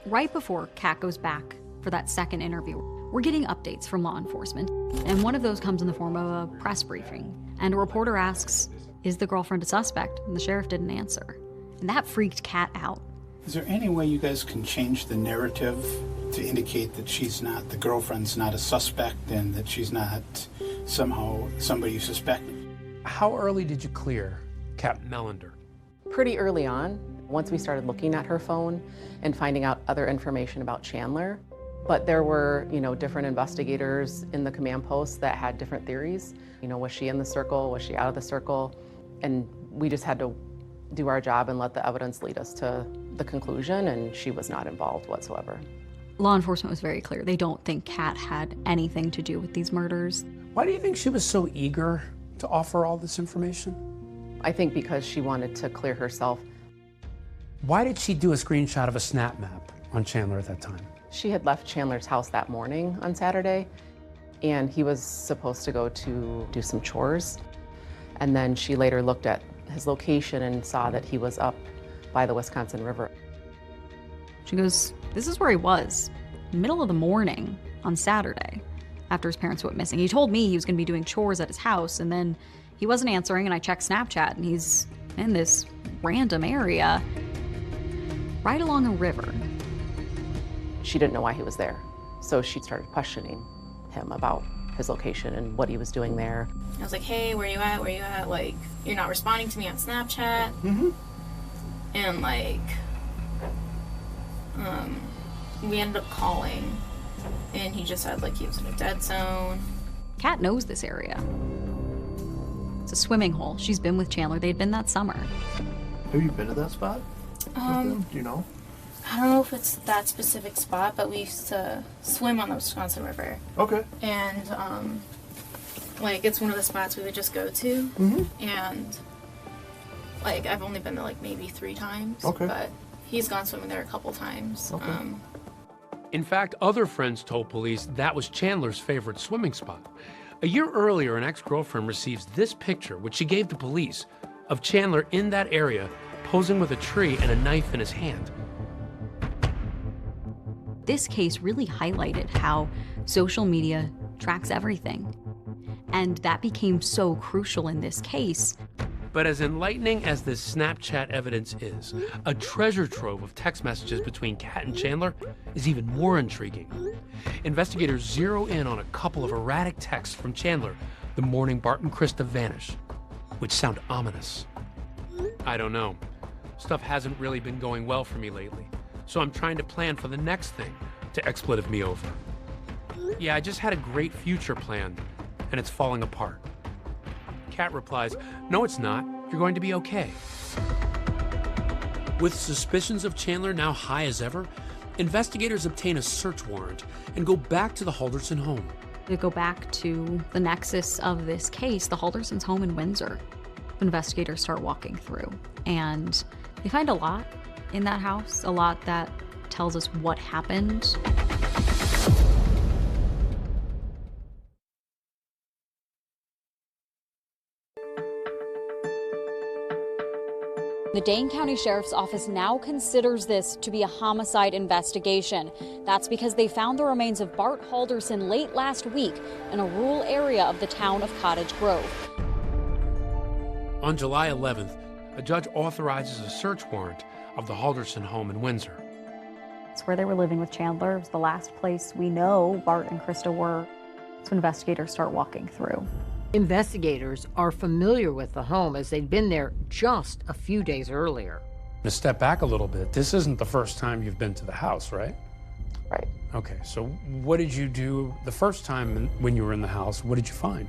Right before Kat goes back for that second interview, we're getting updates from law enforcement, and one of those comes in the form of a press briefing. And a reporter asks, is the girlfriend a suspect? And the sheriff didn't answer. And that freaked Kat out. Is there any way you guys can change the narrative to indicate that the girlfriend's not a suspect and that she's not somehow somebody you suspect? How early did you clear Kat Melander? Pretty early on, once we started looking at her phone and finding out other information about Chandler. But there were, different investigators in the command post that had different theories. Was she in the circle? Was she out of the circle? And we just had to do our job and let the evidence lead us to the conclusion, and she was not involved whatsoever. Law enforcement was very clear. They don't think Kat had anything to do with these murders. Why do you think she was so eager to offer all this information? I think because she wanted to clear herself. Why did she do a screenshot of a snap map on Chandler at that time? She had left Chandler's house that morning on Saturday, and he was supposed to go to do some chores. And then she later looked at his location and saw that he was up by the Wisconsin River. She goes, this is where he was, middle of the morning on Saturday, after his parents went missing. He told me he was going to be doing chores at his house, and then he wasn't answering, and I checked Snapchat, and he's in this random area right along a river. She didn't know why he was there, so she started questioning him about his location and what he was doing there. I was like, hey, where you at? Where you at? Like, you're not responding to me on Snapchat. And we ended up calling, and he just said he was in a dead zone. Kat knows this area. It's a swimming hole. She's been with Chandler. They'd been that summer. Have you been to that spot? Do you know? I don't know if it's that specific spot, but we used to swim on the Wisconsin River. Okay. And it's one of the spots we would just go to. And I've only been there maybe 3 times. Okay. But he's gone swimming there a couple times. Okay. In fact, other friends told police that was Chandler's favorite swimming spot. A year earlier, an ex-girlfriend receives this picture, which she gave to police, of Chandler in that area, posing with a tree and a knife in his hand. This case really highlighted how social media tracks everything. And that became so crucial in this case. But as enlightening as this Snapchat evidence is, a treasure trove of text messages between Kat and Chandler is even more intriguing. Investigators zero in on a couple of erratic texts from Chandler the morning Bart and Krista vanished, which sound ominous. I don't know. Stuff hasn't really been going well for me lately, so I'm trying to plan for the next thing to expletive me over. Yeah, I just had a great future plan, and it's falling apart. Kat replies, "No, it's not. You're going to be okay." With suspicions of Chandler now high as ever, investigators obtain a search warrant and go back to the Halderson home. To go back to the nexus of this case, the Haldersons' home in Windsor. Investigators start walking through, and they find a lot in that house, a lot that tells us what happened. The Dane County Sheriff's Office now considers this to be a homicide investigation. That's because they found the remains of Bart Halderson late last week in a rural area of the town of Cottage Grove. On July 11th, a judge authorizes a search warrant of the Halderson home in Windsor. It's where they were living with Chandler. It was the last place we know Bart and Krista were. So investigators start walking through. Investigators are familiar with the home as they'd been there just a few days earlier. To step back a little bit, this isn't the first time you've been to the house, right? Right. Okay, so what did you do the first time when you were in the house? What did you find?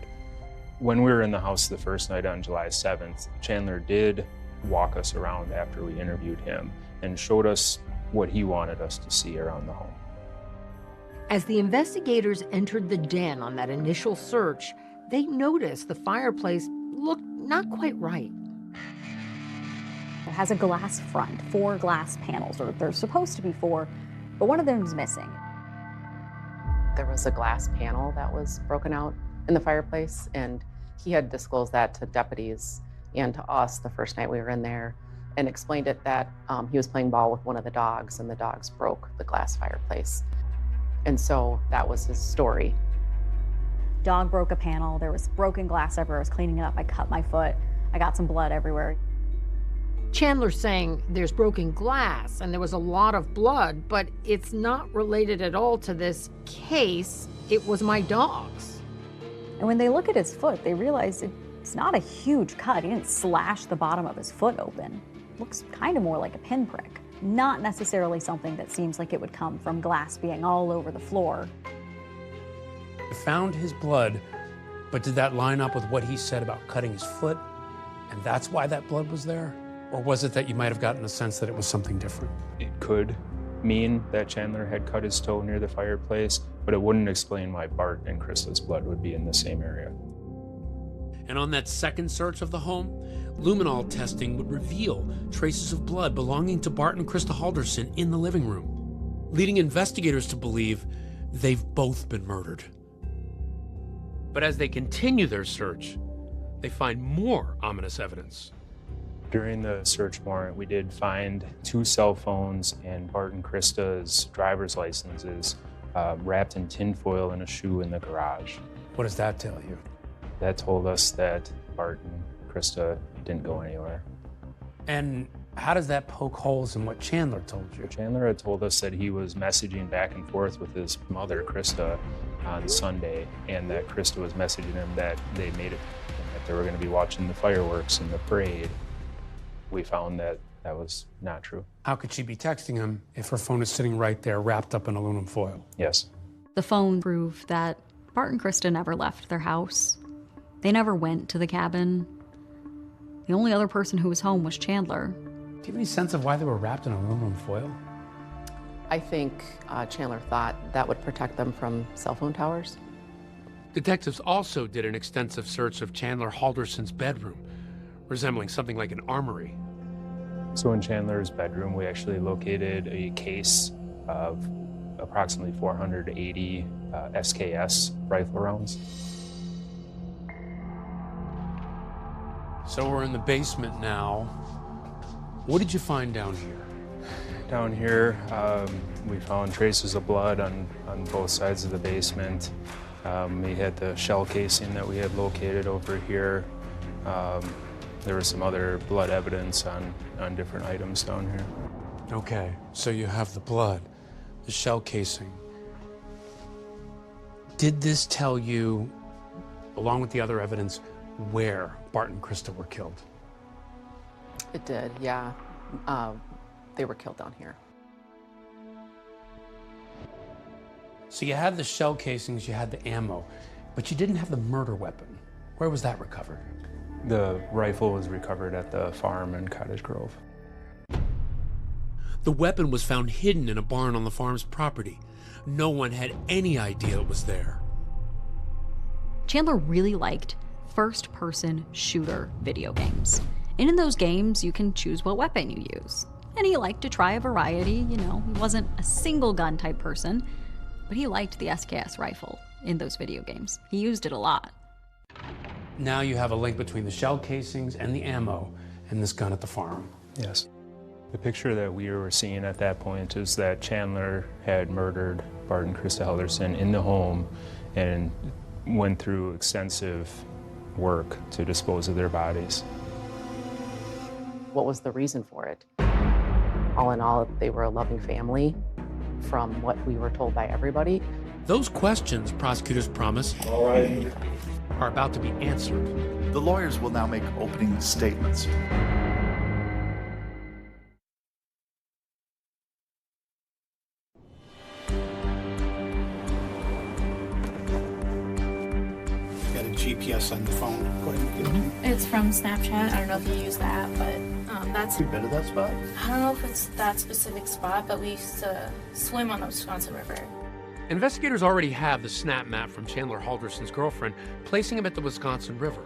When we were in the house the first night on July 7th, Chandler did walk us around after we interviewed him and showed us what he wanted us to see around the home. As the investigators entered the den on that initial search, they noticed the fireplace looked not quite right. It has a glass front, 4 glass panels, or there's supposed to be 4, but one of them is missing. There was a glass panel that was broken out in the fireplace, and he had disclosed that to deputies and to us the first night we were in there, and explained it that he was playing ball with one of the dogs, and the dogs broke the glass fireplace. And so that was his story. Dog broke a panel, there was broken glass everywhere, I was cleaning it up, I cut my foot, I got some blood everywhere. Chandler's saying there's broken glass and there was a lot of blood, but it's not related at all to this case. It was my dog's. And when they look at his foot, they realize it's not a huge cut. He didn't slash the bottom of his foot open. It looks kind of more like a pinprick. Not necessarily something that seems like it would come from glass being all over the floor. You found his blood, but did that line up with what he said about cutting his foot, and that's why that blood was there? Or was it that you might have gotten a sense that it was something different? It could mean that Chandler had cut his toe near the fireplace, but it wouldn't explain why Bart and Krista's blood would be in the same area. And on that second search of the home, luminol testing would reveal traces of blood belonging to Bart and Krista Halderson in the living room, leading investigators to believe they've both been murdered. But as they continue their search, they find more ominous evidence. During the search warrant, we did find 2 cell phones and Bart and Krista's driver's licenses wrapped in tinfoil in a shoe in the garage. What does that tell you? That told us that Bart and Krista didn't go anywhere. And how does that poke holes in what Chandler told you? Chandler had told us that he was messaging back and forth with his mother, Krista, on Sunday, and that Krista was messaging him that they made it, and that they were going to be watching the fireworks and the parade. We found that that was not true. How could she be texting him if her phone is sitting right there wrapped up in aluminum foil? Yes. The phone proved that Bart and Krista never left their house. They never went to the cabin. The only other person who was home was Chandler. Do you have any sense of why they were wrapped in aluminum foil? I think Chandler thought that would protect them from cell phone towers. Detectives also did an extensive search of Chandler Halderson's bedroom, resembling something like an armory. So in Chandler's bedroom, we actually located a case of approximately 480 SKS rifle rounds. So we're in the basement now. What did you find down here? Down here, we found traces of blood on both sides of the basement. We had the shell casing that we had located over here. There was some other blood evidence on different items down here. Okay, so you have the blood, the shell casing. Did this tell you, along with the other evidence, where Bart and Krista were killed? It did, yeah. They were killed down here. So you had the shell casings, you had the ammo, but you didn't have the murder weapon. Where was that recovered? The rifle was recovered at the farm in Cottage Grove. The weapon was found hidden in a barn on the farm's property. No one had any idea it was there. Chandler really liked first-person shooter video games. And in those games, you can choose what weapon you use. And he liked to try a variety, you know. He wasn't a single gun type person, but he liked the SKS rifle in those video games. He used it a lot. Now you have a link between the shell casings and the ammo and this gun at the farm. Yes. The picture that we were seeing at that point is that Chandler had murdered Bart and Krista Halderson in the home and went through extensive work to dispose of their bodies. What was the reason for it? All in all, they were a loving family, from what we were told by everybody. Those questions, prosecutors promise, are about to be answered. The lawyers will now make opening statements. Got a GPS on the phone. Go ahead and give it. It's from Snapchat. I don't know if you use that, but that's. You've been to that spot? I don't know if it's that specific spot, but we used to swim on the Wisconsin River. Investigators already have the snap map from Chandler Halderson's girlfriend, placing him at the Wisconsin River.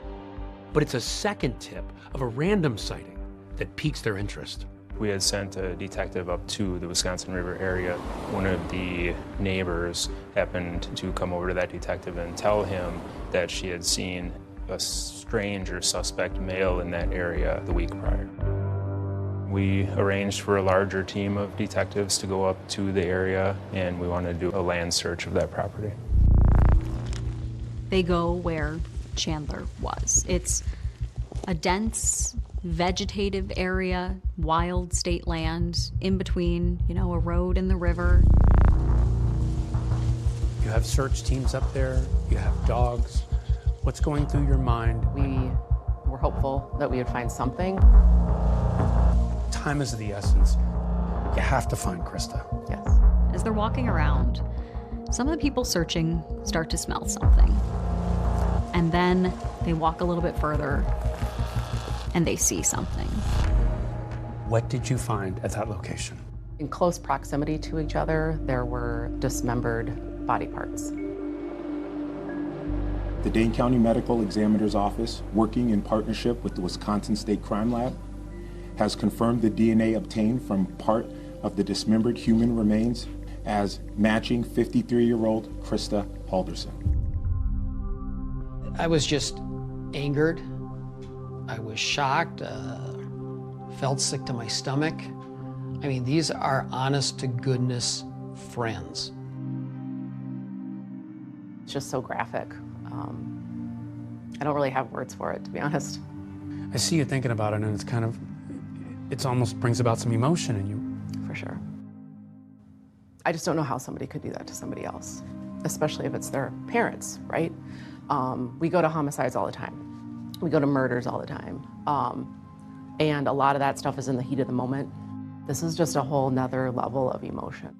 But it's a second tip of a random sighting that piques their interest. We had sent a detective up to the Wisconsin River area. One of the neighbors happened to come over to that detective and tell him that she had seen a strange or suspect male in that area the week prior. We arranged for a larger team of detectives to go up to the area, and we wanted to do a land search of that property. They go where Chandler was. It's a dense, vegetative area, wild state land, in between, you know, a road and the river. You have search teams up there, you have dogs. What's going through your mind? We were hopeful that we would find something. Time is of the essence. You have to find Krista. Yes. As they're walking around, some of the people searching start to smell something. And then they walk a little bit further and they see something. What did you find at that location? In close proximity to each other, there were dismembered body parts. The Dane County Medical Examiner's Office, working in partnership with the Wisconsin State Crime Lab, has confirmed the DNA obtained from part of the dismembered human remains as matching 53-year-old Krista Halderson. I was just angered. I was shocked, felt sick to my stomach. I mean, these are honest to goodness friends. It's just so graphic. I don't really have words for it, to be honest. I see you thinking about it, and it's kind of, it almost brings about some emotion in you. For sure. I just don't know how somebody could do that to somebody else, especially if it's their parents, right? We go to homicides all the time. We go to murders all the time. And a lot of that stuff is in the heat of the moment. This is just a whole nother level of emotion.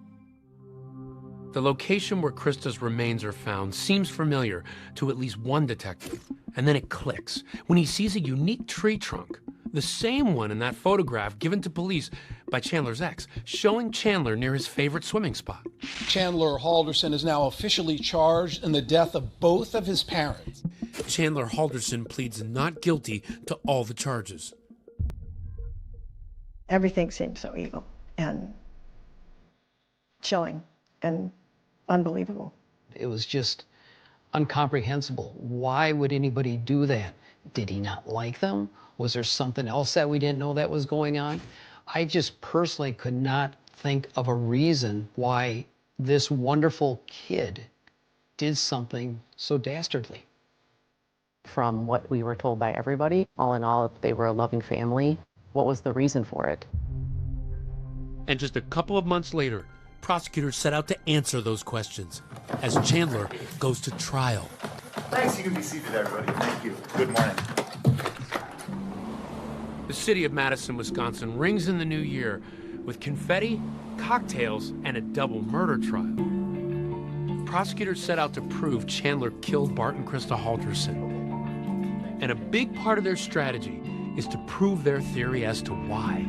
The location where Krista's remains are found seems familiar to at least one detective. And then it clicks when he sees a unique tree trunk, the same one in that photograph given to police by Chandler's ex, showing Chandler near his favorite swimming spot. Chandler Halderson is now officially charged in the death of both of his parents. Chandler Halderson pleads not guilty to all the charges. Everything seemed so evil and chilling and unbelievable. It was just incomprehensible. Why would anybody do that? Did he not like them? Was there something else that we didn't know that was going on? I just personally could not think of a reason why this wonderful kid did something so dastardly. From what we were told by everybody, all in all, they were a loving family. What was the reason for it? And just a couple of months later, prosecutors set out to answer those questions as Chandler goes to trial. Thanks, you can be seated, everybody. Thank you. Good morning. The city of Madison, Wisconsin rings in the new year with confetti, cocktails, and a double murder trial. Prosecutors set out to prove Chandler killed Bart and Krista Halderson. And a big part of their strategy is to prove their theory as to why.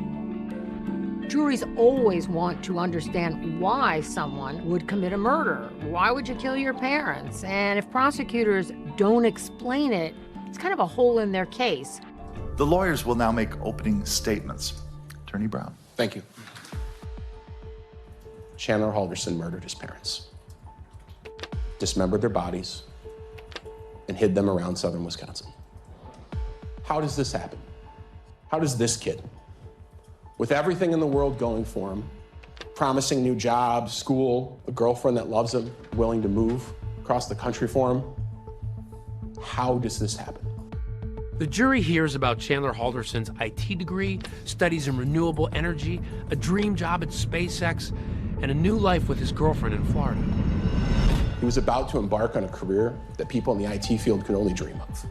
Juries always want to understand why someone would commit a murder. Why would you kill your parents? And if prosecutors don't explain it, it's kind of a hole in their case. The lawyers will now make opening statements. Attorney Brown. Thank you. Chandler Halderson murdered his parents, dismembered their bodies, and hid them around southern Wisconsin. How does this happen? How does this kid, with everything in the world going for him, promising new jobs, school, a girlfriend that loves him, willing to move across the country for him, how does this happen? The jury hears about Chandler Halderson's IT degree, studies in renewable energy, a dream job at SpaceX, and a new life with his girlfriend in Florida. He was about to embark on a career that people in the IT field could only dream of.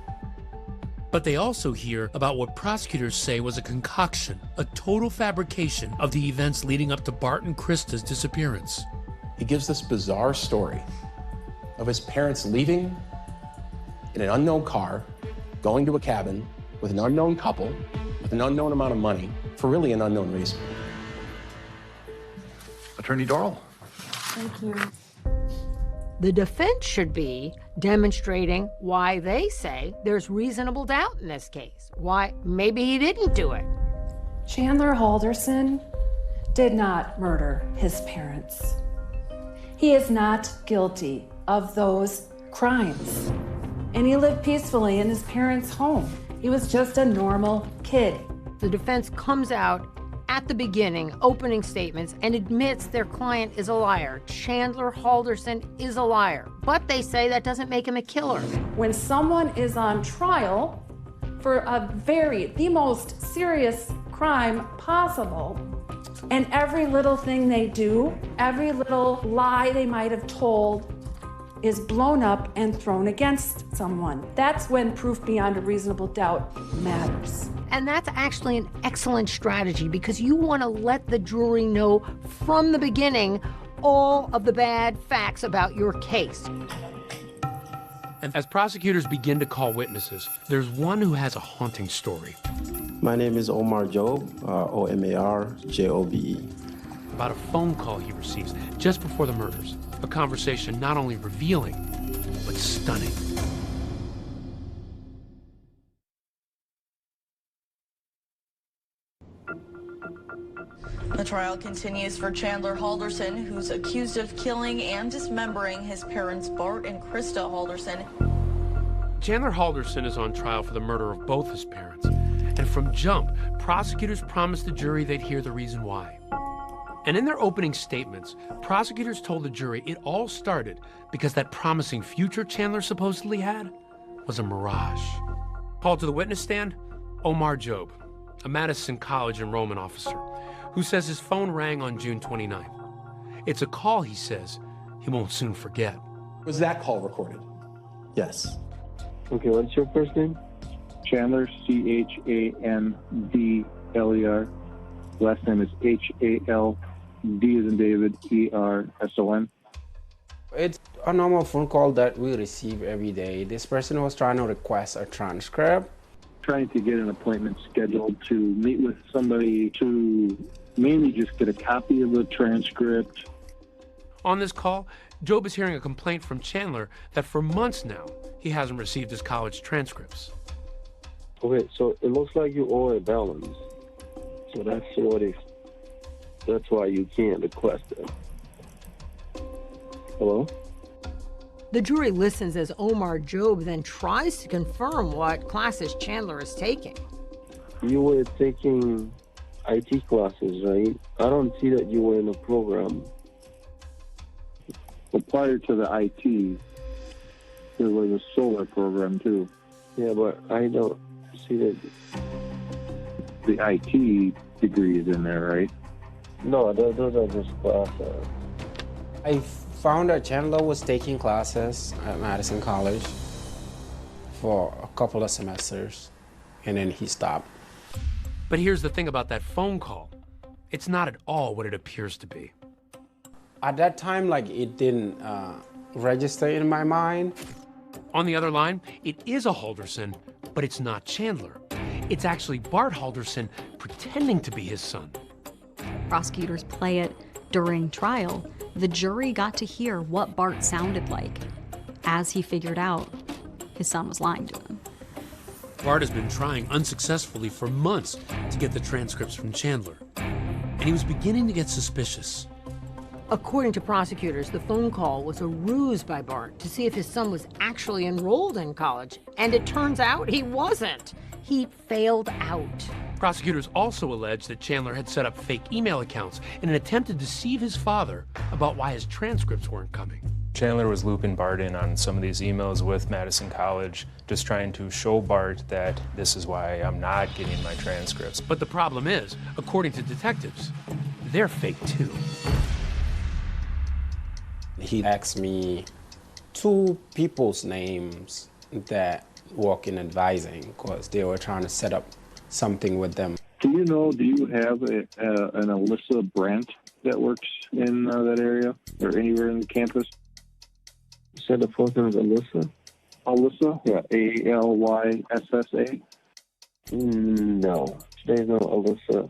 But they also hear about what prosecutors say was a concoction, a total fabrication of the events leading up to Bart and Krista's disappearance. He gives this bizarre story of his parents leaving in an unknown car, going to a cabin with an unknown couple, with an unknown amount of money, for really an unknown reason. Attorney Dorrell. Thank you. The defense should be demonstrating why they say there's reasonable doubt in this case, why maybe he didn't do it. Chandler Halderson did not murder his parents. He is not guilty of those crimes. And he lived peacefully in his parents' home. He was just a normal kid. The defense comes out at the beginning, opening statements, and admits their client is a liar. Chandler Halderson is a liar. But they say that doesn't make him a killer. When someone is on trial for the most serious crime possible, and every little thing they do, every little lie they might have told is blown up and thrown against someone. That's when proof beyond a reasonable doubt matters. And that's actually an excellent strategy because you want to let the jury know from the beginning all of the bad facts about your case. And as prosecutors begin to call witnesses, there's one who has a haunting story. My name is Omar Jobe, O-M-A-R-J-O-B-E. About a phone call he receives just before the murders. A conversation not only revealing, but stunning. The trial continues for Chandler Halderson, who's accused of killing and dismembering his parents, Bart and Krista Halderson. Chandler Halderson is on trial for the murder of both his parents. And from jump, prosecutors promised the jury they'd hear the reason why. And in their opening statements, prosecutors told the jury it all started because that promising future Chandler supposedly had was a mirage. Called to the witness stand, Omar Jobe, a Madison College enrollment officer, who says his phone rang on June 29th. It's a call, he says, he won't soon forget. Was that call recorded? Yes. Okay, what's your first name? Chandler, C-H-A-N-D-L-E-R. Last name is H-A-L-D as in David, E-R-S-O-N. It's a normal phone call that we receive every day. This person was trying to request a transcript. Trying to get an appointment scheduled to meet with somebody to mainly just get a copy of the transcript. On this call, Jobe is hearing a complaint from Chandler that for months now, he hasn't received his college transcripts. Okay, so it looks like you owe a balance. So that's why you can't request it. Hello? The jury listens as Omar Jobe then tries to confirm what classes Chandler is taking. You were taking IT classes, right? I don't see that you were in a program. But prior to the IT, There was a solar program too. Yeah, but I don't see that. The IT degree is in there, right? No, those are just classes. I found that Chandler was taking classes at Madison College for a couple of semesters, and then he stopped. But here's the thing about that phone call. It's not at all what it appears to be. At that time, like, it didn't register in my mind. On the other line, it is a Halderson, but it's not Chandler. It's actually Bart Halderson pretending to be his son. Prosecutors play it during trial. The jury got to hear what Bart sounded like as he figured out his son was lying to him. Bart has been trying unsuccessfully for months to get the transcripts from Chandler, and he was beginning to get suspicious. According to prosecutors, the phone call was a ruse by Bart to see if his son was actually enrolled in college, and it turns out he wasn't. He failed out. Prosecutors also allege that Chandler had set up fake email accounts in an attempt to deceive his father about why his transcripts weren't coming. Chandler was looping Bart in on some of these emails with Madison College, just trying to show Bart that this is why I'm not getting my transcripts. But the problem is, according to detectives, they're fake too. He asked me 2 people's names that work in advising because they were trying to set up something with them. Do you have an Alyssa Brandt that works in that area or anywhere in the campus? You said the first name is Alyssa? Alyssa? Yeah, Alyssa? No, there's no Alyssa.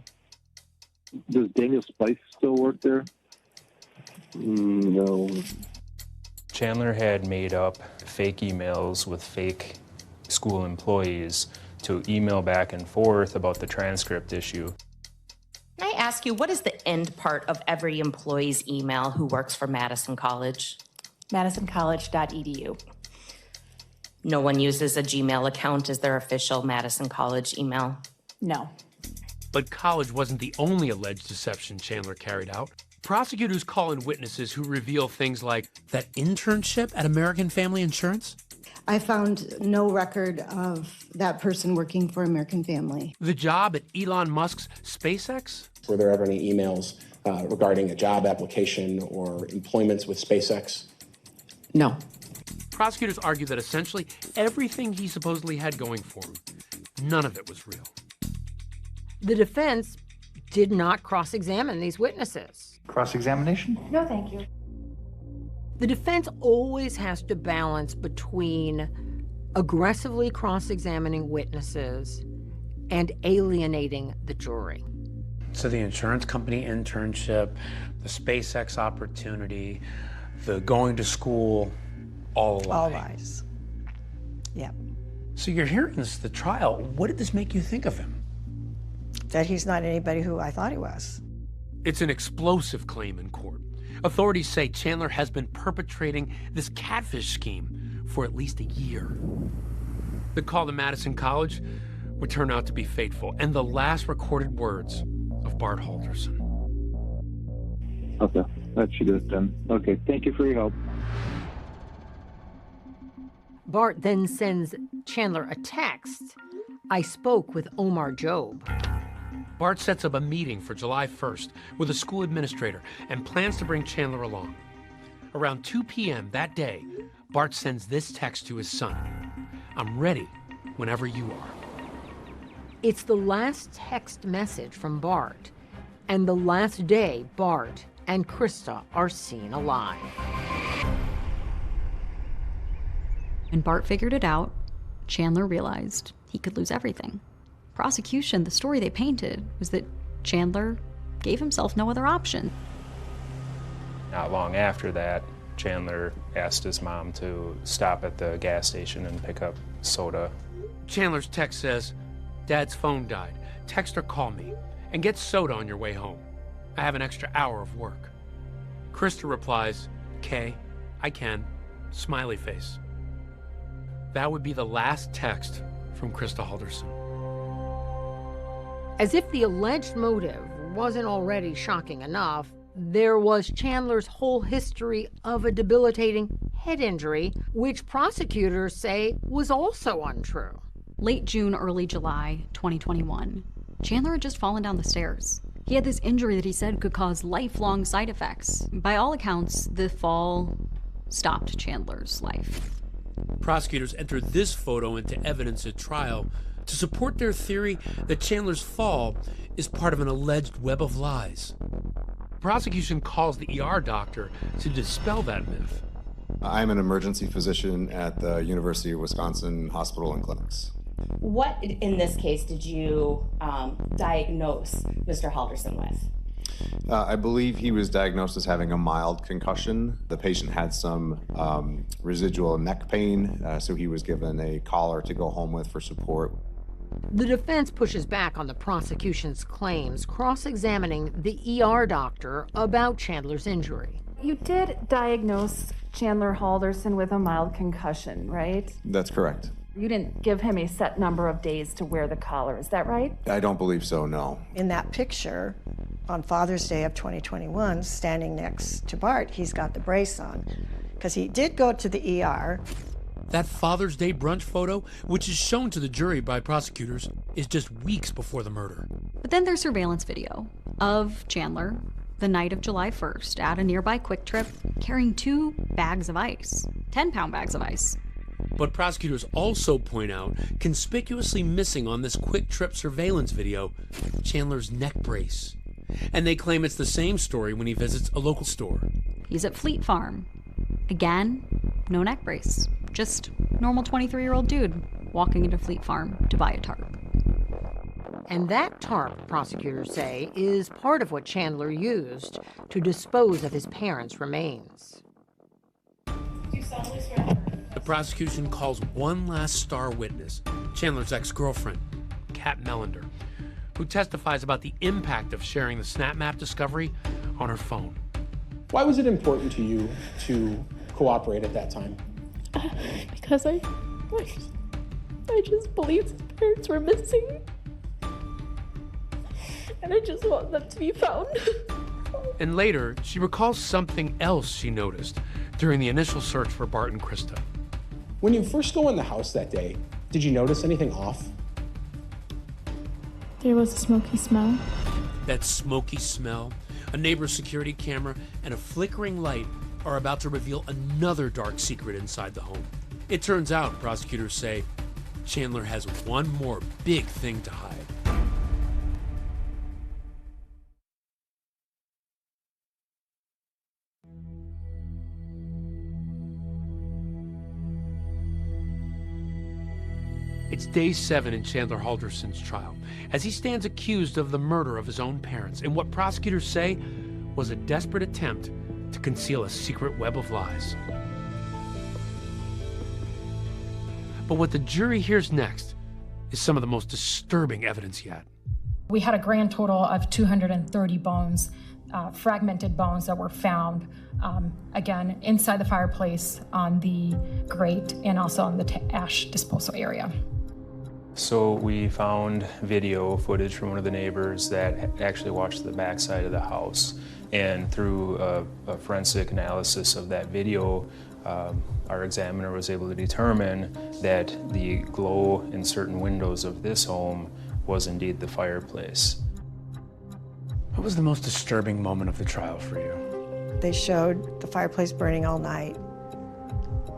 Does Daniel Spice still work there? No. Chandler had made up fake emails with fake school employees to email back and forth about the transcript issue. Can I ask you, what is the end part of every employee's email who works for Madison College? MadisonCollege.edu. No one uses a Gmail account as their official Madison College email? No. But college wasn't the only alleged deception Chandler carried out. Prosecutors call in witnesses who reveal things like that internship at American Family Insurance. I found no record of that person working for American Family. The job at Elon Musk's SpaceX? Were there ever any emails regarding a job application or employments with SpaceX? No. Prosecutors argue that essentially everything he supposedly had going for him, none of it was real. The defense did not cross-examine these witnesses. Cross-examination? No, thank you. The defense always has to balance between aggressively cross-examining witnesses and alienating the jury. So the insurance company internship, the SpaceX opportunity, the going to school, all a lie. All lies. Yeah. So you're hearing this at the trial. What did this make you think of him? That he's not anybody who I thought he was. It's an explosive claim in court. Authorities say Chandler has been perpetrating this catfish scheme for at least a year. The call to Madison College would turn out to be fateful, and the last recorded words of Bart Halderson. Okay, that should do it then. Okay, thank you for your help. Bart then sends Chandler a text. I spoke with Omar Job. Bart sets up a meeting for July 1st with a school administrator and plans to bring Chandler along. Around 2 p.m. that day, Bart sends this text to his son. I'm ready whenever you are. It's the last text message from Bart, and the last day Bart and Krista are seen alive. When Bart figured it out, Chandler realized he could lose everything. Prosecution, the story they painted was that Chandler gave himself no other option. Not long after that, Chandler asked his mom to stop at the gas station and pick up soda. Chandler's text says, Dad's phone died. Text or call me, and get soda on your way home. I have an extra hour of work. Krista replies, Kay, I can, smiley face. That would be the last text from Krista Halderson. As if the alleged motive wasn't already shocking enough, there was Chandler's whole history of a debilitating head injury, which prosecutors say was also untrue. Late June, early July 2021, Chandler had just fallen down the stairs. He had this injury that he said could cause lifelong side effects. By all accounts, the fall stopped Chandler's life. Prosecutors entered this photo into evidence at trial to support their theory that Chandler's fall is part of an alleged web of lies. Prosecution calls the ER doctor to dispel that myth. I'm an emergency physician at the University of Wisconsin Hospital and Clinics. What in this case did you diagnose Mr. Halderson with? I believe he was diagnosed as having a mild concussion. The patient had some residual neck pain, so he was given a collar to go home with for support. The defense pushes back on the prosecution's claims, cross-examining the ER doctor about Chandler's injury. You did diagnose Chandler Halderson with a mild concussion, right? That's correct. You didn't give him a set number of days to wear the collar, is that right? I don't believe so, no. In that picture, on Father's Day of 2021, standing next to Bart, he's got the brace on, because he did go to the ER. That Father's Day brunch photo, which is shown to the jury by prosecutors, is just weeks before the murder. But then there's surveillance video of Chandler the night of July 1st at a nearby Quick Trip carrying 2 bags of ice, 10-pound bags of ice. But prosecutors also point out, conspicuously missing on this Quick Trip surveillance video, Chandler's neck brace. And they claim it's the same story when he visits a local store. He's at Fleet Farm. Again, no neck brace. Just normal 23-year-old dude walking into Fleet Farm to buy a tarp. And that tarp, prosecutors say, is part of what Chandler used to dispose of his parents' remains. The prosecution calls one last star witness, Chandler's ex-girlfriend, Kat Melander, who testifies about the impact of sharing the SnapMap discovery on her phone. Why was it important to you to cooperate at that time? Because I just believed his parents were missing. And I just want them to be found. And later, she recalls something else she noticed during the initial search for Bart and Krista. When you first go in the house that day, did you notice anything off? There was a smoky smell. That smoky smell, a neighbor's security camera, and a flickering light are about to reveal another dark secret inside the home. It turns out, prosecutors say, Chandler has one more big thing to hide. It's day 7 in Chandler Halderson's trial, as he stands accused of the murder of his own parents in what prosecutors say was a desperate attempt to conceal a secret web of lies. But what the jury hears next is some of the most disturbing evidence yet. We had a grand total of 230 bones, fragmented bones that were found, again, inside the fireplace, on the grate, and also on the ash disposal area. So we found video footage from one of the neighbors that actually watched the backside of the house. And through a forensic analysis of that video, our examiner was able to determine that the glow in certain windows of this home was indeed the fireplace. What was the most disturbing moment of the trial for you? They showed the fireplace burning all night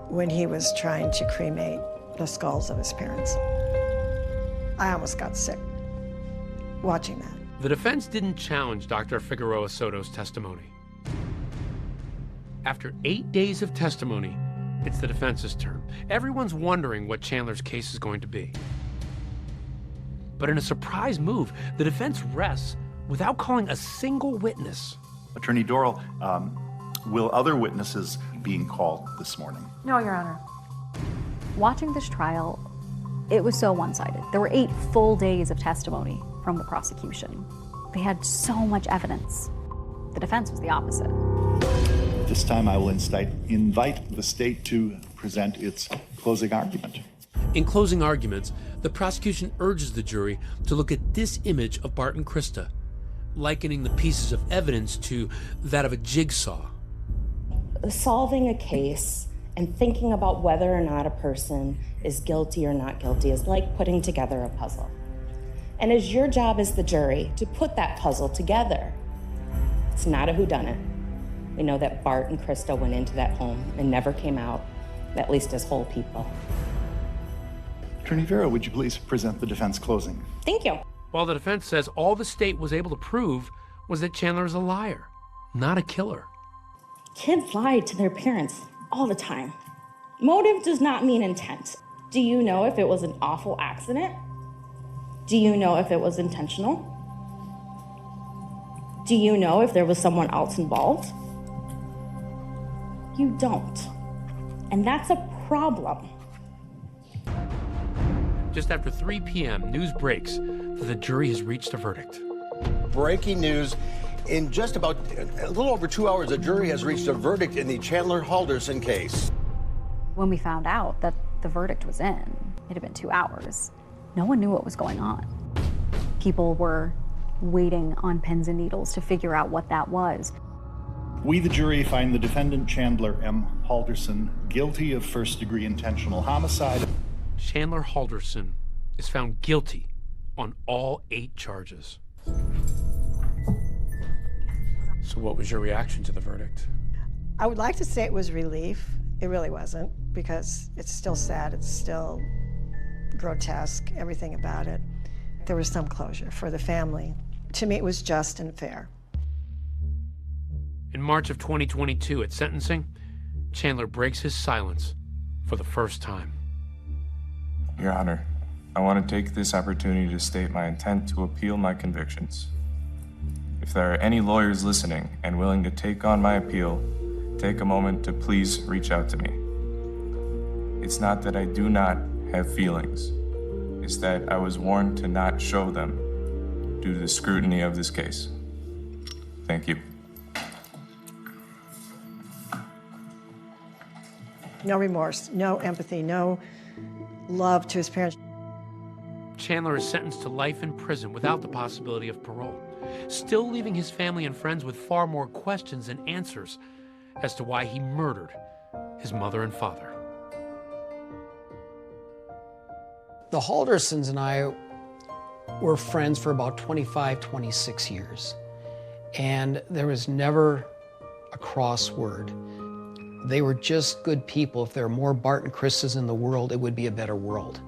when he was trying to cremate the skulls of his parents. I almost got sick watching that. The defense didn't challenge Dr. Figueroa Soto's testimony. After 8 days of testimony, it's the defense's turn. Everyone's wondering what Chandler's case is going to be. But in a surprise move, the defense rests without calling a single witness. Attorney Dorrell, will other witnesses being called this morning? No, Your Honor. Watching this trial, it was so one-sided. There were 8 full days of testimony from the prosecution. They had so much evidence. The defense was the opposite. This time I will invite the state to present its closing argument. In closing arguments, the prosecution urges the jury to look at this image of Bart and Krista, likening the pieces of evidence to that of a jigsaw. Solving a case And thinking about whether or not a person is guilty or not guilty is like putting together a puzzle. And it's your job as the jury to put that puzzle together. It's not a whodunit. We know that Bart and Krista went into that home and never came out, at least as whole people. Attorney Vera, would you please present the defense closing? Thank you. While the defense says all the state was able to prove was that Chandler is a liar, not a killer. Kids lie to their parents all the time. Motive does not mean intent. Do you know if it was an awful accident? Do you know if it was intentional? Do you know if there was someone else involved? You don't. And that's a problem. Just after 3 p.m., news breaks that the jury has reached a verdict. Breaking news. In just about a little over 2 hours, the jury has reached a verdict in the Chandler Halderson case. When we found out that the verdict was in, it had been 2 hours. No one knew what was going on. People were waiting on pins and needles to figure out what that was. We, the jury, find the defendant Chandler M. Halderson guilty of first-degree intentional homicide. Chandler Halderson is found guilty on all 8 charges. So what was your reaction to the verdict? I would like to say it was relief. It really wasn't, because it's still sad, it's still grotesque, everything about it. There was some closure for the family. To me, it was just and fair. In March of 2022, at sentencing, Chandler breaks his silence for the first time. Your Honor, I want to take this opportunity to state my intent to appeal my convictions. If there are any lawyers listening and willing to take on my appeal, take a moment to please reach out to me. It's not that I do not have feelings. It's that I was warned to not show them due to the scrutiny of this case. Thank you. No remorse, no empathy, no love to his parents. Chandler is sentenced to life in prison without the possibility of parole, still leaving his family and friends with far more questions than answers as to why he murdered his mother and father. The Haldersons and I were friends for about 25, 26 years. And there was never a cross word. They were just good people. If there were more Bart and Kristas in the world, it would be a better world.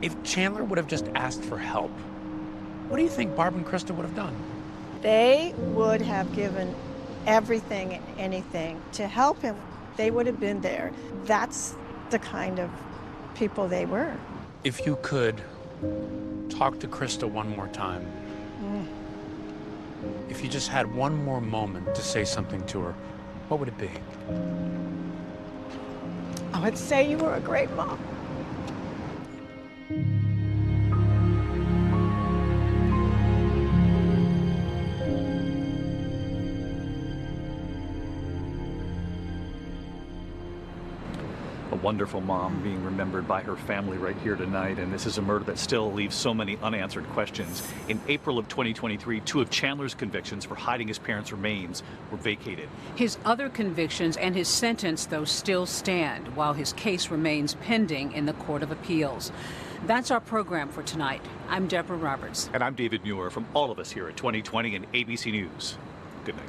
If Chandler would have just asked for help, what do you think Barb and Krista would have done? They would have given everything and anything to help him. They would have been there. That's the kind of people they were. If you could talk to Krista one more time, if you just had one more moment to say something to her, what would it be? I would say you were a great mom. A wonderful mom being remembered by her family right here tonight, and this is a murder that still leaves so many unanswered questions. In April of 2023, 2 of Chandler's convictions for hiding his parents' remains were vacated. His other convictions and his sentence, though, still stand, while his case remains pending in the Court of Appeals. That's our program for tonight. I'm Deborah Roberts. And I'm David Muir. From all of us here at 2020 and ABC News, good night.